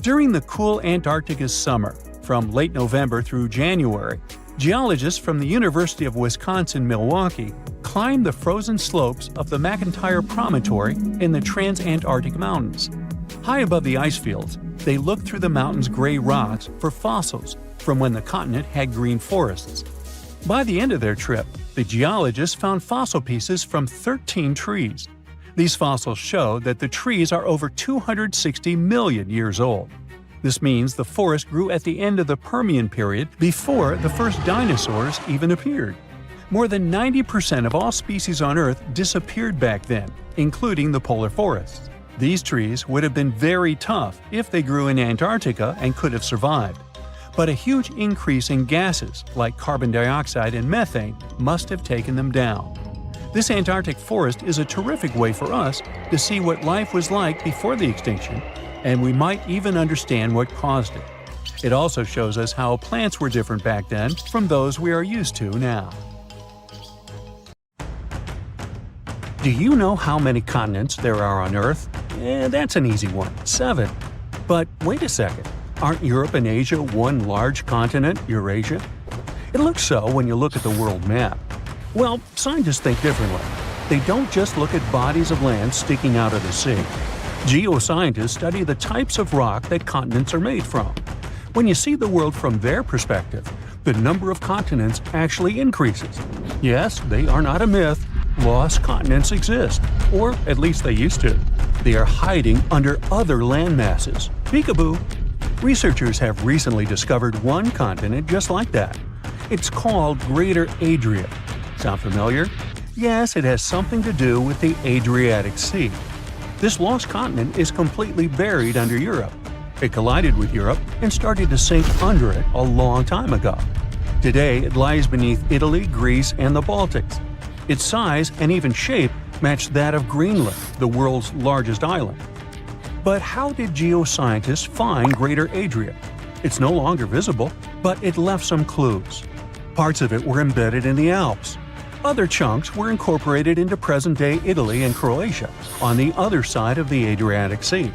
During the cool Antarctica's summer, from late November through January, geologists from the University of Wisconsin-Milwaukee climbed the frozen slopes of the McIntyre Promontory in the Transantarctic Mountains. High above the ice fields, they looked through the mountain's gray rocks for fossils from when the continent had green forests. By the end of their trip, the geologists found fossil pieces from 13 trees. These fossils show that the trees are over 260 million years old. This means the forest grew at the end of the Permian period before the first dinosaurs even appeared. More than 90% of all species on Earth disappeared back then, including the polar forests. These trees would have been very tough if they grew in Antarctica and could have survived. But a huge increase in gases like carbon dioxide and methane must have taken them down. This Antarctic forest is a terrific way for us to see what life was like before the extinction, and we might even understand what caused it. It also shows us how plants were different back then from those we are used to now. Do you know how many continents there are on Earth? That's an easy one, 7. But wait a second. Aren't Europe and Asia one large continent, Eurasia? It looks so when you look at the world map. Well, scientists think differently. They don't just look at bodies of land sticking out of the sea. Geoscientists study the types of rock that continents are made from. When you see the world from their perspective, the number of continents actually increases. Yes, they are not a myth. Lost continents exist, or at least they used to. They are hiding under other landmasses. Peekaboo! Researchers have recently discovered one continent just like that. It's called Greater Adria. Sound familiar? Yes, it has something to do with the Adriatic Sea. This lost continent is completely buried under Europe. It collided with Europe and started to sink under it a long time ago. Today, it lies beneath Italy, Greece, and the Baltics. Its size and even shape match that of Greenland, the world's largest island. But how did geoscientists find Greater Adria? It's no longer visible, but it left some clues. Parts of it were embedded in the Alps. Other chunks were incorporated into present-day Italy and Croatia, on the other side of the Adriatic Sea.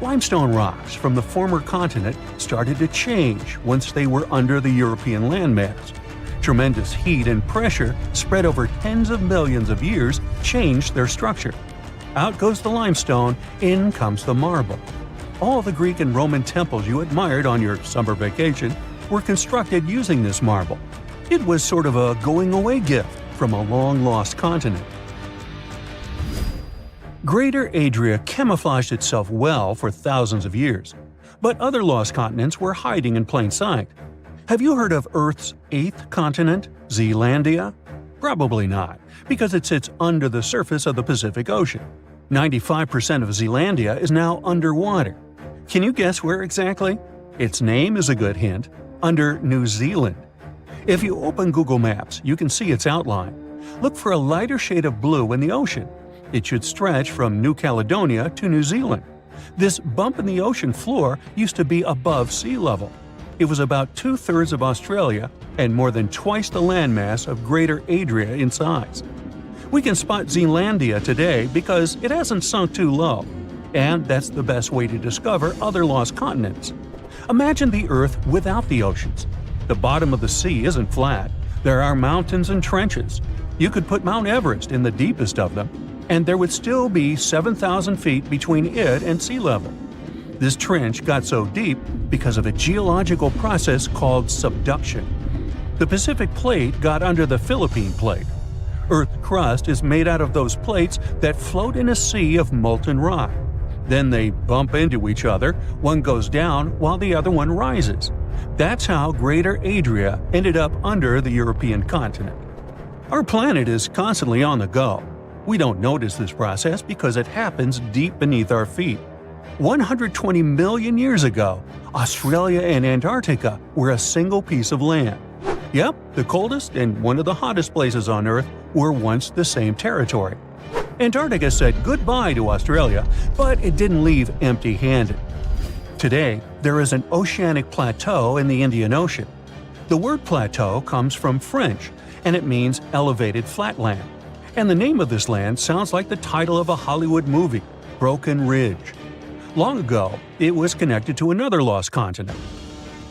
Limestone rocks from the former continent started to change once they were under the European landmass. Tremendous heat and pressure spread over tens of millions of years changed their structure. Out goes the limestone, in comes the marble. All the Greek and Roman temples you admired on your summer vacation were constructed using this marble. It was sort of a going-away gift from a long-lost continent. Greater Adria camouflaged itself well for thousands of years, but other lost continents were hiding in plain sight. Have you heard of Earth's eighth continent, Zealandia? Probably not, because it sits under the surface of the Pacific Ocean. 95% of Zealandia is now underwater. Can you guess where exactly? Its name is a good hint – under New Zealand. If you open Google Maps, you can see its outline. Look for a lighter shade of blue in the ocean. It should stretch from New Caledonia to New Zealand. This bump in the ocean floor used to be above sea level. It was about 2/3 of Australia and more than twice the landmass of Greater Adria in size. We can spot Zealandia today because it hasn't sunk too low, and that's the best way to discover other lost continents. Imagine the Earth without the oceans. The bottom of the sea isn't flat. There are mountains and trenches. You could put Mount Everest in the deepest of them, and there would still be 7,000 feet between it and sea level. This trench got so deep because of a geological process called subduction. The Pacific Plate got under the Philippine Plate. Earth's crust is made out of those plates that float in a sea of molten rock. Then they bump into each other, one goes down while the other one rises. That's how Greater Adria ended up under the European continent. Our planet is constantly on the go. We don't notice this process because it happens deep beneath our feet. 120 million years ago, Australia and Antarctica were a single piece of land. Yep, the coldest and one of the hottest places on Earth were once the same territory. Antarctica said goodbye to Australia, but it didn't leave empty-handed. Today, there is an oceanic plateau in the Indian Ocean. The word plateau comes from French, and it means elevated flatland. And the name of this land sounds like the title of a Hollywood movie, Broken Ridge. Long ago, it was connected to another lost continent.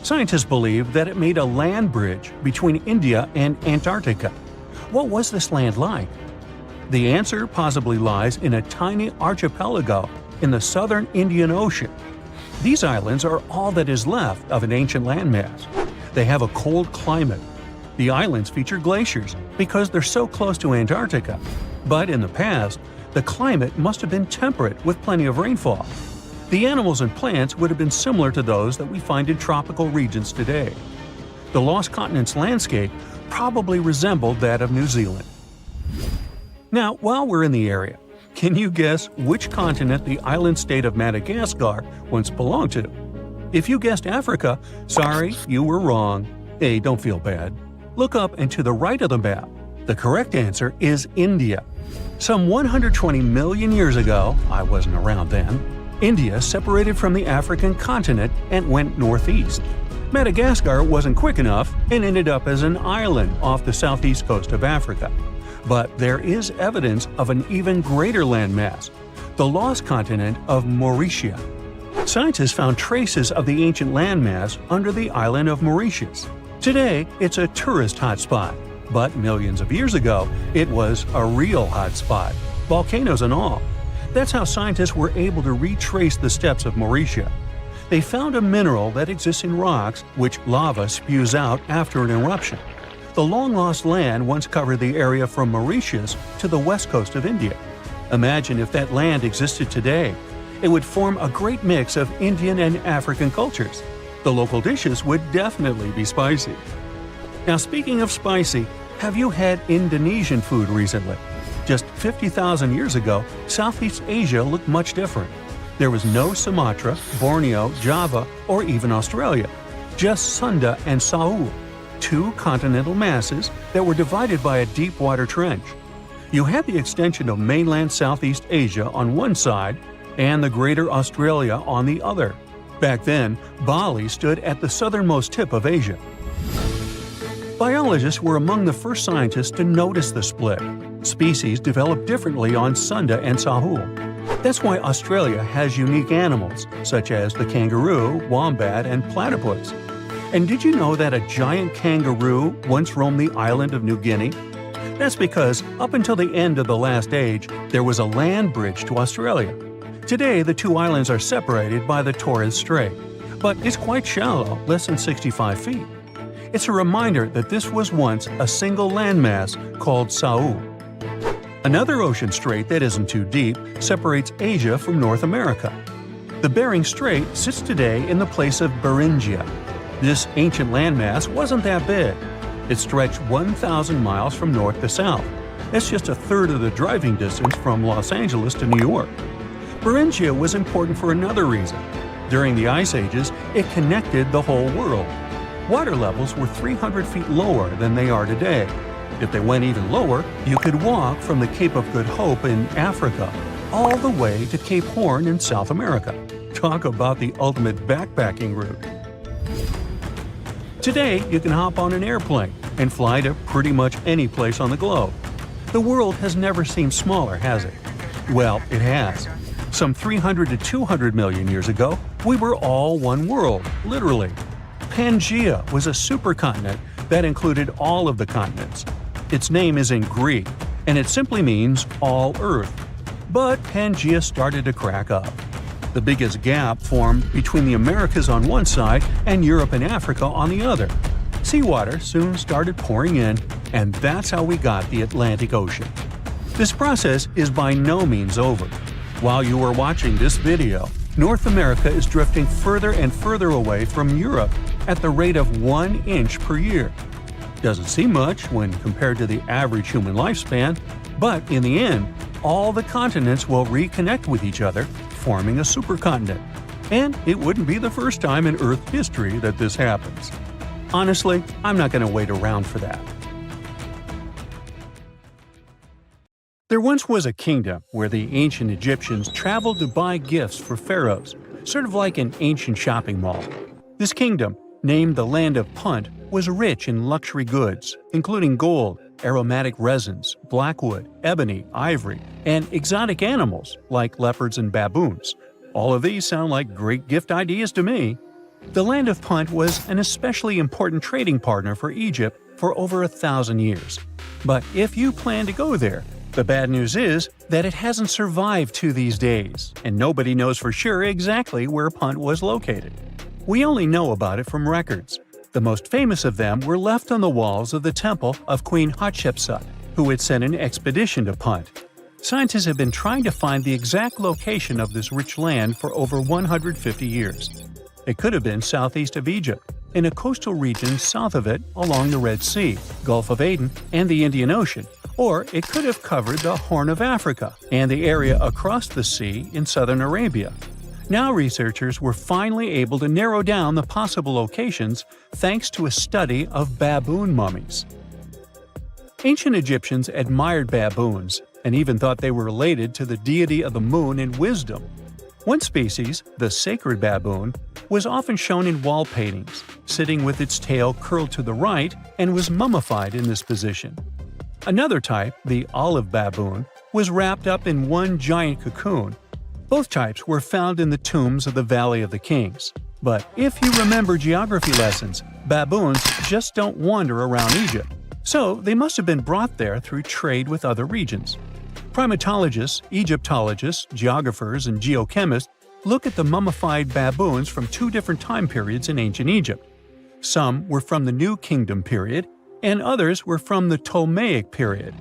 Scientists believe that it made a land bridge between India and Antarctica. What was this land like? The answer possibly lies in a tiny archipelago in the southern Indian Ocean. These islands are all that is left of an ancient landmass. They have a cold climate. The islands feature glaciers because they're so close to Antarctica. But in the past, the climate must have been temperate with plenty of rainfall. The animals and plants would have been similar to those that we find in tropical regions today. The lost continent's landscape probably resembled that of New Zealand. Now, while we're in the area, can you guess which continent the island state of Madagascar once belonged to? If you guessed Africa, sorry, you were wrong. Hey, don't feel bad. Look up and to the right of the map. The correct answer is India. Some 120 million years ago, I wasn't around then, India separated from the African continent and went northeast. Madagascar wasn't quick enough and ended up as an island off the southeast coast of Africa. But there is evidence of an even greater landmass, the lost continent of Mauritia. Scientists found traces of the ancient landmass under the island of Mauritius. Today, it's a tourist hotspot, but millions of years ago, it was a real hotspot, volcanoes and all. That's how scientists were able to retrace the steps of Mauritia. They found a mineral that exists in rocks, which lava spews out after an eruption. The long-lost land once covered the area from Mauritius to the west coast of India. Imagine if that land existed today. It would form a great mix of Indian and African cultures. The local dishes would definitely be spicy. Now, speaking of spicy, have you had Indonesian food recently? Just 50,000 years ago, Southeast Asia looked much different. There was no Sumatra, Borneo, Java, or even Australia. Just Sunda and Sahul, two continental masses that were divided by a deep water trench. You had the extension of mainland Southeast Asia on one side and the Greater Australia on the other. Back then, Bali stood at the southernmost tip of Asia. Biologists were among the first scientists to notice the split. Species developed differently on Sunda and Sahul. That's why Australia has unique animals, such as the kangaroo, wombat, and platypus. And did you know that a giant kangaroo once roamed the island of New Guinea? That's because, up until the end of the last age, there was a land bridge to Australia. Today, the two islands are separated by the Torres Strait, but it's quite shallow, less than 65 feet. It's a reminder that this was once a single landmass called Sahul. Another ocean strait that isn't too deep separates Asia from North America. The Bering Strait sits today in the place of Beringia. This ancient landmass wasn't that big. It stretched 1,000 miles from north to south. That's just a third of the driving distance from Los Angeles to New York. Beringia was important for another reason. During the Ice Ages, it connected the whole world. Water levels were 300 feet lower than they are today. If they went even lower, you could walk from the Cape of Good Hope in Africa all the way to Cape Horn in South America. Talk about the ultimate backpacking route. Today, you can hop on an airplane and fly to pretty much any place on the globe. The world has never seemed smaller, has it? Well, it has. Some 300 to 200 million years ago, we were all one world, literally. Pangaea was a supercontinent that included all of the continents. Its name is in Greek, and it simply means all Earth. But Pangaea started to crack up. The biggest gap formed between the Americas on one side and Europe and Africa on the other. Seawater soon started pouring in, and that's how we got the Atlantic Ocean. This process is by no means over. While you are watching this video, North America is drifting further and further away from Europe at the rate of 1 inch per year. Doesn't seem much when compared to the average human lifespan, but in the end, all the continents will reconnect with each other, forming a supercontinent. And it wouldn't be the first time in Earth history that this happens. Honestly, I'm not going to wait around for that. There once was a kingdom where the ancient Egyptians traveled to buy gifts for pharaohs, sort of like an ancient shopping mall. This kingdom, named the Land of Punt, was rich in luxury goods, including gold, aromatic resins, blackwood, ebony, ivory, and exotic animals like leopards and baboons. All of these sound like great gift ideas to me. The Land of Punt was an especially important trading partner for Egypt for over 1,000 years. But if you plan to go there, the bad news is that it hasn't survived to these days, and nobody knows for sure exactly where Punt was located. We only know about it from records. The most famous of them were left on the walls of the temple of Queen Hatshepsut, who had sent an expedition to Punt. Scientists have been trying to find the exact location of this rich land for over 150 years. It could have been southeast of Egypt, in a coastal region south of it along the Red Sea, Gulf of Aden, and the Indian Ocean, or it could have covered the Horn of Africa and the area across the sea in southern Arabia. Now researchers were finally able to narrow down the possible locations thanks to a study of baboon mummies. Ancient Egyptians admired baboons and even thought they were related to the deity of the moon and wisdom. One species, the sacred baboon, was often shown in wall paintings, sitting with its tail curled to the right, and was mummified in this position. Another type, the olive baboon, was wrapped up in one giant cocoon. Both types were found in the tombs of the Valley of the Kings. But if you remember geography lessons, baboons just don't wander around Egypt. So they must have been brought there through trade with other regions. Primatologists, Egyptologists, geographers, and geochemists look at the mummified baboons from two different time periods in ancient Egypt. Some were from the New Kingdom period, and others were from the Ptolemaic period.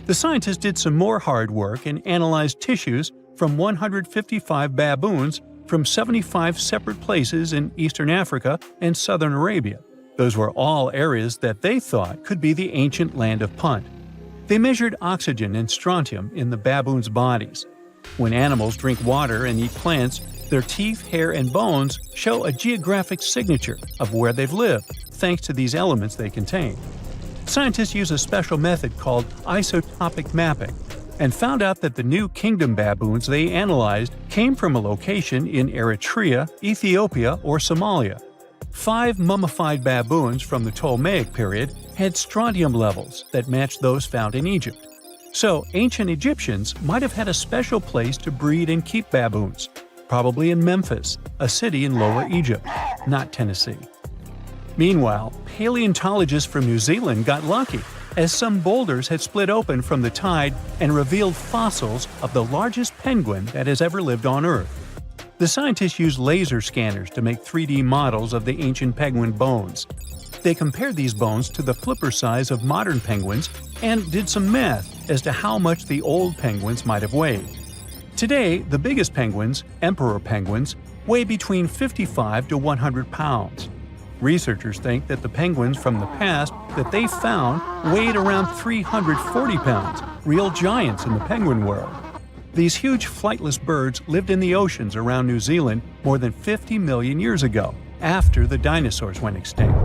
The scientists did some more hard work and analyzed tissues from 155 baboons from 75 separate places in eastern Africa and southern Arabia. Those were all areas that they thought could be the ancient land of Punt. They measured oxygen and strontium in the baboons' bodies. When animals drink water and eat plants, their teeth, hair, and bones show a geographic signature of where they've lived, thanks to these elements they contain. Scientists use a special method called isotopic mapping and found out that the New Kingdom baboons they analyzed came from a location in Eritrea, Ethiopia, or Somalia. 5 mummified baboons from the Ptolemaic period had strontium levels that matched those found in Egypt. So, ancient Egyptians might have had a special place to breed and keep baboons, probably in Memphis, a city in Lower Egypt, not Tennessee. Meanwhile, paleontologists from New Zealand got lucky, as some boulders had split open from the tide and revealed fossils of the largest penguin that has ever lived on Earth. The scientists used laser scanners to make 3D models of the ancient penguin bones. They compared these bones to the flipper size of modern penguins and did some math as to how much the old penguins might have weighed. Today, the biggest penguins, emperor penguins, weigh between 55 to 100 pounds. Researchers think that the penguins from the past that they found weighed around 340 pounds, real giants in the penguin world. These huge flightless birds lived in the oceans around New Zealand more than 50 million years ago, after the dinosaurs went extinct.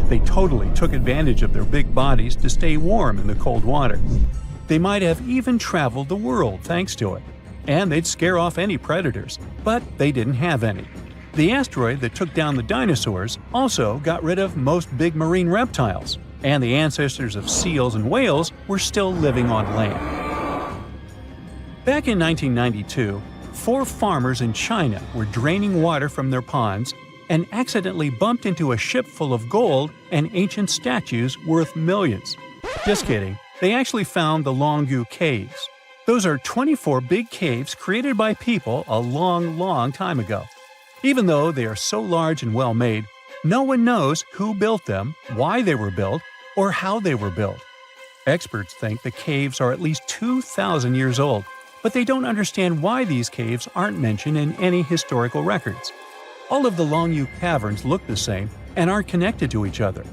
They totally took advantage of their big bodies to stay warm in the cold water. They might have even traveled the world thanks to it. And they'd scare off any predators, but they didn't have any. The asteroid that took down the dinosaurs also got rid of most big marine reptiles, and the ancestors of seals and whales were still living on land. Back in 1992, 4 farmers in China were draining water from their ponds and accidentally bumped into a ship full of gold and ancient statues worth millions. Just kidding, they actually found the Longu Caves. Those are 24 big caves created by people a long time ago. Even though they are so large and well made, no one knows who built them, why they were built, or how they were built. Experts think the caves are at least 2,000 years old, but they don't understand why these caves aren't mentioned in any historical records. All of the Longu caverns look the same and aren't connected to each other.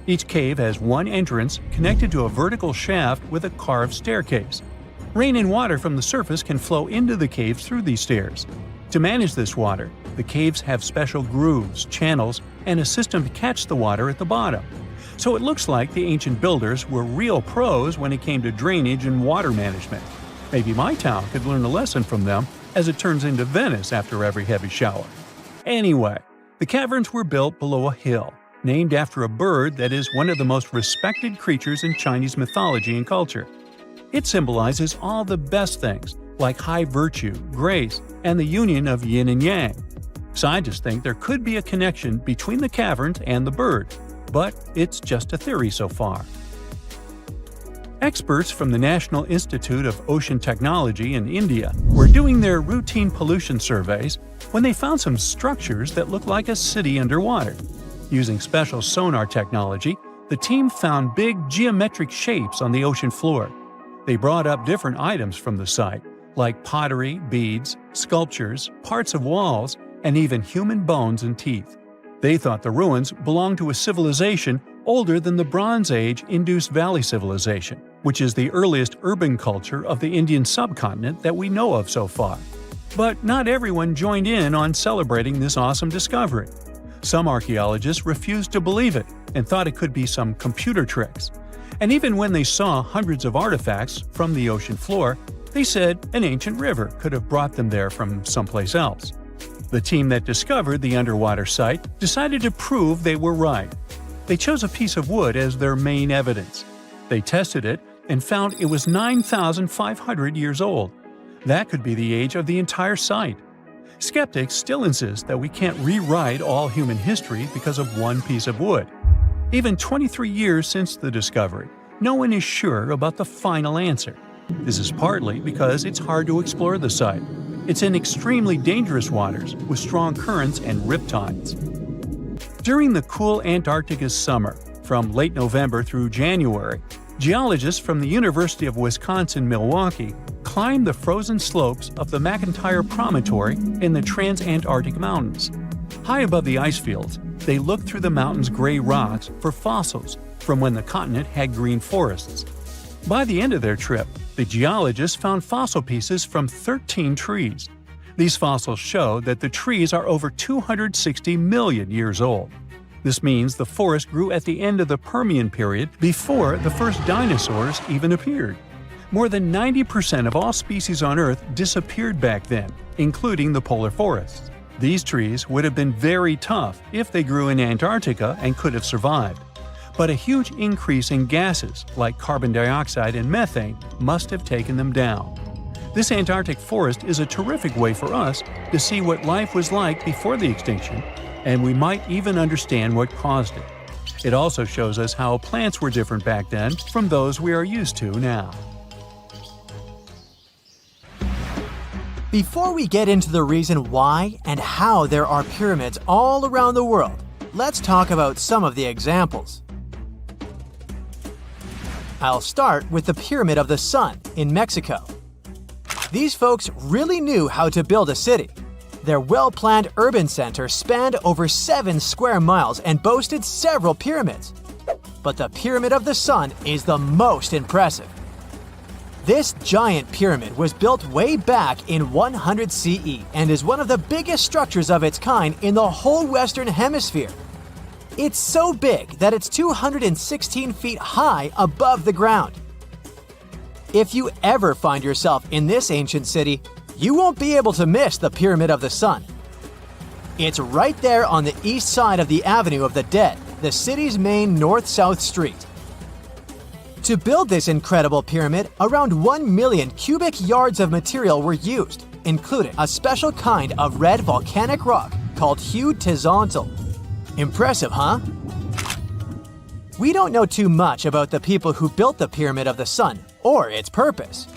Each cave has one entrance connected to a vertical shaft with a carved staircase. Rain and water from the surface can flow into the caves through these stairs. To manage this water, the caves have special grooves, channels, and a system to catch the water at the bottom. So it looks like the ancient builders were real pros when it came to drainage and water management. Maybe my town could learn a lesson from them, as it turns into Venice after every heavy shower. Anyway, the caverns were built below a hill, named after a bird that is one of the most respected creatures in Chinese mythology and culture. It symbolizes all the best things, like high virtue, grace, and the union of yin and yang. Scientists think there could be a connection between the caverns and the bird, but it's just a theory so far. Experts from the National Institute of Ocean Technology in India were doing their routine pollution surveys when they found some structures that looked like a city underwater. Using special sonar technology, the team found big geometric shapes on the ocean floor. They brought up different items from the site, like pottery, beads, sculptures, parts of walls, and even human bones and teeth. They thought the ruins belonged to a civilization older than the Bronze Age Indus Valley Civilization, which is the earliest urban culture of the Indian subcontinent that we know of so far. But not everyone joined in on celebrating this awesome discovery. Some archaeologists refused to believe it and thought it could be some computer tricks. And even when they saw hundreds of artifacts from the ocean floor, they said an ancient river could have brought them there from someplace else. The team that discovered the underwater site decided to prove they were right. They chose a piece of wood as their main evidence. They tested it and found it was 9,500 years old. That could be the age of the entire site. Skeptics still insist that we can't rewrite all human history because of one piece of wood. Even 23 years since the discovery, no one is sure about the final answer. This is partly because it's hard to explore the site. It's in extremely dangerous waters with strong currents and riptides. During the cool Antarctica summer, from late November through January, geologists from the University of Wisconsin-Milwaukee climb the frozen slopes of the McIntyre Promontory in the Transantarctic Mountains. High above the ice fields, they look through the mountain's gray rocks for fossils from when the continent had green forests. By the end of their trip, the geologists found fossil pieces from 13 trees. These fossils show that the trees are over 260 million years old. This means the forest grew at the end of the Permian period before the first dinosaurs even appeared. More than 90% of all species on Earth disappeared back then, including the polar forests. These trees would have been very tough if they grew in Antarctica and could have survived. But a huge increase in gases like carbon dioxide and methane must have taken them down. This Antarctic forest is a terrific way for us to see what life was like before the extinction, and we might even understand what caused it. It also shows us how plants were different back then from those we are used to now. Before we get into the reason why and how there are pyramids all around the world, let's talk about some of the examples. I'll start with the Pyramid of the Sun in Mexico. These folks really knew how to build a city. Their well-planned urban center spanned over 7 square miles and boasted several pyramids. But the Pyramid of the Sun is the most impressive. This giant pyramid was built way back in 100 CE and is one of the biggest structures of its kind in the whole Western Hemisphere. It's so big that it's 216 feet high above the ground. If you ever find yourself in this ancient city, you won't be able to miss the Pyramid of the Sun. It's right there on the east side of the Avenue of the Dead, the city's main north-south street. To build this incredible pyramid, around 1 million cubic yards of material were used, including a special kind of red volcanic rock called hued tezontle. Impressive, huh? We don't know too much about the people who built the Pyramid of the Sun or its purpose.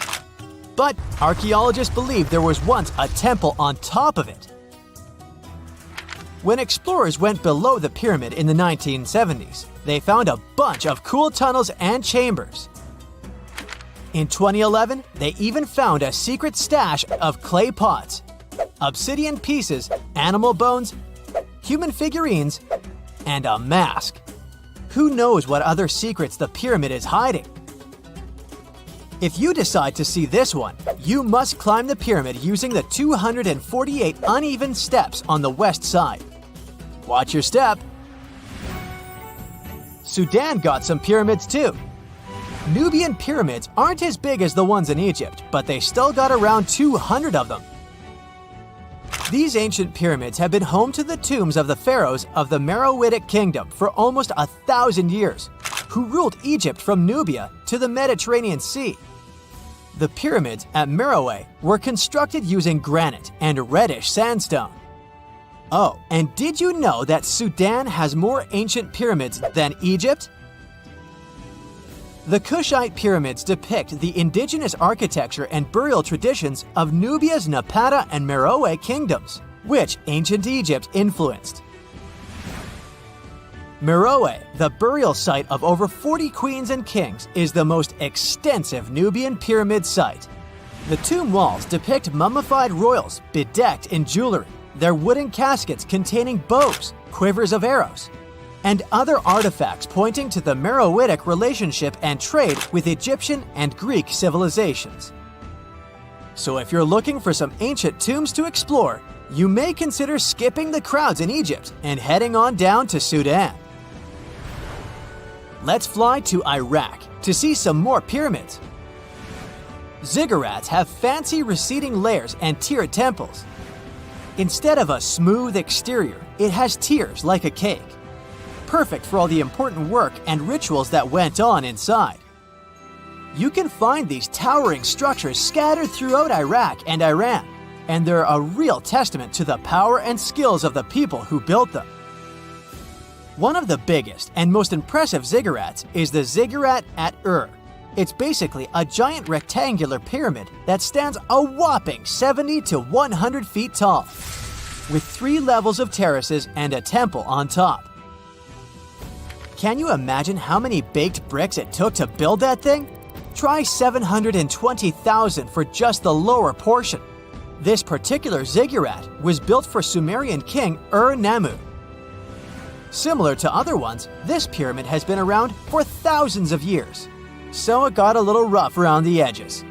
But archaeologists believe there was once a temple on top of it. When explorers went below the pyramid in the 1970s, they found a bunch of cool tunnels and chambers. In 2011, they even found a secret stash of clay pots, obsidian pieces, animal bones, human figurines, and a mask. Who knows what other secrets the pyramid is hiding? If you decide to see this one, you must climb the pyramid using the 248 uneven steps on the west side. Watch your step. Sudan got some pyramids too. Nubian pyramids aren't as big as the ones in Egypt, but they still got around 200 of them. These ancient pyramids have been home to the tombs of the pharaohs of the Meroitic Kingdom for almost 1,000 years, who ruled Egypt from Nubia to the Mediterranean Sea. The pyramids at Meroe were constructed using granite and reddish sandstone. Oh, and did you know that Sudan has more ancient pyramids than Egypt? The Kushite pyramids depict the indigenous architecture and burial traditions of Nubia's Napata and Meroe kingdoms, which ancient Egypt influenced. Meroe, the burial site of over 40 queens and kings, is the most extensive Nubian pyramid site. The tomb walls depict mummified royals bedecked in jewelry, their wooden caskets containing bows, quivers of arrows, and other artifacts pointing to the Meroitic relationship and trade with Egyptian and Greek civilizations. So if you're looking for some ancient tombs to explore, you may consider skipping the crowds in Egypt and heading on down to Sudan. Let's fly to Iraq to see some more pyramids. Ziggurats have fancy receding layers and tiered temples. Instead of a smooth exterior, it has tiers like a cake. Perfect for all the important work and rituals that went on inside. You can find these towering structures scattered throughout Iraq and Iran, and they're a real testament to the power and skills of the people who built them. One of the biggest and most impressive ziggurats is the ziggurat at Ur. It's basically a giant rectangular pyramid that stands a whopping 70 to 100 feet tall, with 3 levels of terraces and a temple on top. Can you imagine how many baked bricks it took to build that thing? Try 720,000 for just the lower portion. This particular ziggurat was built for Sumerian king Ur-Nammu. Similar to other ones, this pyramid has been around for thousands of years, so it got a little rough around the edges.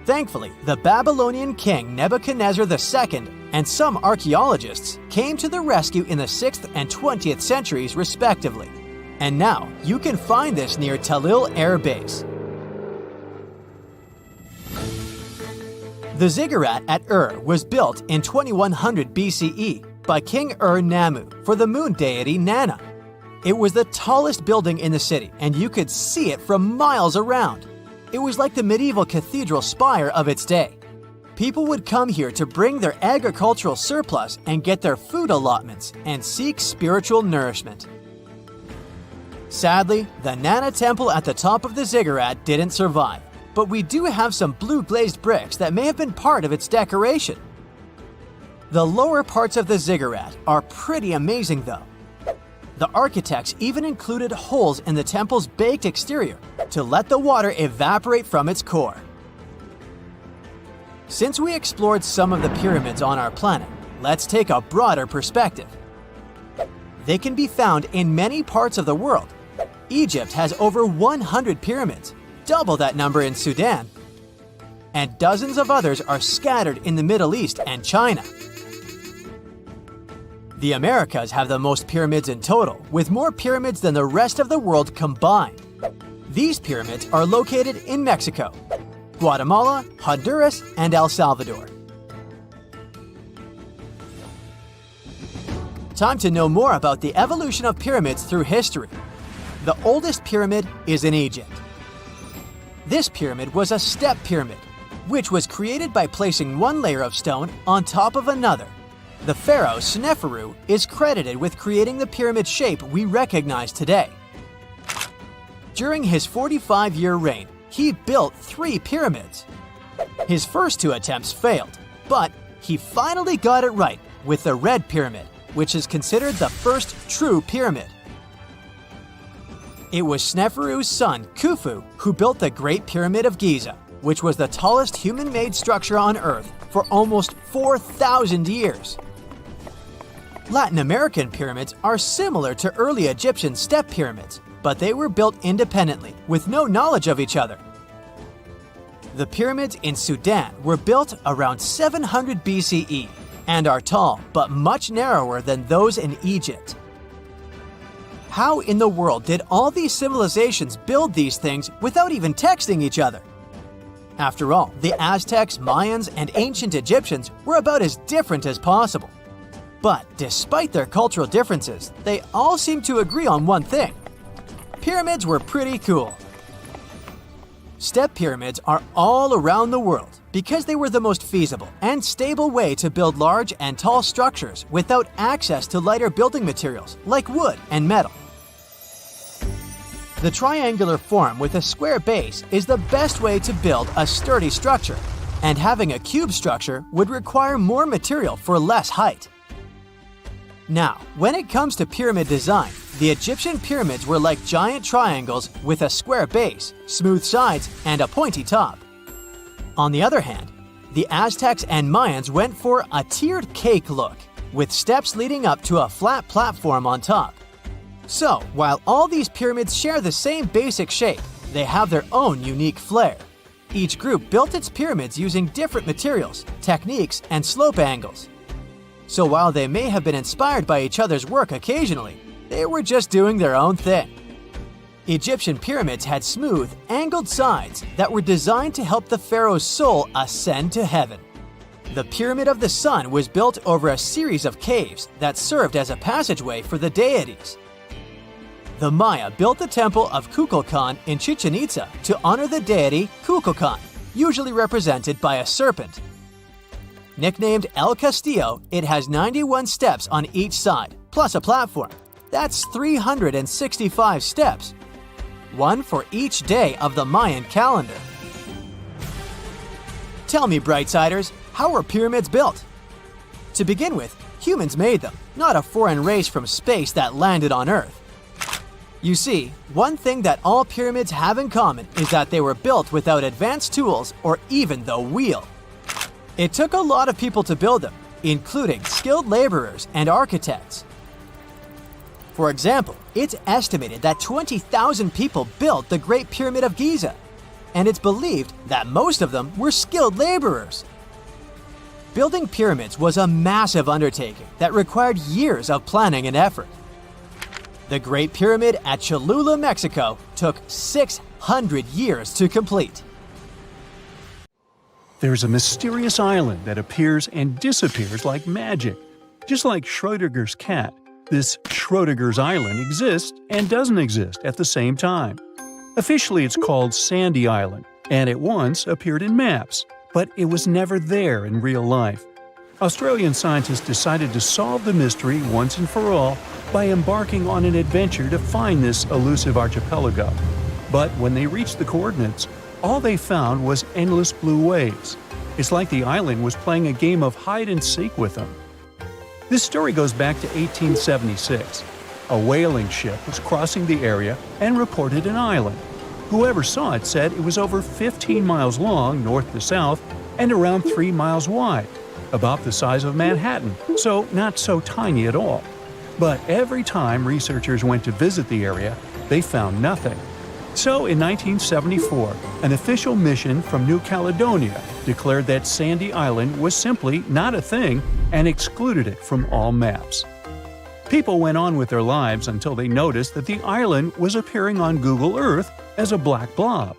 Thankfully, the Babylonian king Nebuchadnezzar II and some archaeologists came to the rescue in the 6th and 20th centuries respectively, and now you can find this near Talil Air Base. The ziggurat at Ur was built in 2100 BCE by King Ur-Nammu for the moon deity Nana. It was the tallest building in the city, and you could see it from miles around. It was like the medieval cathedral spire of its day. People would come here to bring their agricultural surplus and get their food allotments and seek spiritual nourishment. Sadly, the Nana temple at the top of the ziggurat didn't survive, but we do have some blue glazed bricks that may have been part of its decoration. The lower parts of the ziggurat are pretty amazing though. The architects even included holes in the temple's baked exterior to let the water evaporate from its core. Since we explored some of the pyramids on our planet, let's take a broader perspective. They can be found in many parts of the world. Egypt has over 100 pyramids, double that number in Sudan, and dozens of others are scattered in the Middle East and China. The Americas have the most pyramids in total, with more pyramids than the rest of the world combined. These pyramids are located in Mexico, Guatemala, Honduras, and El Salvador. Time to know more about the evolution of pyramids through history. The oldest pyramid is in Egypt. This pyramid was a step pyramid, which was created by placing one layer of stone on top of another. The pharaoh Sneferu is credited with creating the pyramid shape we recognize today. During his 45-year reign, he built 3 pyramids. His first 2 attempts failed, but he finally got it right with the Red Pyramid, which is considered the first true pyramid. It was Sneferu's son, Khufu, who built the Great Pyramid of Giza, which was the tallest human-made structure on Earth for almost 4,000 years. Latin American pyramids are similar to early Egyptian step pyramids, but they were built independently, with no knowledge of each other. The pyramids in Sudan were built around 700 BCE and are tall, but much narrower than those in Egypt. How in the world did all these civilizations build these things without even texting each other? After all, the Aztecs, Mayans, and ancient Egyptians were about as different as possible. But despite their cultural differences, they all seem to agree on one thing. Pyramids were pretty cool. Step pyramids are all around the world because they were the most feasible and stable way to build large and tall structures without access to lighter building materials like wood and metal. The triangular form with a square base is the best way to build a sturdy structure, and having a cube structure would require more material for less height. Now, when it comes to pyramid design, the Egyptian pyramids were like giant triangles with a square base, smooth sides, and a pointy top. On the other hand, the Aztecs and Mayans went for a tiered cake look, with steps leading up to a flat platform on top. So, while all these pyramids share the same basic shape, they have their own unique flair. Each group built its pyramids using different materials, techniques, and slope angles. So while they may have been inspired by each other's work occasionally, they were just doing their own thing. Egyptian pyramids had smooth, angled sides that were designed to help the pharaoh's soul ascend to heaven. The Pyramid of the Sun was built over a series of caves that served as a passageway for the deities. The Maya built the temple of Kukulkan in Chichen Itza to honor the deity Kukulkan, usually represented by a serpent. Nicknamed El Castillo, it has 91 steps on each side, plus a platform. That's 365 steps. one for each day of the Mayan calendar. Tell me, Brightsiders, how were pyramids built? To begin with, humans made them, not a foreign race from space that landed on Earth. You see, one thing that all pyramids have in common is that they were built without advanced tools or even the wheel. It took a lot of people to build them, including skilled laborers and architects. For example, it's estimated that 20,000 people built the Great Pyramid of Giza, and it's believed that most of them were skilled laborers. Building pyramids was a massive undertaking that required years of planning and effort. The Great Pyramid at Cholula, Mexico, took 600 years to complete. There's a mysterious island that appears and disappears like magic. Just like Schrödinger's cat, this Schrödinger's island exists and doesn't exist at the same time. Officially, it's called Sandy Island, and it once appeared in maps, but it was never there in real life. Australian scientists decided to solve the mystery once and for all by embarking on an adventure to find this elusive archipelago. But when they reached the coordinates, all they found was endless blue waves. It's like the island was playing a game of hide-and-seek with them. This story goes back to 1876. A whaling ship was crossing the area and reported an island. Whoever saw it said it was over 15 miles long north to south and around 3 miles wide, about the size of Manhattan, so not so tiny at all. But every time researchers went to visit the area, they found nothing. So in 1974, an official mission from New Caledonia declared that Sandy Island was simply not a thing and excluded it from all maps. People went on with their lives until they noticed that the island was appearing on Google Earth as a black blob.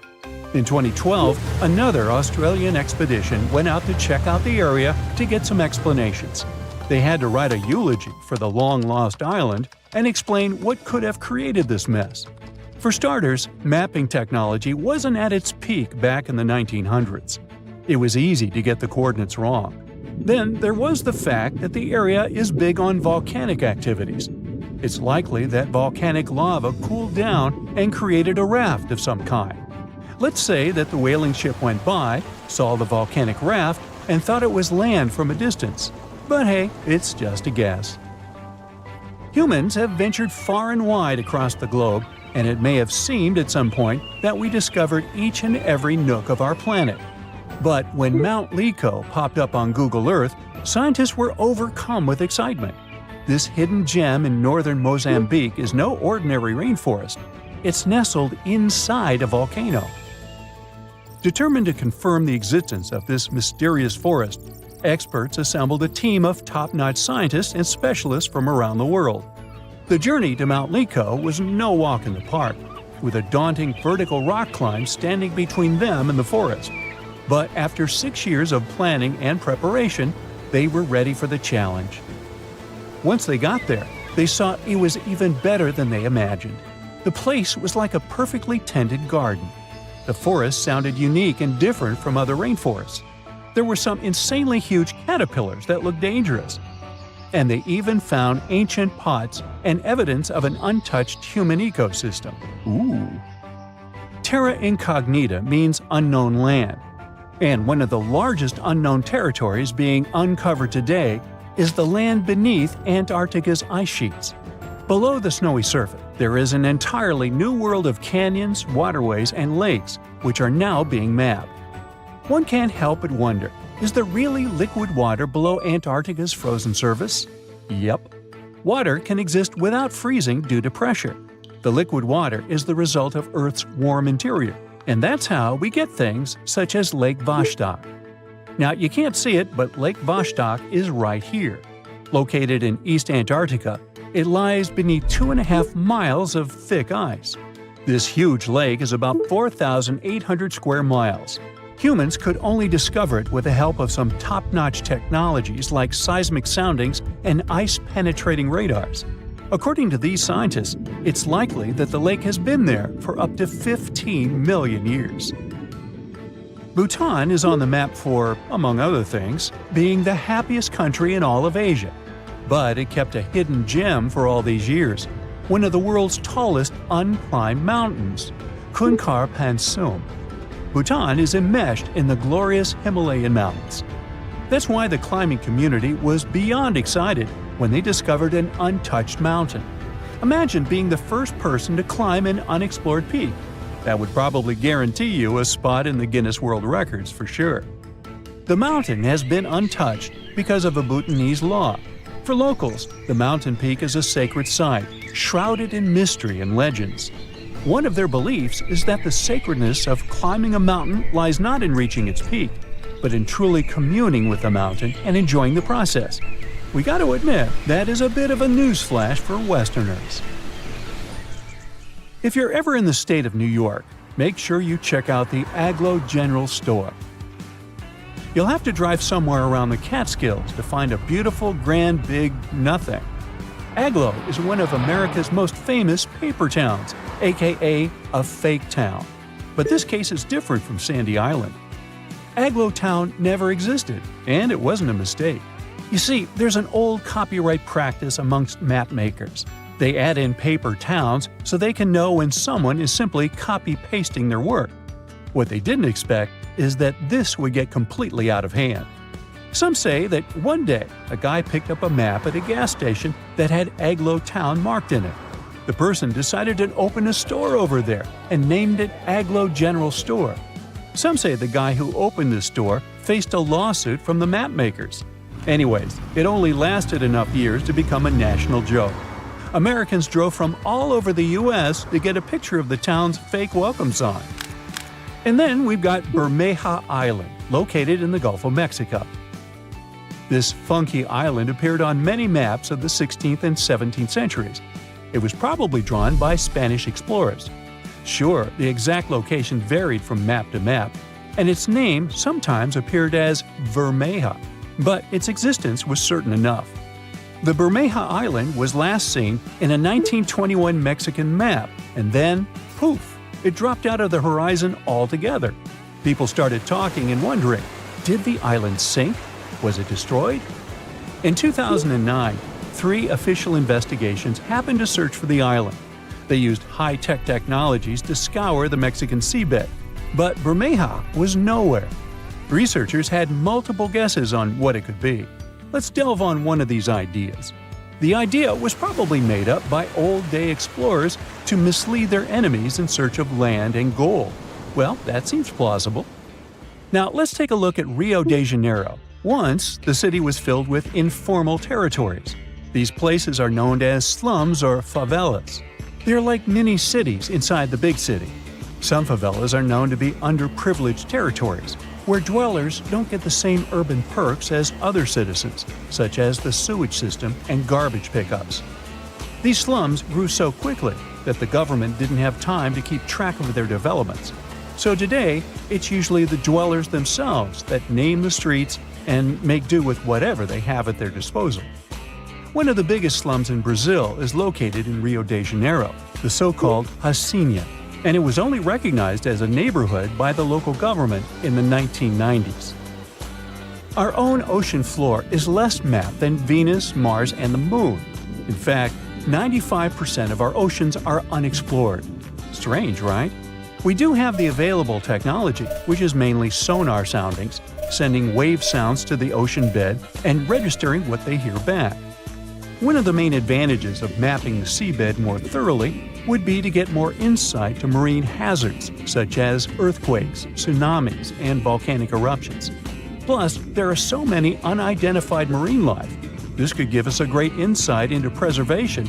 In 2012, another Australian expedition went out to check out the area to get some explanations. They had to write a eulogy for the long-lost island and explain what could have created this mess. For starters, mapping technology wasn't at its peak back in the 1900s. It was easy to get the coordinates wrong. Then there was the fact that the area is big on volcanic activities. It's likely that volcanic lava cooled down and created a raft of some kind. Let's say that the whaling ship went by, saw the volcanic raft, and thought it was land from a distance. But hey, it's just a guess. Humans have ventured far and wide across the globe, and it may have seemed at some point that we discovered each and every nook of our planet. But when Mount Lico popped up on Google Earth, scientists were overcome with excitement. This hidden gem in northern Mozambique is no ordinary rainforest. It's nestled inside a volcano. Determined to confirm the existence of this mysterious forest, experts assembled a team of top-notch scientists and specialists from around the world. The journey to Mount Lico was no walk in the park, with a daunting vertical rock climb standing between them and the forest. But after 6 years of planning and preparation, they were ready for the challenge. Once they got there, they saw it was even better than they imagined. The place was like a perfectly tended garden. The forest sounded unique and different from other rainforests. There were some insanely huge caterpillars that looked dangerous. And they even found ancient pots and evidence of an untouched human ecosystem. Ooh! Terra incognita means unknown land. And one of the largest unknown territories being uncovered today is the land beneath Antarctica's ice sheets. Below the snowy surface, there is an entirely new world of canyons, waterways, and lakes, which are now being mapped. One can't help but wonder, is there really liquid water below Antarctica's frozen surface? Yep. Water can exist without freezing due to pressure. The liquid water is the result of Earth's warm interior, and that's how we get things such as Lake Vostok. Now, you can't see it, but Lake Vostok is right here. Located in East Antarctica, it lies beneath 2.5 miles of thick ice. This huge lake is about 4,800 square miles. Humans could only discover it with the help of some top-notch technologies like seismic soundings and ice-penetrating radars. According to these scientists, it's likely that the lake has been there for up to 15 million years. Bhutan is on the map for, among other things, being the happiest country in all of Asia. But it kept a hidden gem for all these years. one of the world's tallest unclimbed mountains, Kunkar Pansum. Bhutan is enmeshed in the glorious Himalayan mountains. That's why the climbing community was beyond excited when they discovered an untouched mountain. Imagine being the first person to climb an unexplored peak. That would probably guarantee you a spot in the Guinness World Records for sure. The mountain has been untouched because of a Bhutanese law. For locals, the mountain peak is a sacred site, shrouded in mystery and legends. One of their beliefs is that the sacredness of climbing a mountain lies not in reaching its peak, but in truly communing with the mountain and enjoying the process. We got to admit, that is a bit of a newsflash for Westerners. If you're ever in the state of New York, make sure you check out the Aglo General Store. You'll have to drive somewhere around the Catskills to find a beautiful, grand, big nothing. Aglo is one of America's most famous paper towns, aka a fake town. But this case is different from Sandy Island. Aglo Town never existed, and it wasn't a mistake. You see, there's an old copyright practice amongst map makers. They add in paper towns so they can know when someone is simply copy-pasting their work. What they didn't expect is that this would get completely out of hand. Some say that one day a guy picked up a map at a gas station that had Aglo Town marked in it. The person decided to open a store over there and named it Aglo General Store. Some say the guy who opened the store faced a lawsuit from the map makers. Anyways, it only lasted enough years to become a national joke. Americans drove from all over the U.S. to get a picture of the town's fake welcome sign. And then we've got Bermeja Island, located in the Gulf of Mexico. This funky island appeared on many maps of the 16th and 17th centuries. It was probably drawn by Spanish explorers. Sure, the exact location varied from map to map, and its name sometimes appeared as Bermeja, but its existence was certain enough. The Bermeja Island was last seen in a 1921 Mexican map, and then, poof, it dropped out of the horizon altogether. People started talking and wondering, did the island sink? Was it destroyed? In 2009, 3 official investigations happened to search for the island. They used high-tech technologies to scour the Mexican seabed, but Bermeja was nowhere. Researchers had multiple guesses on what it could be. Let's delve on one of these ideas. The idea was probably made up by old-day explorers to mislead their enemies in search of land and gold. Well, that seems plausible. Now, let's take a look at Rio de Janeiro. Once, the city was filled with informal territories. These places are known as slums or favelas. They're like mini-cities inside the big city. Some favelas are known to be underprivileged territories, where dwellers don't get the same urban perks as other citizens, such as the sewage system and garbage pickups. These slums grew so quickly that the government didn't have time to keep track of their developments. So today, it's usually the dwellers themselves that name the streets and make do with whatever they have at their disposal. One of the biggest slums in Brazil is located in Rio de Janeiro, the so-called Hacienda, and it was only recognized as a neighborhood by the local government in the 1990s. Our own ocean floor is less mapped than Venus, Mars, and the Moon. In fact, 95% of our oceans are unexplored. Strange, right? We do have the available technology, which is mainly sonar soundings, sending wave sounds to the ocean bed and registering what they hear back. One of the main advantages of mapping the seabed more thoroughly would be to get more insight to marine hazards such as earthquakes, tsunamis, and volcanic eruptions. Plus, there are so many unidentified marine life. This could give us a great insight into preservation